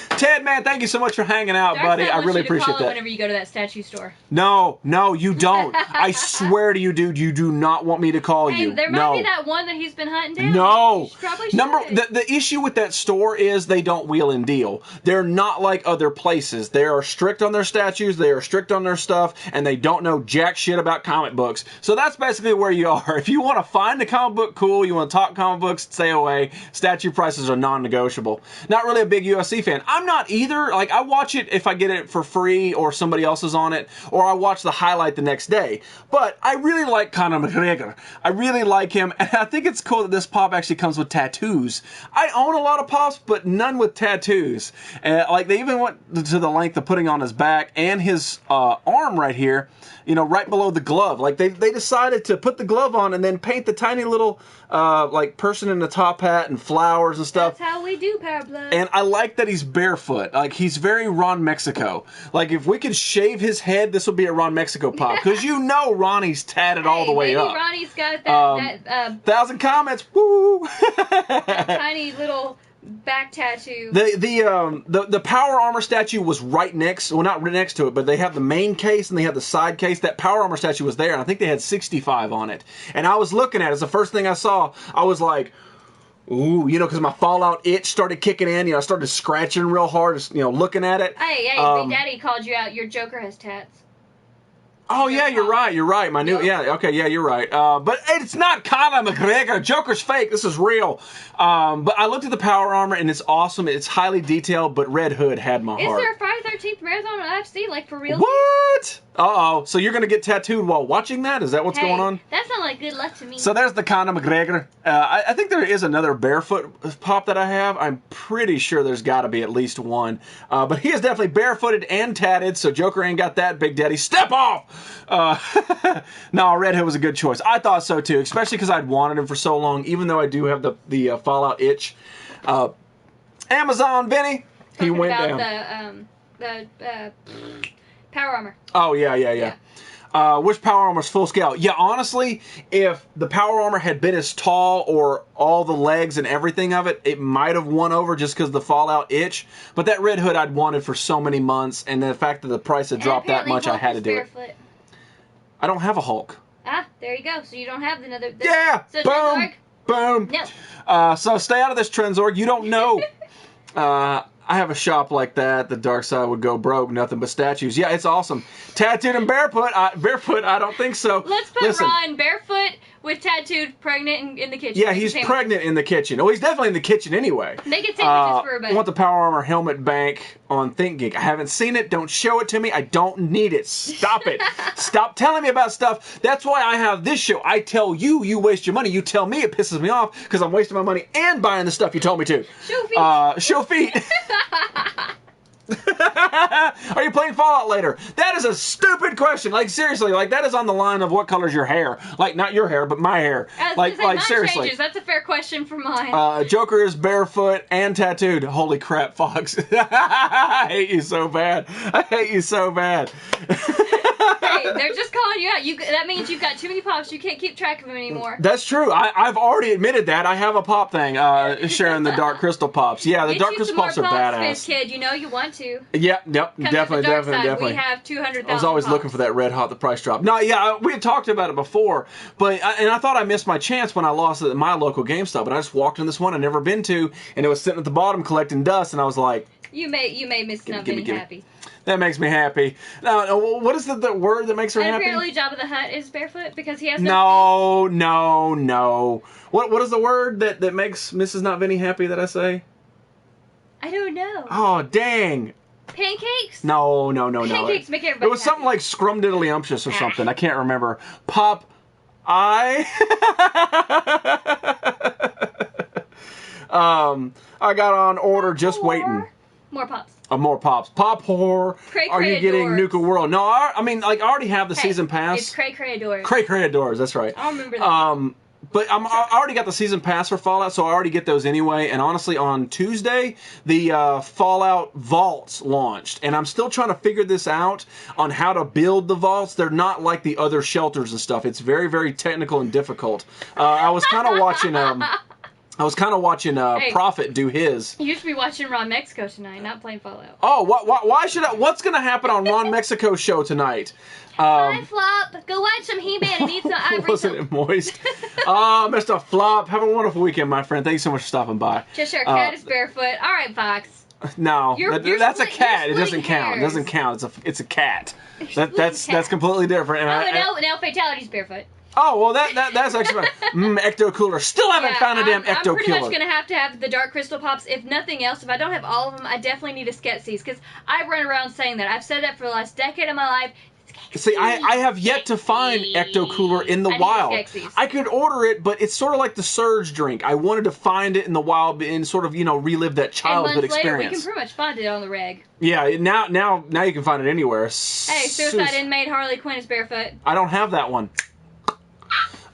S3: Ted, man, thank you so much for hanging out, buddy. I really appreciate that.
S1: Whenever you go to that statue store.
S3: No, you don't. I swear to you, dude, you do not want me to call you.
S1: There might be that one that he's been hunting down.
S3: No.
S1: Probably should.
S3: The issue with that store is they don't wheel and deal. They're not like other places. They are strict on their statues, they are strict on their stuff, and they don't know jack shit about comic books. So that's basically where you are. If you want to find a comic book cool, you want to talk comic books, stay away. Statue prices are non-negotiable. Not really a big UFC fan. I'm not either. Like, I watch it if I get it for free or somebody else is on it, or I watch the highlight the next day. But I really like Conor McGregor. I really like him, and I think it's cool that this pop actually comes with tattoos. I own a lot of pops, but none with tattoos. Like, they even went to the length of putting on his back and his arm right here, you know, right below the glove. Like, they decided to put the glove on and then paint the tiny little like person in the top hat and flowers and stuff.
S1: That's how we do, Power Blood.
S3: And I like that he's barefoot. Like, he's very Ron Mexico. Like, if we could shave his head, this would be a Ron Mexico pop. Because you know Ronnie's tatted all the way up.
S1: Ronnie's got that
S3: 1,000 comments. Woo!
S1: that tiny little back tattoo.
S3: The power armor statue was right next, well, not right next to it, but they have the main case and they have the side case. That power armor statue was there, and I think they had 65 on it. And I was looking at it. It's the first thing I saw. I was like, ooh, you know, because my Fallout itch started kicking in. You know, I started scratching real hard, you know, looking at it.
S1: Hey, Big Daddy called you out. Your Joker has tats.
S3: Oh, yeah, you're right. My new, yeah, okay, yeah, you're right. But it's not Conor McGregor. Joker's fake. This is real. But I looked at the power armor, and it's awesome. It's highly detailed, but Red Hood had my heart.
S1: Is there a Friday 13th marathon on UFC, like, for real?
S3: What? Uh-oh. So you're going to get tattooed while watching that? Is that what's going on?
S1: That sounds like good luck to me.
S3: So there's the Conor McGregor. I think there is another barefoot pop that I have. I'm pretty sure there's got to be at least one. But he is definitely barefooted and tatted, so Joker ain't got that. Big Daddy, step off! No, Red Hood was a good choice. I thought so too, especially because I'd wanted him for so long, even though I do have the Fallout itch. Amazon Vinny, he went down.
S1: The power armor.
S3: Oh, yeah. Which power armor's full scale? Yeah, honestly, if the power armor had been as tall or all the legs and everything of it, it might have won over just because of the Fallout itch. But that Red Hood I'd wanted for so many months, and the fact that the price had dropped that much, I had to do it. I don't have a Hulk.
S1: Ah, there you go. So you don't have another...
S3: Yeah!
S1: So
S3: boom! Boom!
S1: No.
S3: So stay out of this, Trenzorg. You don't know. I have a shop like that. The dark side would go broke. Nothing but statues. Yeah, it's awesome. Tattooed and barefoot. Barefoot, I don't think so.
S1: Let's put Ron barefoot with tattooed, pregnant in the kitchen.
S3: Yeah, he's pregnant in the kitchen. Oh, he's definitely in the kitchen anyway.
S1: Make it sandwiches for a bit.
S3: I want the Power Armor helmet bank on ThinkGeek. I haven't seen it. Don't show it to me. I don't need it. Stop it. Stop telling me about stuff. That's why I have this show. I tell you, you waste your money. You tell me, it pisses me off because I'm wasting my money and buying the stuff you told me to.
S1: Show feet.
S3: Show feet. Are you playing Fallout later? That is a stupid question. Like, seriously, like, that is on the line of what color's your hair. Like, not your hair, but my hair. Like seriously.
S1: Changes. That's a fair question for mine.
S3: Joker is barefoot and tattooed. Holy crap, Fox. I hate you so bad. I hate you so bad.
S1: Hey, they're just calling you out. That means you've got too many pops. You can't keep track of them anymore.
S3: That's true. I've already admitted that. I have a pop thing, sharing the Dark Crystal Pops. Yeah, the Dark Crystal Pops are badass.
S1: Kid, you know you want to.
S3: Yep, definitely.
S1: We have 200,000.
S3: I was always looking for that red hot, the price drop. No, yeah, we had talked about it before, but I thought I missed my chance when I lost it at my local GameStop, but I just walked in this one I'd never been to, and it was sitting at the bottom collecting dust, and I was like,
S1: You may miss something happy.
S3: That makes me happy. Now, what is the word that makes her happy?
S1: Apparently Jabba the Hutt is barefoot because he has
S3: no. What is the word that makes Mrs. Not Vinny happy that I say?
S1: I don't know.
S3: Oh, dang.
S1: Pancakes?
S3: No.
S1: Pancakes make everybody
S3: It was something like scrumdiddlyumptious or something. I can't remember. I got on order just waiting.
S1: More pops.
S3: More pops. Pop whore. Are you getting Nuka World? No, I already have the season pass.
S1: It's Cray Cray Adores.
S3: Cray Cray Adores, that's right.
S1: I'll remember that.
S3: But I already got the season pass for Fallout, so I already get those anyway. And honestly, on Tuesday, the Fallout vaults launched. And I'm still trying to figure this out on how to build the vaults. They're not like the other shelters and stuff. It's very, very technical and difficult. I was kind of watching... I was kind of watching Prophet do his.
S1: You should be watching Raw Mexico tonight, not playing Fallout.
S3: Oh, why should I? What's going to happen on Ron Mexico's show tonight?
S1: Hi, Flop. Go watch some He-Man and eat some ivory.
S3: Wasn't it moist? Mr. Flop, have a wonderful weekend, my friend. Thank you so much for stopping by.
S1: Cheshire Cat is barefoot. All right, Fox.
S3: No, that's a cat. It doesn't count. It doesn't count. It's a cat. That's completely different. And
S1: now Fatality's barefoot.
S3: Oh, well, that's actually Ecto Cooler. Still haven't found a damn Ecto Cooler.
S1: I'm pretty much going to have the Dark Crystal Pops. If nothing else, if I don't have all of them, I definitely need a Skeksis, because I run around saying that. I've said that for the last decade of my life.
S3: See, I have yet to find Ecto Cooler in the wild. I could order it, but it's sort of like the Surge drink. I wanted to find it in the wild and sort of, relive that childhood experience.
S1: Later, we can pretty much find it on the reg.
S3: Yeah, now you can find it anywhere.
S1: Hey, Suicide Inmate Harley Quinn is barefoot.
S3: I don't have that one.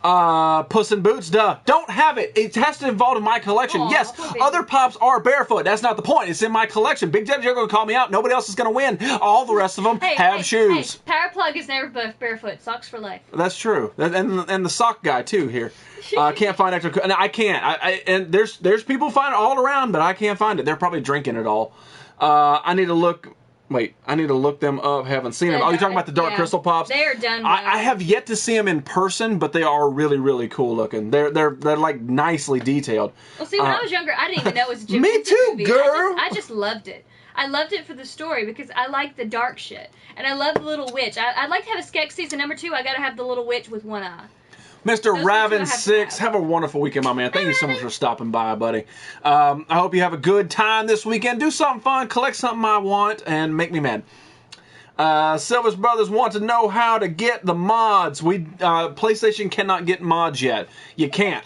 S3: Puss in Boots, duh. Don't have it. It has to involve in my collection.
S1: Aww,
S3: yes, other Pops are barefoot. That's not the point. It's in my collection. Big Daddy Joe going to call me out. Nobody else is going to win. All the rest of them have shoes.
S1: Hey, Power Plug is never barefoot. Socks for life.
S3: That's true. And the sock guy, too, here. Can't find Ecto Cooler. I can't. And there's people find it all around, but I can't find it. They're probably drinking it all. I need to look... Wait, I need to look them up. Haven't seen them. Oh, you're talking about the Dark Crystal Pops?
S1: They are done.
S3: I have yet to see them in person, but they are really, really cool looking. They're like nicely detailed.
S1: Well, see, when I was younger, I didn't even know it was a Jim
S3: Me
S1: Henson
S3: too,
S1: movie.
S3: girl.
S1: I just loved it. I loved it for the story because I like the dark shit, and I love the little witch. I'd like to have a Skeksis, and number 2, I gotta have the little witch with one eye.
S3: Mr. Raven6, have a wonderful weekend, my man. Thank you so much for stopping by, buddy. I hope you have a good time this weekend. Do something fun, collect something I want, and make me mad. Silver's Brothers want to know how to get the mods. PlayStation cannot get mods yet. You can't.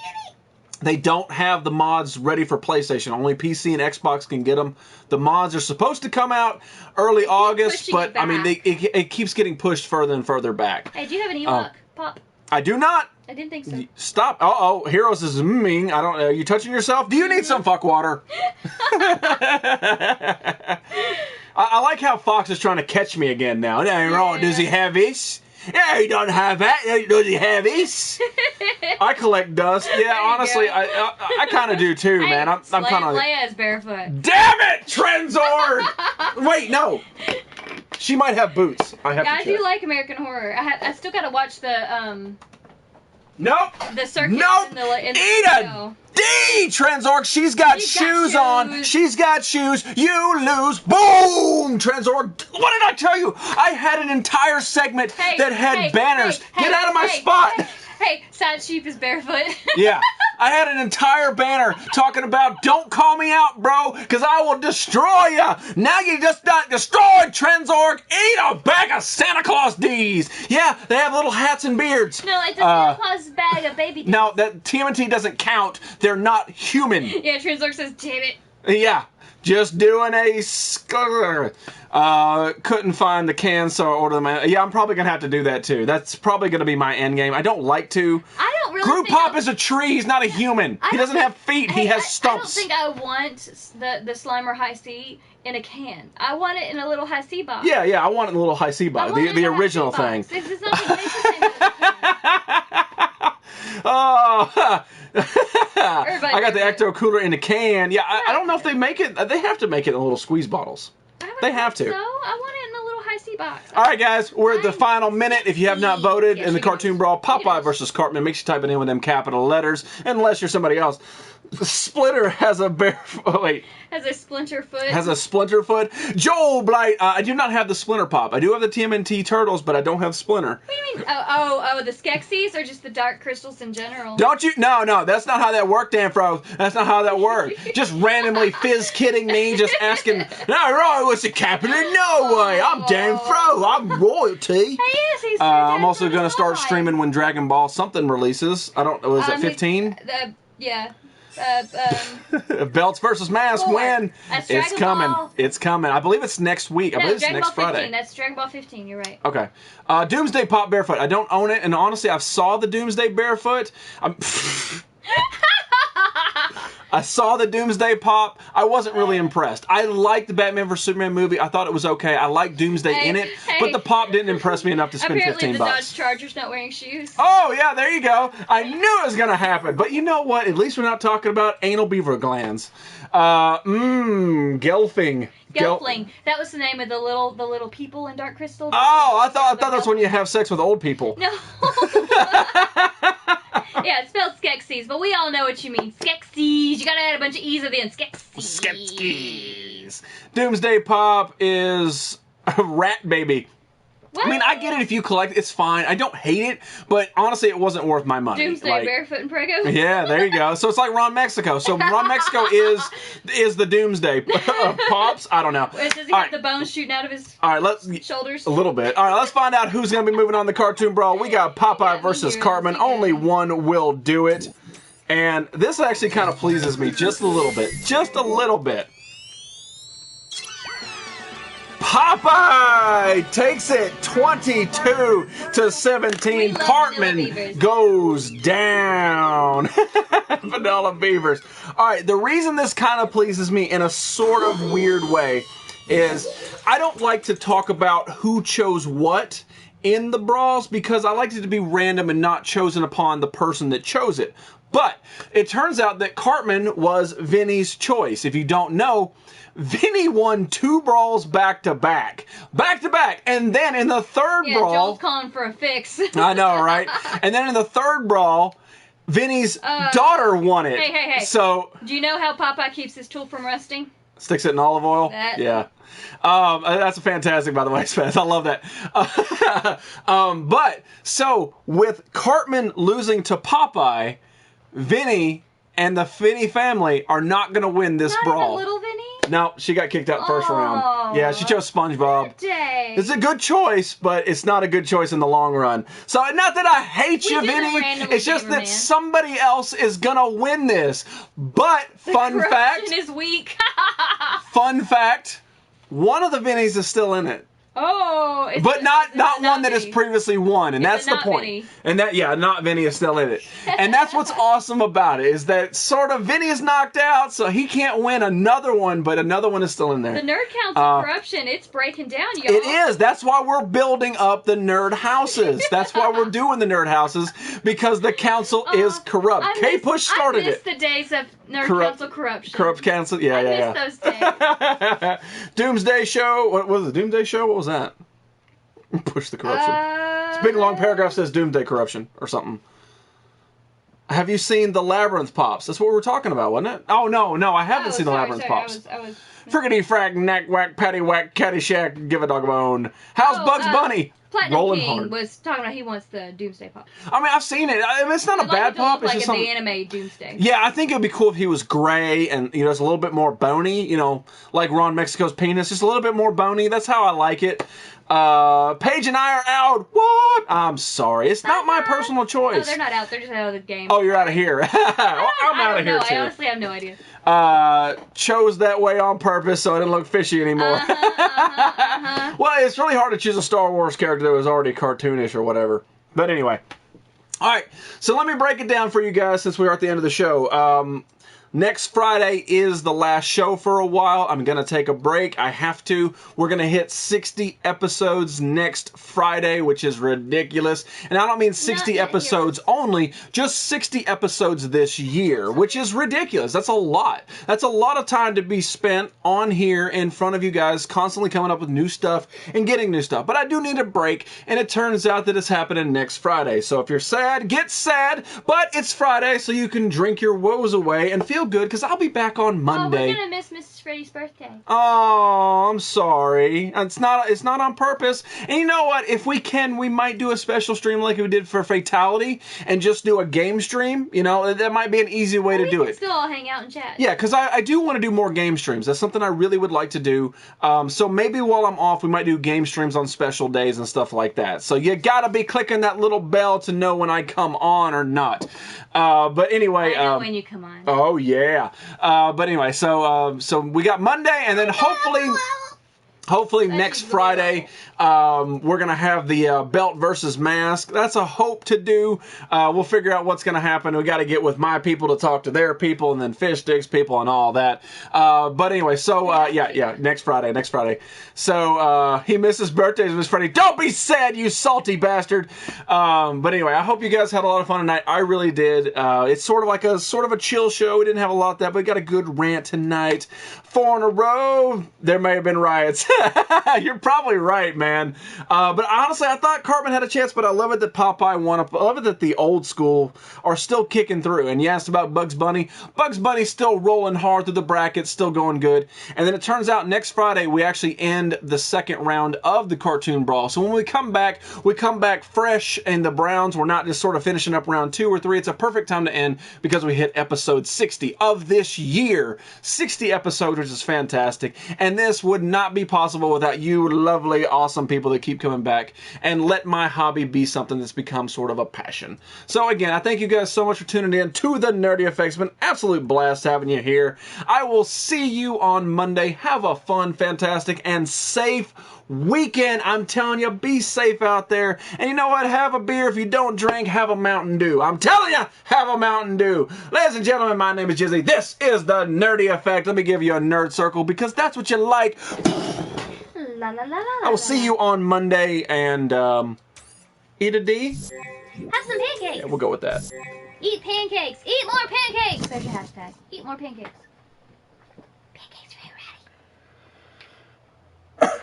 S3: They don't have the mods ready for PlayStation. Only PC and Xbox can get them. The mods are supposed to come out early August, but I mean, it keeps getting pushed further and further back.
S1: Hey, do you have an Ewok, Pop?
S3: I do not.
S1: I didn't think so.
S3: Stop. Uh-oh. Heroes is mean. I don't know. Are you touching yourself? Do you need some fuck water? I like how Fox is trying to catch me again now. Yeah. Does he have this? Yeah, he doesn't have that. Does he have this? I collect dust. Yeah, honestly, I kind of do too, man. I'm kind of.
S1: Leia is barefoot.
S3: Damn it, Trenzord! Wait, no. She might have boots.
S1: I do like American Horror. I still got to watch the
S3: Nope.
S1: The circus.
S3: Nope.
S1: In the
S3: Eat a D, Trenzorg. She's got shoes on. She's got shoes. You lose. Boom, Trenzorg. What did I tell you? I had an entire segment that had banners. Get out of my spot.
S1: Hey, Sad Sheep is barefoot.
S3: Yeah. I had an entire banner talking about don't call me out, bro, because I will destroy ya. Now you just got destroyed, Trenzorg. Eat a bag of Santa Claus D's. Yeah, they have little hats and beards.
S1: No, it's a Santa Claus bag of baby D's.
S3: No, that TMNT doesn't count. They're not human.
S1: Yeah, Trenzorg says, damn it.
S3: Yeah. Just doing a couldn't find the can, so I ordered them. Yeah, I'm probably gonna have to do that too. That's probably gonna be my end game. I don't like to.
S1: I don't really.
S3: Group Pop is a tree. He's not a human. He doesn't have feet. He has stumps.
S1: I don't think I want the Slimer High C in a can. I want it in a little High C box.
S3: Yeah, I want it in a little High C box. The original thing.
S1: It's not the same.
S3: Oh, I got the Ecto Cooler in a can. Yeah, I don't know if they make it. They have to make it in little squeeze bottles. They have to.
S1: So I want it in a little High C box.
S3: All right, guys, we're at the final minute. If you have not voted in the Cartoon Brawl, Popeye versus Cartman, make sure you type it in with them capital letters, unless you're somebody else. Splitter has a
S1: Has a splinter foot.
S3: Has a splinter foot. Joel Blight, I do not have the Splinter Pop. I do have the TMNT Turtles, but I don't have Splinter.
S1: What do you mean? Oh, the Skeksis or just the Dark Crystals in general?
S3: Don't you? No, that's not how that worked, Danfro. That's not how that worked. Just randomly fizz-kidding me, just asking, no, what's the capital? No way. I'm Danfro. I'm royalty.
S1: He is. He's
S3: I'm also going to start streaming when Dragon Ball something releases. I don't know. Is that 15?
S1: Yeah.
S3: Belts versus Mask win. It's coming.
S1: Ball.
S3: It's coming. I believe it's next week. I believe it's next
S1: Ball 15.
S3: Friday.
S1: That's Dragon Ball 15. You're right.
S3: Okay. Doomsday Pop Barefoot. I don't own it, and honestly, I saw the Doomsday Barefoot. I saw the Doomsday Pop. I wasn't really impressed. I liked the Batman vs Superman movie. I thought it was okay. I liked Doomsday in it, but the Pop didn't impress me enough to spend $15.
S1: Apparently, the Dodge Charger's not wearing shoes.
S3: Oh yeah, there you go. I knew it was gonna happen. But you know what? At least we're not talking about anal beaver glands. Gelfing.
S1: Gelfling. That was the name of the little people in Dark Crystal.
S3: Oh, I thought that's when you have sex with old people.
S1: No. Yeah, it's spelled Skeksis, but we all know what you mean. Skeksis. You gotta add a bunch of E's at the end. Skeksis.
S3: Skeksis. Doomsday Pop is a rat baby.
S1: What?
S3: I mean, I get it if you collect it, it's fine. I don't hate it, but honostly, it wasn't worth my money.
S1: Doomsday Barefoot and Prego?
S3: Yeah, there you go. So it's like Ron Mexico. So Ron Mexico is the Doomsday Pops? I don't know.
S1: Does he have the bones shooting out of his shoulders?
S3: A little bit. All right, let's find out who's going to be moving on the Cartoon Brawl. We got Popeye versus Cartman. Only one will do it. And this actually kind of pleases me just a little bit. Just a little bit. Popeye takes it 22-17. Cartman goes down. Vanilla Beavers. All right, the reason this kind of pleases me in a sort of weird way is I don't like to talk about who chose what in the brawls because I like it to be random and not chosen upon the person that chose it. But it turns out that Cartman was Vinny's choice. If you don't know, Vinny won 2 brawls back-to-back. Back-to-back. And then in the third brawl...
S1: Joel's calling for a fix.
S3: I know, right? And then in the third brawl, Vinny's daughter won it.
S1: Hey.
S3: So...
S1: Do you know how Popeye keeps his tool from rusting?
S3: Sticks it in olive oil? Yeah. That's fantastic, by the way, Spence. I love that. But, so, with Cartman losing to Popeye, Vinny and the Vinny family are not going to win this brawl.
S1: Little Vinny?
S3: No, she got kicked out first round. Yeah, she chose SpongeBob.
S1: Dang.
S3: It's a good choice, but it's not a good choice in the long run. So, not that I hate you, Vinny. It's just that somebody else is going to win this. But, fun fact...
S1: is weak.
S3: Fun fact, one of the Vinnies is still in it.
S1: Oh,
S3: but not one that has previously won, and that's the point.
S1: Vinny.
S3: And that not Vinny is still in it, and that's what's awesome about it is that sort of Vinny is knocked out, so he can't win another one, but another one is still in there.
S1: The Nerd Council corruption, it's breaking down, y'all.
S3: It is. That's why we're building up the nerd houses. That's why we're doing the nerd houses because the council is corrupt. K-Push started it.
S1: I miss the days of Nerd Council corruption.
S3: Corrupt council. Yeah.
S1: I miss those days.
S3: Doomsday Show. What was it? Doomsday Show? What was that? Push the corruption. It's a big long paragraph says Doomsday Corruption or something. Have you seen the Labyrinth Pops? That's what we were talking about, wasn't it? Oh, no, I haven't seen the Labyrinth Pops. Friggity frag, knack whack, patty whack, caddyshack, give a dog a bone. How's Bugs Bunny?
S1: Platinum
S3: Rolling
S1: King
S3: hard.
S1: was talking about he wants the Doomsday Pop.
S3: I mean, I've seen it. I mean, it's not a bad pop. It's just
S1: the anime Doomsday.
S3: Yeah, I think it would be cool if he was gray and it's a little bit more bony. Like Ron Mexico's penis, just a little bit more bony. That's how I like it. Paige and I are out. What? I'm sorry. It's not my personal choice.
S1: No, they're not out. They're just out of the game.
S3: Oh, you're out of here. I'm out of here too.
S1: I honestly have no idea.
S3: Chose that way on purpose so I didn't look fishy anymore. Well, it's really hard to choose a Star Wars character that was already cartoonish or whatever. But anyway. Alright, so let me break it down for you guys since we are at the end of the show. Next Friday is the last show for a while. I'm going to take a break. I have to. We're going to hit 60 episodes next Friday, which is ridiculous. And I don't mean 60 episodes only, just 60 episodes this year, which is ridiculous. That's a lot. That's a lot of time to be spent on here in front of you guys, constantly coming up with new stuff and getting new stuff. But I do need a break, and it turns out that it's happening next Friday. So if you're sad, get sad, but it's Friday, so you can drink your woes away and feel good because I'll be back on Monday.
S1: Oh, we're gonna miss Mrs. Freddy's birthday.
S3: Oh, I'm sorry. It's not on purpose. And you know what? If we can, we might do a special stream like we did for Fatality and just do a game stream. That might be an easy way to do it.
S1: We can still all hang out and chat.
S3: Yeah, because I do want to do more game streams. That's something I really would like to do. So maybe while I'm off, we might do game streams on special days and stuff like that. So you gotta be clicking that little bell to know when I come on or not. But anyway,
S1: I know when you come on.
S3: Oh yeah. But anyway, so we got Monday, and then hopefully Hopefully next Friday, we're going to have the belt versus mask. That's a hope to do. We'll figure out what's going to happen. We got to get with my people to talk to their people, and then Fish Sticks people and all that. But anyway, so yeah, next Friday. So he missed his birthday. It was Friday. Don't be sad, you salty bastard. But anyway, I hope you guys had a lot of fun tonight. I really did. It's sort of a chill show. We didn't have a lot of that, but we got a good rant tonight. 4 in a row. There may have been riots. You're probably right, man. But honestly, I thought Cartman had a chance, but I love it that Popeye won up. I love it that the old school are still kicking through. And you asked about Bugs Bunny. Bugs Bunny's still rolling hard through the brackets, still going good. And then it turns out next Friday, we actually end the second round of the Cartoon Brawl. So when we come back fresh, and the Browns, we're not just sort of finishing up round 2 or 3. It's a perfect time to end because we hit episode 60 of this year. 60 episodes, which is fantastic. And this would not be possible without you lovely, awesome people that keep coming back and let my hobby be something that's become sort of a passion. So again, I thank you guys so much for tuning in to the Nerdy Effects. It's been an absolute blast having you here. I will see you on Monday. Have a fun, fantastic, and safe weekend. I'm telling you, be safe out there. And you know what? Have a beer. If you don't drink, have a Mountain Dew. I'm telling you, have a Mountain Dew. Ladies and gentlemen, my name is Jizzy. This is the Nerdy Effect. Let me give you a nerd circle because that's what you like.
S1: La, la, la, la,
S3: I will see you on Monday, and eat a D.
S1: Have some pancakes.
S3: Yeah, we'll go with that.
S1: Eat pancakes. Eat more pancakes. There's your hashtag. Eat more pancakes. Pancakes for ready.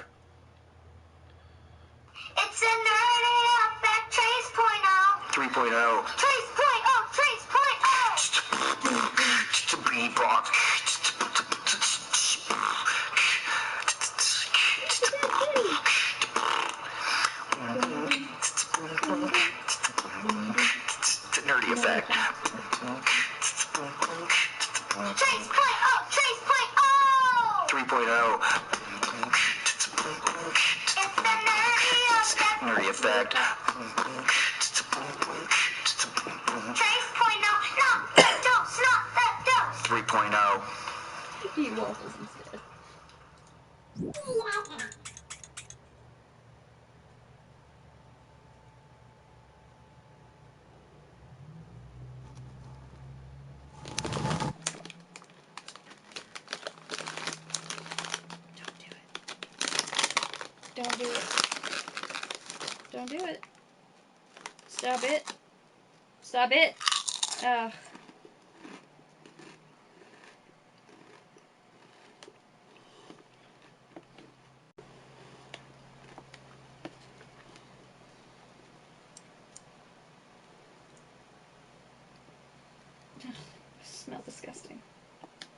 S2: It's a Nerdy Effect Trace point oh. 3.0. Trace point oh. Trace point oh. Beatbox. Nerdy Effect. Trace point oh. Trace point oh. 3.0. It's the Nerdy Effect. Trace point oh. No, dose, not that dose. 3.0.
S1: Eat waffles instead. Don't do it. Don't do it. Stop it. Stop it. Ugh. Smell disgusting.